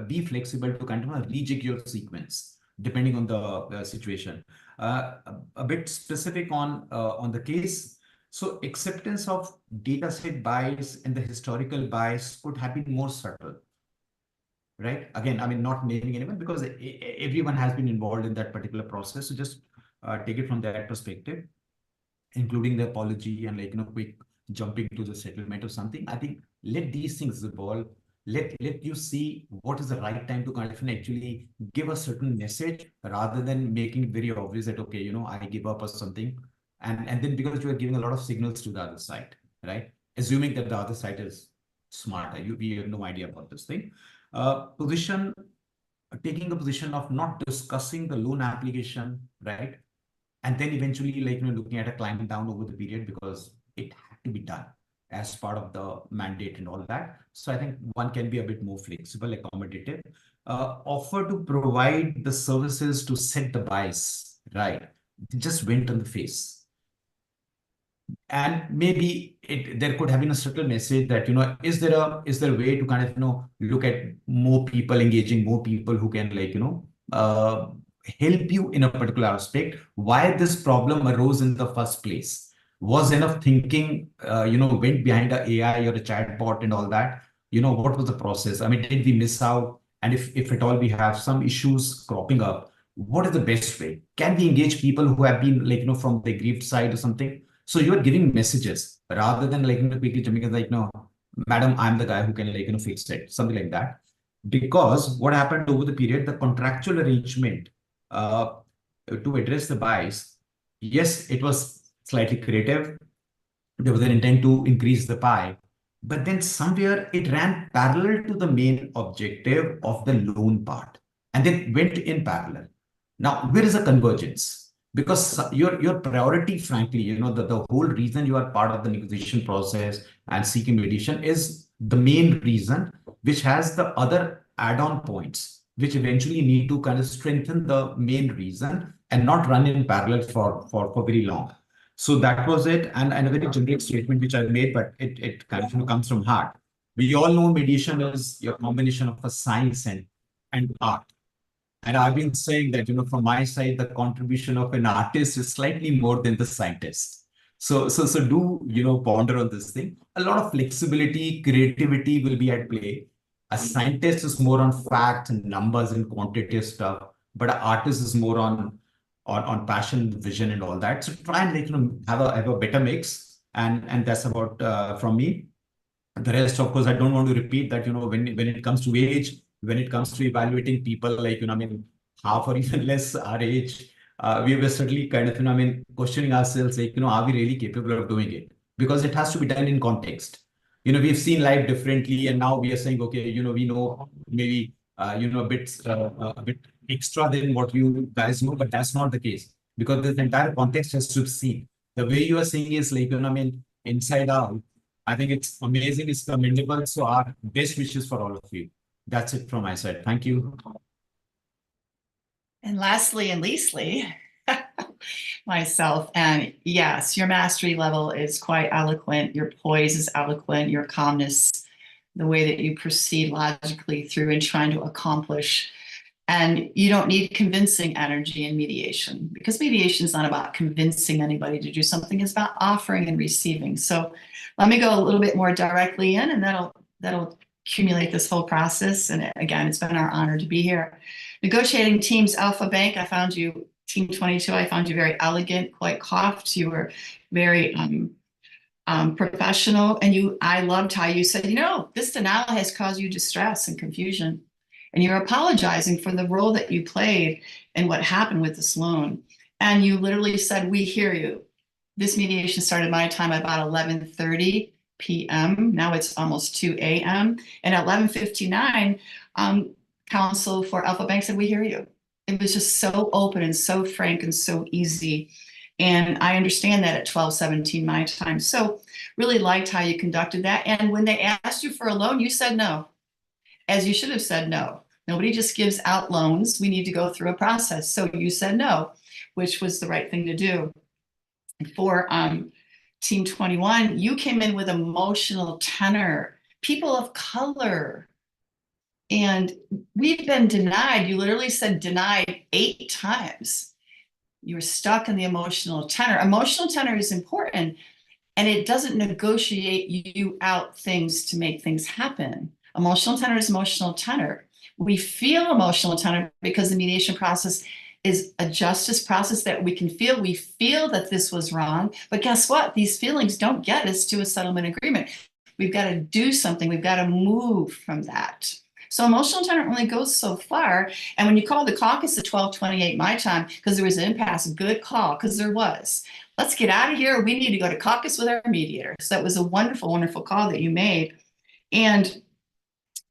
be flexible to kind of rejig your sequence depending on the situation. A bit specific on the case. So acceptance of data set bias and the historical bias could have been more subtle, right? Again, I mean, not naming anyone, because everyone has been involved in that particular process. So just take it from that perspective, including the apology and quick jumping to the settlement or something. I think let these things evolve. Let you see what is the right time to kind of actually give a certain message, rather than making it very obvious that, okay, I give up or something. And then because you are giving a lot of signals to the other side, right? Assuming that the other side is smarter. We have no idea about this thing. Taking a position of not discussing the loan application, right? And then eventually looking at a climb down over the period, because it had to be done as part of the mandate and all that. So I think one can be a bit more flexible, accommodative. Offer to provide the services to set the bias, right? It just went on the face. And maybe there could have been a subtle message that, is there a way to kind of, look at more people, engaging more people who can help you in a particular aspect, why this problem arose in the first place. Was enough thinking, went behind a AI or a chatbot and all that? What was the process? I mean, did we miss out? And if at all we have some issues cropping up, what is the best way? Can we engage people who have been from the aggrieved side or something? So you are giving messages rather than quickly jumping no, madam, I'm the guy who can fix it, something like that. Because what happened over the period, the contractual arrangement to address the bias, yes, it was slightly creative. There was an intent to increase the pie, but then somewhere it ran parallel to the main objective of the loan part, and then went in parallel. Now, where is the convergence? Because your priority, frankly, the whole reason you are part of the negotiation process and seeking mediation is the main reason, which has the other add-on points, which eventually need to kind of strengthen the main reason and not run in parallel for very long. So that was it. And a very generic statement which I made, but it kind of comes from heart. We all know mediation is your combination of a science and art. And I've been saying that, from my side, the contribution of an artist is slightly more than the scientist. So do, ponder on this thing. A lot of flexibility, creativity will be at play. A scientist is more on facts and numbers and quantitative stuff, but an artist is more on passion, vision, and all that. So try and have a better mix, and that's about from me. The rest, of course, I don't want to repeat that. When it comes to age, when it comes to evaluating people, half or even less our age, we were certainly kind of questioning ourselves, are we really capable of doing it? Because it has to be done in context. we've seen life differently, and now we are saying, okay, we know maybe, a bit extra than what you guys know, but that's not the case, because this entire context has to be seen. The way you are saying is like, inside out. I think it's amazing, it's commendable. So our best wishes for all of you. That's it from my side. Thank you. And lastly and leastly, myself. And yes, your mastery level is quite eloquent. Your poise is eloquent. Your calmness, the way that you proceed logically through and trying to accomplish. And you don't need convincing energy in mediation, because mediation is not about convincing anybody to do something. It's about offering and receiving. So let me go a little bit more directly in, and that'll accumulate this whole process. And again, it's been our honor to be here. Negotiating teams, Alpha Bank, I found you, Team 22, I found you very elegant, quite coiffed. You were very professional. And I loved how you said, this denial has caused you distress and confusion. And you're apologizing for the role that you played and what happened with this loan. And you literally said, we hear you. This mediation started my time about 11:30 p.m. Now it's almost 2 a.m. And at 11:59, counsel for Alpha Bank said, we hear you. It was just so open and so frank and so easy. And I understand that at 12:17 my time. So really liked how you conducted that. And when they asked you for a loan, you said no, as you should have said no. Nobody just gives out loans. We need to go through a process. So you said no, which was the right thing to do. For Team 21, you came in with emotional tenor, people of color. And we've been denied. You literally said denied 8 times. You were stuck in the emotional tenor. Emotional tenor is important, and it doesn't negotiate you out things to make things happen. Emotional tenor is emotional tenor. We feel emotional tenor because the mediation process is a justice process that we can feel. We feel that this was wrong, but guess what? These feelings don't get us to a settlement agreement. We've got to do something. We've got to move from that. So emotional tenor only goes so far. And when you called the caucus at 12:28 my time, because there was an impasse, good call, because there was. Let's get out of here. We need to go to caucus with our mediator. So that was a wonderful, wonderful call that you made. And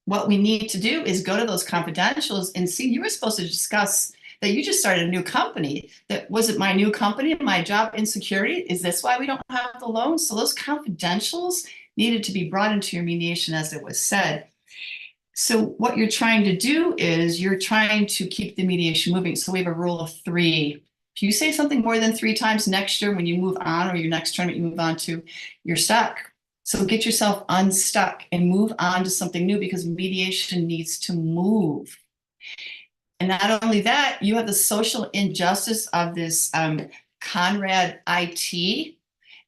what we need to do is go to those confidentials and see, you were supposed to discuss that you just started a new company. That was it my new company, my job insecurity? Is this why we don't have the loan? So those confidentials needed to be brought into your mediation, as it was said. So what you're trying to do is you're trying to keep the mediation moving. So we have a rule of 3. If you say something more than 3 times next year, when you move on, or your next tournament you move on to, you're stuck. So get yourself unstuck and move on to something new, because mediation needs to move. And not only that, you have the social injustice of this Conrad IT,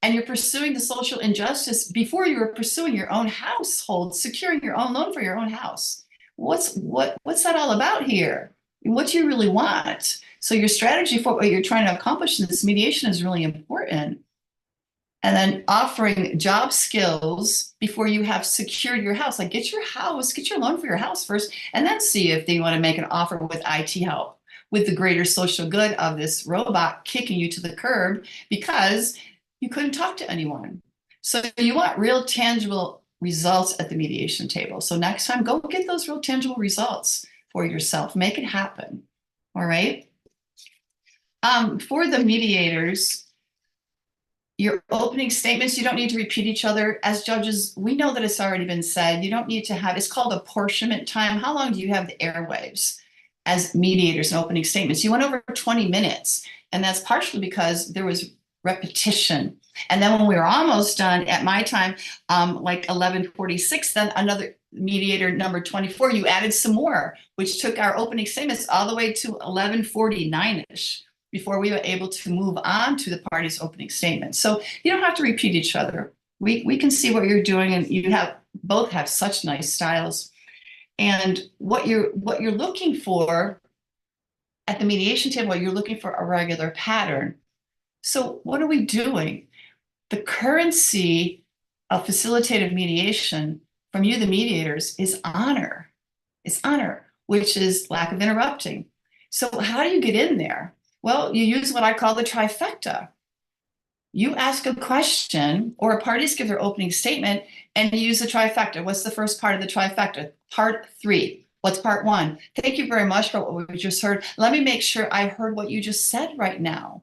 and you're pursuing the social injustice before you were pursuing your own household, securing your own loan for your own house. What's that all about here? What do you really want? So your strategy for what you're trying to accomplish in this mediation is really important. And then offering job skills before you have secured your house. Like get your loan for your house first, and then see if they want to make an offer with IT help, with the greater social good of this robot kicking you to the curb because you couldn't talk to anyone. So you want real tangible results at the mediation table. So next time, go get those real tangible results for yourself. Make it happen. All right. For the mediators, your opening statements, you don't need to repeat each other. As judges, we know that it's already been said. You don't need to have, it's called apportionment time. How long do you have the airwaves as mediators and opening statements? You went over 20 minutes, and that's partially because there was repetition. And then when we were almost done at my time, like 11:46, then another mediator, number 24, you added some more, which took our opening statements all the way to 11:49-ish. Before we were able to move on to the party's opening statement. So you don't have to repeat each other. We can see what you're doing, and you both have such nice styles. And what you're looking for at the mediation table, you're looking for a regular pattern. So what are we doing? The currency of facilitative mediation from you, the mediators, is honor. It's honor, which is lack of interrupting. So how do you get in there? Well, you use what I call the trifecta. you ask a question or parties give their opening statement and you use the trifecta. What's the first part of the trifecta? Part 3. What's part 1? Thank you very much for what we just heard. Let me make sure I heard what you just said right now.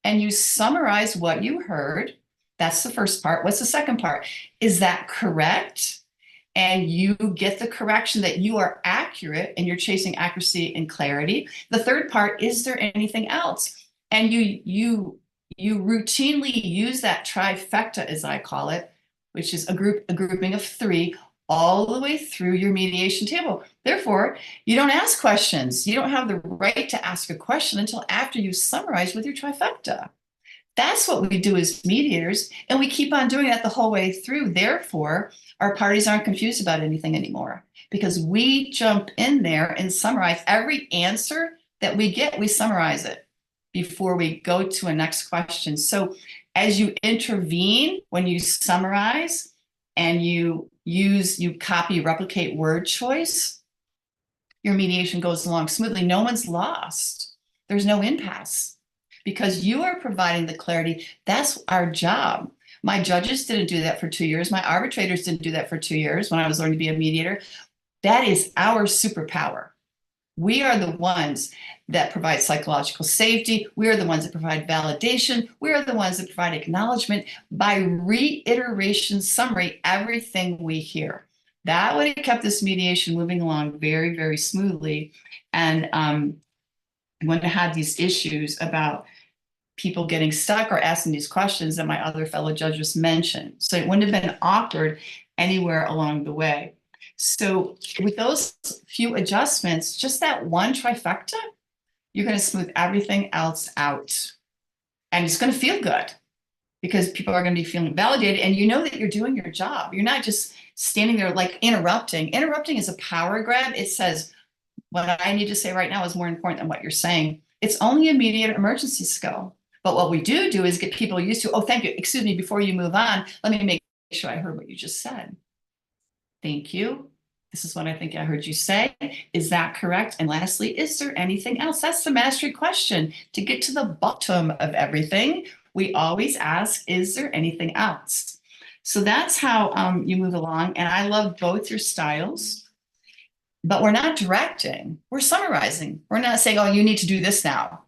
And you summarize what you heard. That's the first part. What's the second part? Is that correct? And you get the correction that you are accurate and you're chasing accuracy and clarity. The third part, is there anything else? And you routinely use that trifecta, as I call it, which is a grouping of 3 all the way through your mediation table. Therefore, you don't ask questions. You don't have the right to ask a question until after you summarize with your trifecta. That's what we do as mediators, and we keep on doing that the whole way through. Therefore, our parties aren't confused about anything anymore because we jump in there and summarize every answer that we get. We summarize it before we go to a next question. So as you intervene, when you summarize and you copy, replicate word choice, your mediation goes along smoothly. No one's lost. There's no impasse because you are providing the clarity. That's our job. My judges didn't do that for 2 years. My arbitrators didn't do that for 2 years when I was learning to be a mediator. That is our superpower. We are the ones that provide psychological safety. We are the ones that provide validation. We are the ones that provide acknowledgement by reiteration, summary, everything we hear. That would have kept this mediation moving along very, very smoothly. And when I had these issues about people getting stuck or asking these questions that my other fellow judges mentioned. So it wouldn't have been awkward anywhere along the way. So with those few adjustments, just that one trifecta, you're going to smooth everything else out. And it's going to feel good because people are going to be feeling validated and you know that you're doing your job. You're not just standing there like interrupting. Interrupting is a power grab. It says, what I need to say right now is more important than what you're saying. It's only a mediator emergency skill. But what we do is get people used to, oh, thank you. Excuse me, before you move on, let me make sure I heard what you just said. Thank you. This is what I think I heard you say. Is that correct? And lastly, is there anything else? That's the mastery question. To get to the bottom of everything, we always ask, is there anything else? So that's how you move along. And I love both your styles, but we're not directing. We're summarizing. We're not saying, oh, you need to do this now.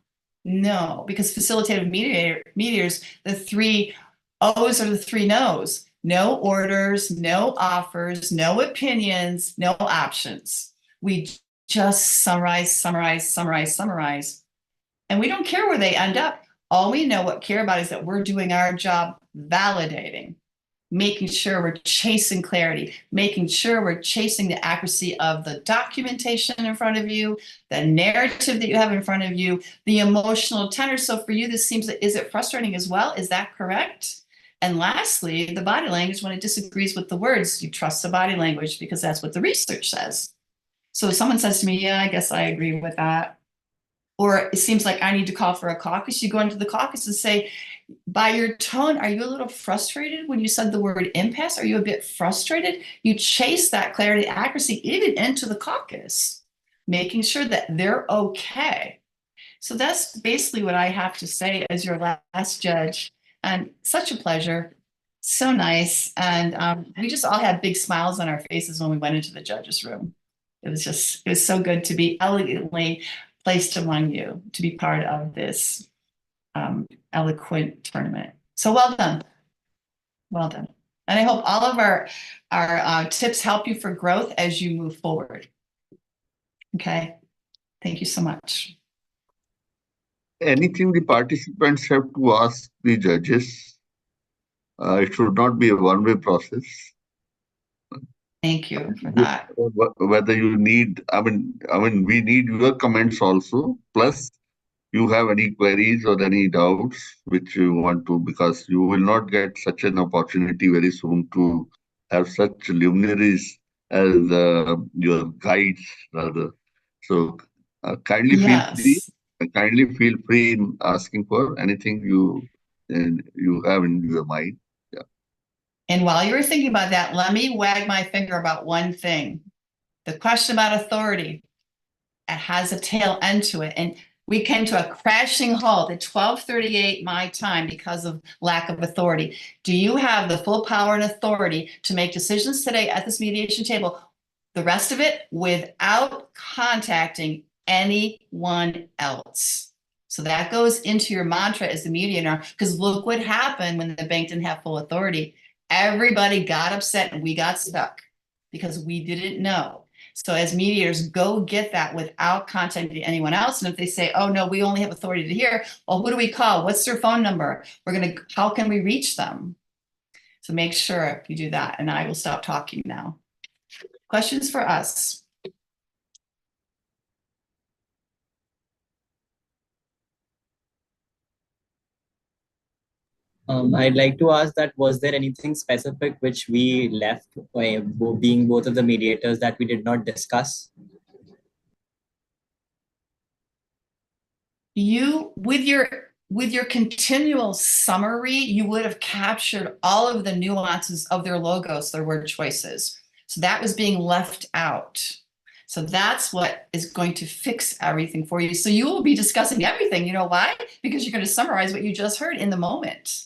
No, because facilitative mediators, the 3 O's are the 3 no's. No orders, no offers, no opinions, no options. We just summarize. And we don't care where they end up. All we care about is that we're doing our job validating, making sure we're chasing clarity, making sure we're chasing the accuracy of the documentation in front of you, the narrative that you have in front of you, the emotional tenor. So for you, this seems, is it frustrating as well? Is that correct? And lastly, the body language, when it disagrees with the words, you trust the body language because that's what the research says. So if someone says to me, yeah, I guess I agree with that. Or it seems like I need to call for a caucus. You go into the caucus and say, by your tone, are you a little frustrated when you said the word impasse? Are you a bit frustrated? You chase that clarity, accuracy, even into the caucus, making sure that they're okay. So that's basically what I have to say as your last judge. And such a pleasure. So nice. And we just all had big smiles on our faces when we went into the judges' room. It was so good to be elegantly placed among you, to be part of this eloquent tournament. So well done. Well done. And I hope all of our tips help you for growth as you move forward. Okay. Thank you so much. Anything the participants have to ask the judges. It should not be a one-way process. Thank you for that. Whether you need, we need your comments also. Plus, you have any queries or any doubts which you want to, because you will not get such an opportunity very soon to have such luminaries as your guides, rather. So kindly feel free in asking for anything you have in your mind. Yeah. And while you were thinking about that, let me wag my finger about one thing. The question about authority, it has a tail end to it. And We came to a crashing halt at 12:38 my time because of lack of authority. Do you have the full power and authority to make decisions today at this mediation table? The rest of it without contacting anyone else. So that goes into your mantra as the mediator, because look what happened when the bank didn't have full authority. Everybody got upset and we got stuck because we didn't know. So as mediators, go get that without contacting anyone else. And if they say, oh no, we only have authority to hear, well, who do we call? What's their phone number? How can we reach them? So make sure you do that. And I will stop talking now. Questions for us? I'd like to ask that, was there anything specific which we left, being both of the mediators, that we did not discuss? You, with your continual summary, you would have captured all of the nuances of their logos, their word choices. So that was being left out. So that's what is going to fix everything for you. So you will be discussing everything. You know why? Because you're going to summarize what you just heard in the moment.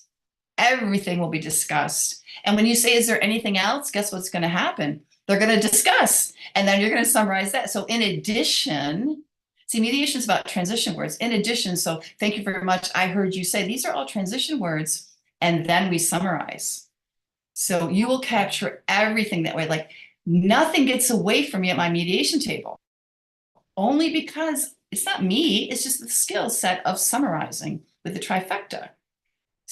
Everything will be discussed. And when you say, is there anything else? Guess what's going to happen? They're going to discuss, and then you're going to summarize that. So in addition, see, mediation is about transition words. In addition, so thank you very much. I heard you say these are all transition words, and then we summarize. So you will capture everything that way. Like nothing gets away from me at my mediation table, only because it's not me, it's just the skill set of summarizing with the trifecta.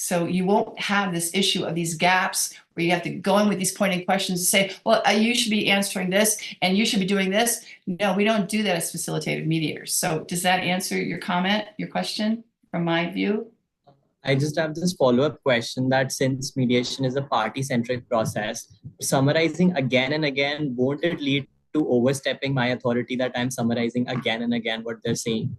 So you won't have this issue of these gaps where you have to go in with these pointing questions and say, well, you should be answering this and you should be doing this. No, we don't do that as facilitated mediators. So does that answer your comment, your question from my view? I just have this follow-up question that since mediation is a party-centric process, summarizing again and again, won't it lead to overstepping my authority that I'm summarizing again and again what they're saying?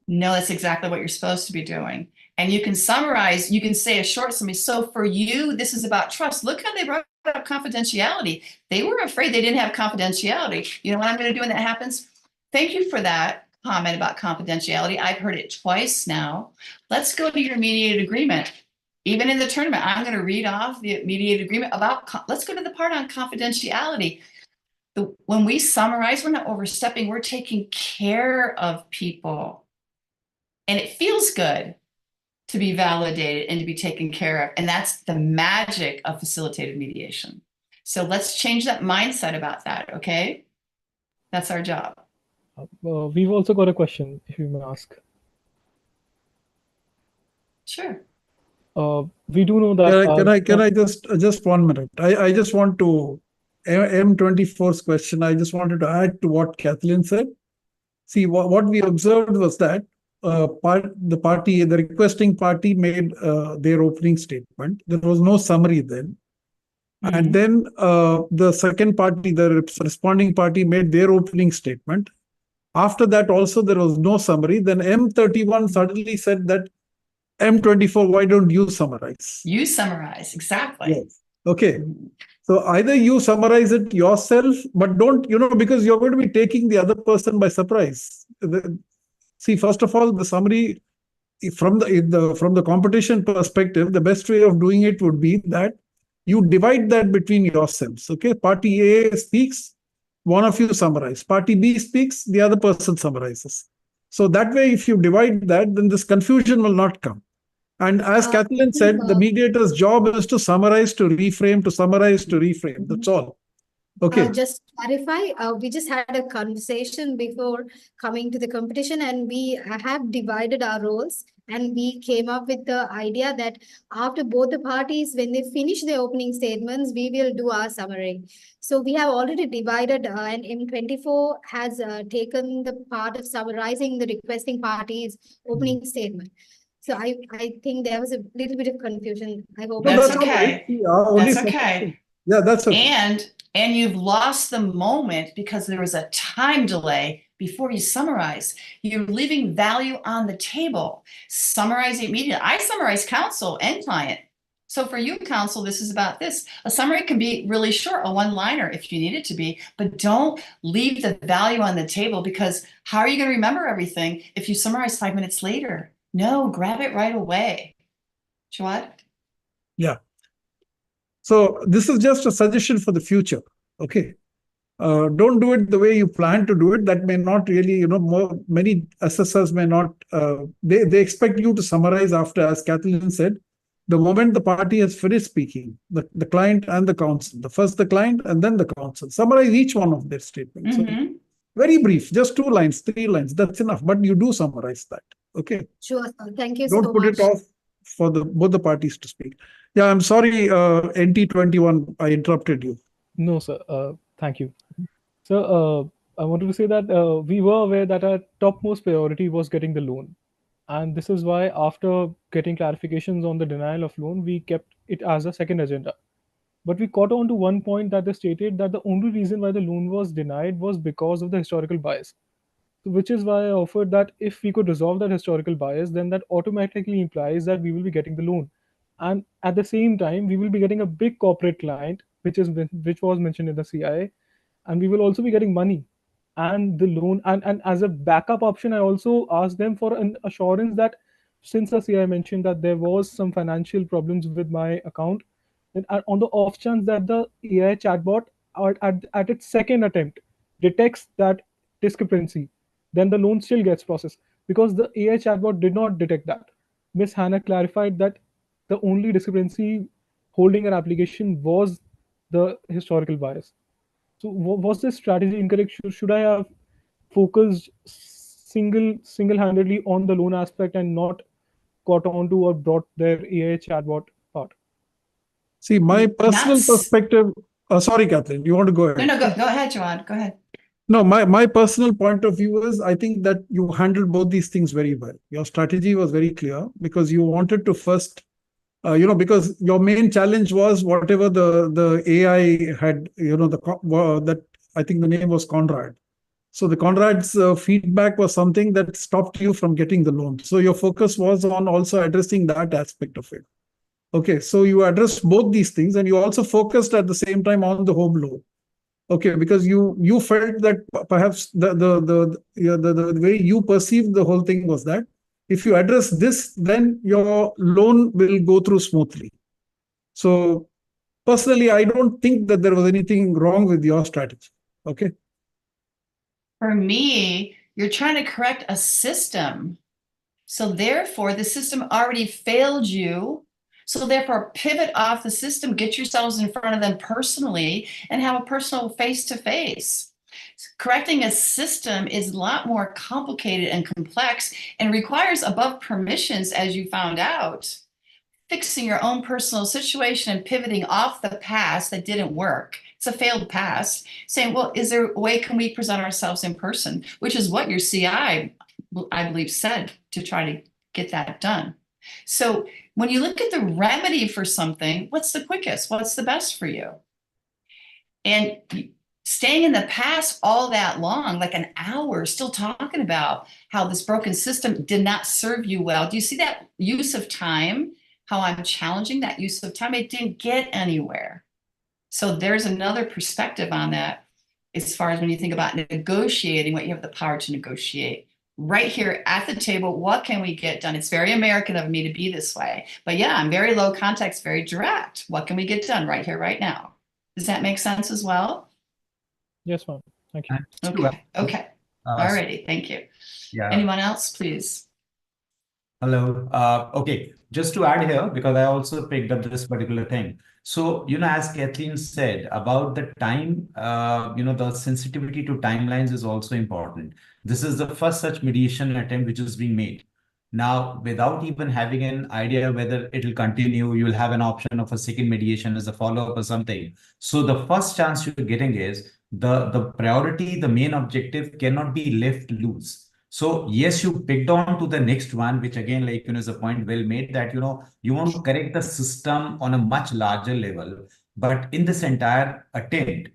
No, that's exactly what you're supposed to be doing. And you can summarize, you can say a short summary. So for you, this is about trust. Look how they brought up confidentiality. They were afraid they didn't have confidentiality. You know what I'm going to do when that happens? Thank you for that comment about confidentiality. I've heard it twice now. Let's go to your mediated agreement. Even in the tournament, I'm going to read off the mediated agreement about, let's go to the part on confidentiality. When we summarize, we're not overstepping, we're taking care of people. And it feels good to be validated and to be taken care of. And that's the magic of facilitated mediation. So let's change that mindset about that, okay? That's our job. We've also got a question, if you may ask. Sure. We do know that... Can I just 1 minute? I just want to, M24's question, I just wanted to add to what Kathleen said. See, what we observed was that the requesting party made their opening statement. There was no summary then. Mm-hmm. And then the second party, the responding party, made their opening statement. After that also there was no summary. Then M31 suddenly said that, M24, why don't you summarize? You summarize, exactly. Yes. Okay. So either you summarize it yourself, but don't, because you're going to be taking the other person by surprise. See, first of all, the summary from the competition perspective, the best way of doing it would be that you divide that between yourselves. Okay, party A speaks, one of you summarize. Party B speaks, the other person summarizes. So that way, if you divide that, then this confusion will not come. And as Kathleen said, the mediator's job is to summarize, to reframe, to summarize, to reframe. That's all. Okay. Just clarify, we just had a conversation before coming to the competition, and we have divided our roles, and we came up with the idea that after both the parties, when they finish their opening statements, we will do our summary. So we have already divided, and M24 has taken the part of summarizing the requesting party's opening statement. So I think there was a little bit of confusion. I hope that's okay. That's okay. Yeah, that's okay. And you've lost the moment because there was a time delay before you summarize. You're leaving value on the table. Summarize immediately. I summarize counsel and client So for you, counsel, this is about this. A summary can be really short, a one-liner if you need it to be, but don't leave the value on the table, because how are you going to remember everything if you summarize 5 minutes later? No, grab it right away. Jawad? Yeah. So this is just a suggestion for the future. Okay. Don't do it the way you plan to do it. That may not really, many assessors may not, they expect you to summarize after, as Kathleen said, the moment the party has finished speaking, the client and the counsel, first the client and then the counsel, summarize each one of their statements. So very brief, just 2 lines, 3 lines, that's enough. But you do summarize that. Okay. Sure, sir. Thank you Don't so put much. it off for both the parties to speak. Yeah, I'm sorry, NT21, I interrupted you. No, sir. Thank you. So I wanted to say that we were aware that our topmost priority was getting the loan. And this is why, after getting clarifications on the denial of loan, we kept it as a second agenda. But we caught on to one point that they stated that the only reason why the loan was denied was because of the historical bias. So which is why I offered that if we could resolve that historical bias, then that automatically implies that we will be getting the loan. And at the same time, we will be getting a big corporate client, which was mentioned in the CIA, and we will also be getting money and the loan. And as a backup option, I also asked them for an assurance that, since the CI mentioned that there was some financial problems with my account, then on the off chance that the AI chatbot at its second attempt detects that discrepancy, then the loan still gets processed, because the AI chatbot did not detect that. Miss Hannah clarified that the only discrepancy holding an application was the historical bias. So was this strategy incorrect? Should I have focused single-handedly on the loan aspect and not caught on to or brought their AI chatbot part? See, my personal perspective. Sorry, Kathleen, you want to go ahead? No, go ahead, Jawad. Go ahead. No, my personal point of view is, I think that you handled both these things very well. Your strategy was very clear, because you wanted to first, because your main challenge was whatever the AI had, that I think the name was Conrad. So the Conrad's feedback was something that stopped you from getting the loan. So your focus was on also addressing that aspect of it. Okay, so you addressed both these things, and you also focused at the same time on the home loan. Okay, because you felt that perhaps the way you perceived the whole thing was that if you address this, then your loan will go through smoothly. So personally, I don't think that there was anything wrong with your strategy. Okay. For me, you're trying to correct a system. So therefore, the system already failed you. So therefore, pivot off the system, get yourselves in front of them personally, and have a personal face-to-face. Correcting a system is a lot more complicated and complex and requires above permissions, as you found out. Fixing your own personal situation and pivoting off the past that didn't work. It's a failed past. Saying, well, is there a way can we present ourselves in person? Which is what your CI, I believe, said, to try to get that done. So when you look at the remedy for something, what's the quickest? What's the best for you? And staying in the past all that long, like an hour, still talking about how this broken system did not serve you well. Do you see that use of time? How I'm challenging that use of time? It didn't get anywhere. So there's another perspective on that, as far as when you think about negotiating, what you have the power to negotiate. Right here at the table, what can we get done? It's very American of me to be this way. But yeah, I'm very low context, very direct. What can we get done right here, right now? Does that make sense as well? Yes, ma'am. Thank you. Okay. Alrighty. Thank you. Yeah. Anyone else, please? Hello. Okay, just to add here, because I also picked up this particular thing. So, as Kathleen said about the time, the sensitivity to timelines is also important. This is the first such mediation attempt which is being made. Now, without even having an idea whether it will continue, you'll have an option of a second mediation as a follow-up or something. So the first chance you're getting is the priority, the main objective cannot be left loose. So yes, you picked on to the next one, which again, is a point well made that, you want to correct the system on a much larger level. But in this entire attempt,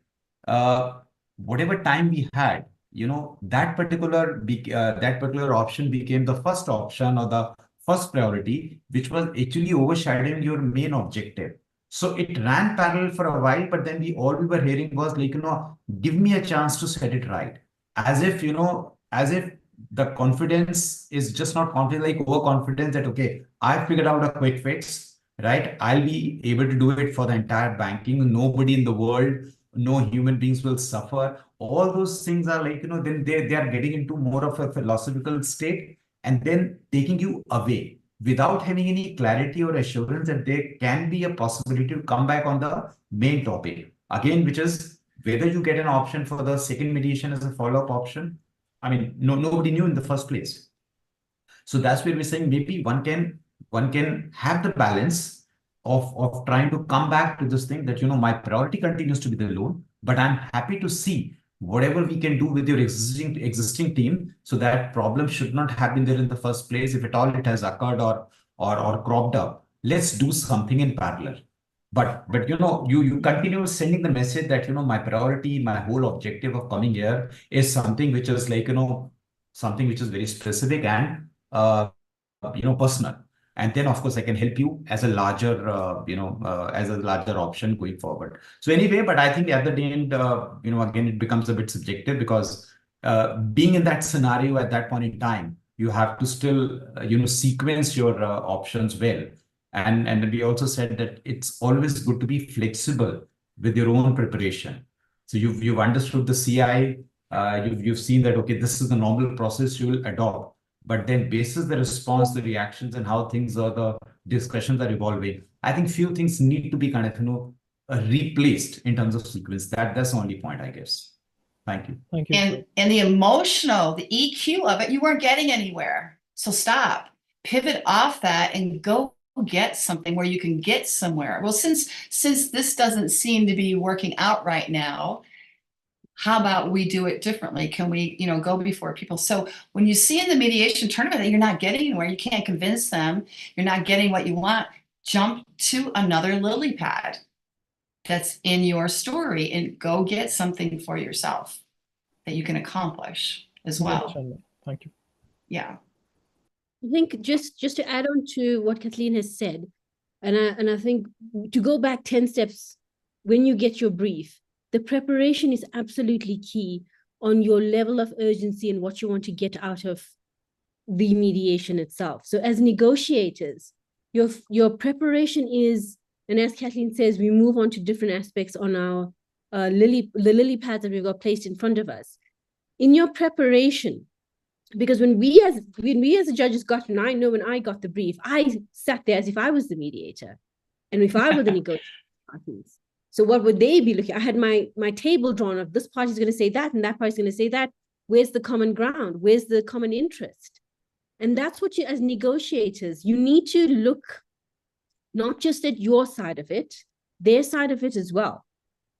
whatever time we had, that particular option became the first option or the first priority, which was actually overshadowing your main objective. So it ran parallel for a while, but then all we were hearing was like, give me a chance to set it right. As if, as if the confidence is just not confident, like overconfidence that, okay, I figured out a quick fix, right? I'll be able to do it for the entire banking. Nobody in the world, no human beings will suffer. All those things are like, then they are getting into more of a philosophical state and then taking you away without having any clarity or assurance that there can be a possibility to come back on the main topic again, which is whether you get an option for the second mediation as a follow-up option. I mean, nobody knew in the first place. So that's where we're saying maybe one can have the balance of trying to come back to this thing that, my priority continues to be the loan, but I'm happy to see whatever we can do with your existing team, so that problem should not have been there in the first place. If at all it has occurred or cropped up, let's do something in parallel. But you continue sending the message that, my priority, my whole objective of coming here is something which is like, something which is very specific and personal. And then, of course, I can help you as a larger, as a larger option going forward. So anyway, but I think at the end, again, it becomes a bit subjective because being in that scenario at that point in time, you have to still, sequence your options well. And we also said that it's always good to be flexible with your own preparation. So you've understood the CI, you've seen that, okay, this is the normal process you will adopt. But then basis the response, the reactions, and how things are, the discussions are evolving, I think few things need to be kind of, replaced in terms of sequence. That's the only point, I guess. Thank you. Thank you. And the emotional, the EQ of it, you weren't getting anywhere. So stop, pivot off that and go get something where you can get somewhere. Well, since this doesn't seem to be working out right now, how about we do it differently? Can we, go before people? So when you see in the mediation tournament that you're not getting anywhere, you can't convince them, you're not getting what you want, jump to another lily pad that's in your story and go get something for yourself that you can accomplish as well. Thank you. Yeah. I think just to add on to what Kathleen has said, and I think to go back 10 steps, when you get your brief, the preparation is absolutely key on your level of urgency and what you want to get out of the mediation itself. So as negotiators, your preparation is, and as Kathleen says, we move on to different aspects on our the lily pads that we've got placed in front of us. In your preparation, because when we as the judges got, and I know when I got the brief, I sat there as if I was the mediator, and if I were the negotiating parties. So what would they be looking? I had my table drawn of this party is going to say that, and that party is going to say that. Where's the common ground? Where's the common interest? And that's what you, as negotiators, you need to look not just at your side of it, their side of it as well.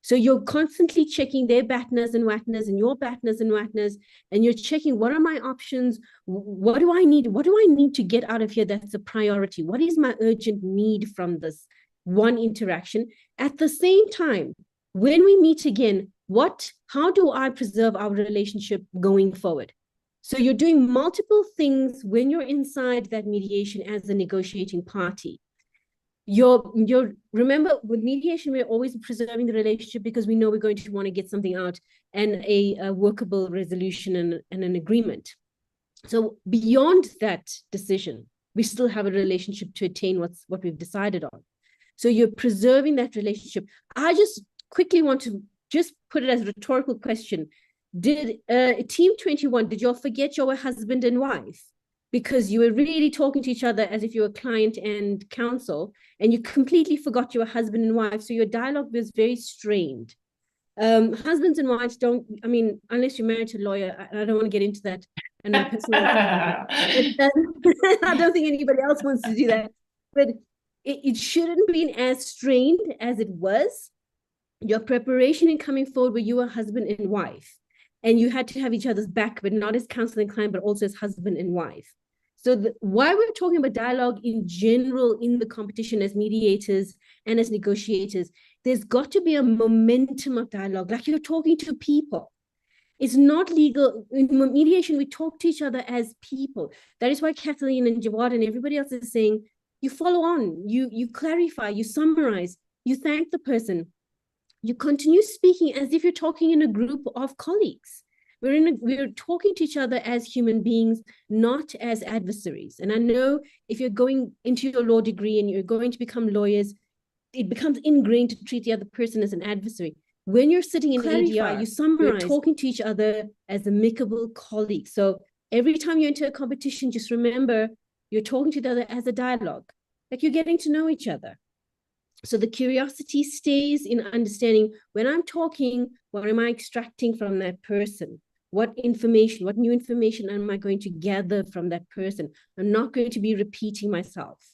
So you're constantly checking their BATNAs and WATNAs and your BATNAs and WATNAs, and you're checking, what are my options? What do I need? What do I need to get out of here that's a priority? What is my urgent need from this one interaction? At the same time, when we meet again, how do I preserve our relationship going forward? So you're doing multiple things when you're inside that mediation as a negotiating party. Remember, with mediation, we're always preserving the relationship because we know we're going to want to get something out and a workable resolution and an agreement. So beyond that decision, we still have a relationship to attain what we've decided on. So you're preserving that relationship. I just quickly want to just put it as a rhetorical question. Did Team 21, did y'all forget you were husband and wife? Because you were really talking to each other as if you were client and counsel, and you completely forgot you were husband and wife. So your dialogue was very strained. Husbands and wives don't, I mean, unless you're married to a lawyer, I don't want to get into that. And my personal I don't think anybody else wants to do that. But it shouldn't be as strained as it was. Your preparation in coming forward where you were husband and wife, and you had to have each other's back, but not as counsel and client, but also as husband and wife. So why we're talking about dialogue in general in the competition as mediators and as negotiators, there's got to be a momentum of dialogue, like you're talking to people. It's not legal. In mediation, we talk to each other as people. That is why Kathleen and Jawad and everybody else is saying, you follow on, you clarify, you summarize, you thank the person. You continue speaking as if you're talking in a group of colleagues. We're talking to each other as human beings, not as adversaries. And I know if you're going into your law degree and you're going to become lawyers, it becomes ingrained to treat the other person as an adversary. When you're sitting in ADR, you summarize, you're talking to each other as amicable colleagues. So every time you enter a competition, just remember you're talking to each other as a dialogue, like you're getting to know each other. So the curiosity stays in understanding when I'm talking, what am I extracting from that person? What information, what new information am I going to gather from that person? I'm not going to be repeating myself.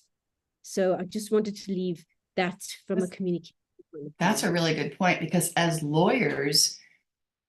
So I just wanted to leave that from a communication point of view. That's a really good point, because as lawyers,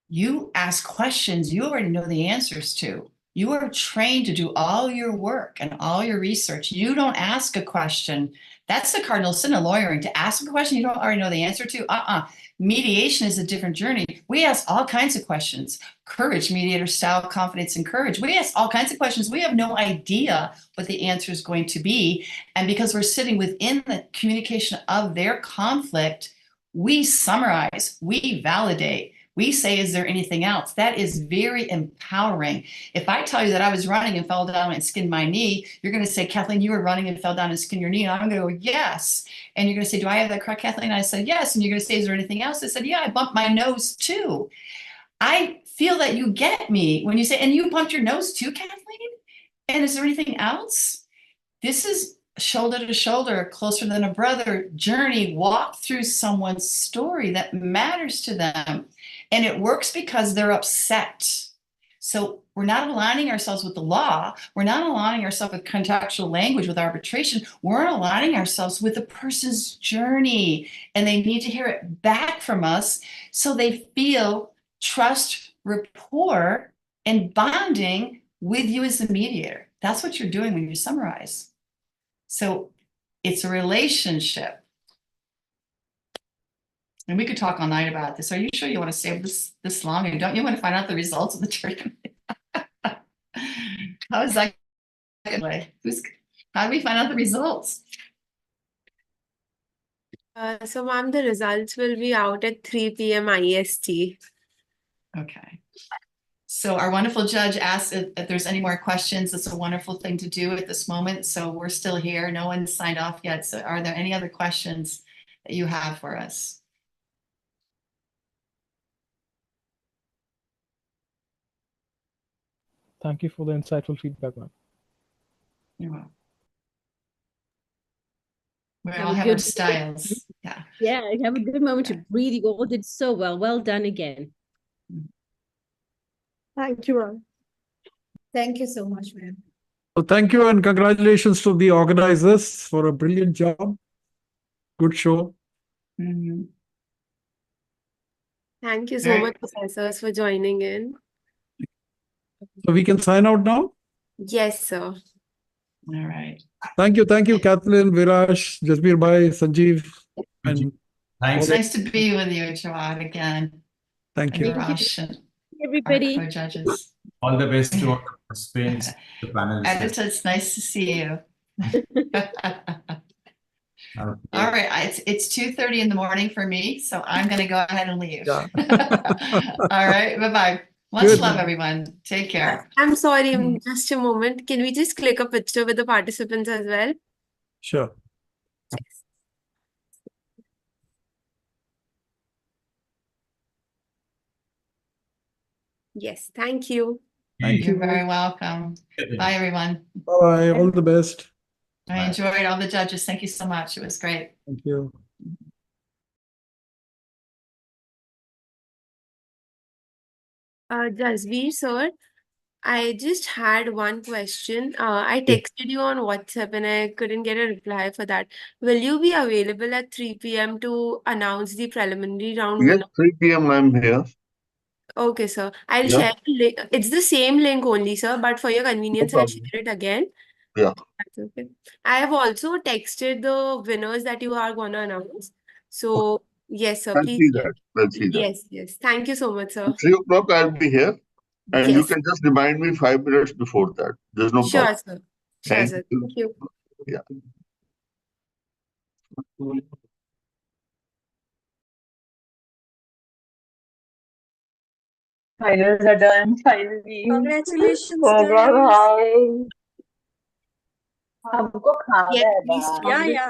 you ask questions you already know the answers to. You are trained to do all your work and all your research. You don't ask a question. That's the cardinal sin of lawyering, to ask a question you don't already know the answer to. Mediation is a different journey. We ask all kinds of questions. Courage, mediator style, confidence, and courage. We ask all kinds of questions. We have no idea what the answer is going to be. And because we're sitting within the communication of their conflict, we summarize, we validate. We say, is there anything else? That is very empowering. If I tell you that I was running and fell down and skinned my knee, you're going to say, Kathleen, you were running and fell down and skinned your knee. And I'm going to go, yes. And you're going to say, do I have that correct, Kathleen? And I said, yes. And you're going to say, is there anything else? I said, yeah, I bumped my nose too. I feel that you get me when you say, and you bumped your nose too, Kathleen? And is there anything else? This is shoulder to shoulder, closer than a brother journey, walk through someone's story that matters to them. And it works because they're upset. So we're not aligning ourselves with the law. We're not aligning ourselves with contextual language, with arbitration. We're aligning ourselves with the person's journey. And they need to hear it back from us so they feel trust, rapport, and bonding with you as the mediator. That's what you're doing when you summarize. So it's a relationship. And we could talk all night about this. Are you sure you want to stay this long? And don't you want to find out the results of the treatment? How is that going way? How do we find out the results? So ma'am, the results will be out at 3 p.m. IST. Okay. So our wonderful judge asked if there's any more questions. It's a wonderful thing to do at this moment. So we're still here. No one's signed off yet. So are there any other questions that you have for us? Thank you for the insightful feedback, ma'am. You're welcome. We all have our styles. Yeah. Yeah, have a good moment to breathe. You all did so well. Well done again. Thank you, ma'am. Thank you so much, ma'am. So thank you and congratulations to the organizers for a brilliant job. Good show. Mm-hmm. Thank you so much, professors, for joining in. So we can sign out now? Yes, sir. All right. Thank you, Kathleen, Viraj, Jasbir Bhai, Sanjeev. And Thanks. Nice to be with you, Jawad, again. Thank you. Rash and everybody. our co-judges. All the best to all the participants, the panelists. Editor, it's nice to see you. All right, it's 2:30 in the morning for me, so I'm going to go ahead and leave. Yeah. All right, bye-bye. Much love, everyone. Take care. I'm sorry, just a moment. Can we just click a picture with the participants as well? Sure. Yes, thank you. Thank You're you. very welcome. Bye, everyone. Bye. All the best. I enjoyed all the judges. Thank you so much. It was great. Thank you. Jasveer, sir, I just had one question. I texted you on WhatsApp and I couldn't get a reply for that. Will you be available at 3 p.m. to announce the preliminary round Yes, winner? 3 p.m. I'm here. Okay, sir. I'll Yeah. share the link. It's the same link only, sir, but for your convenience, I'll problem. share it again. Yeah. That's okay. I have also texted the winners that you are going to announce. So Yes, sir. I'll Please. see that. I'll see that. Yes, yes. Thank you so much, sir. 3 o'clock, I'll be here. And you Yes. can just remind me 5 minutes before that. There's no Sure, problem. sir. Sure, Thank sir. you. Thank you. Yeah. Finals are done, finally. Congratulations, Oh my guys. God. हमको खाना Yes, है please. बाहर. Yeah, yeah.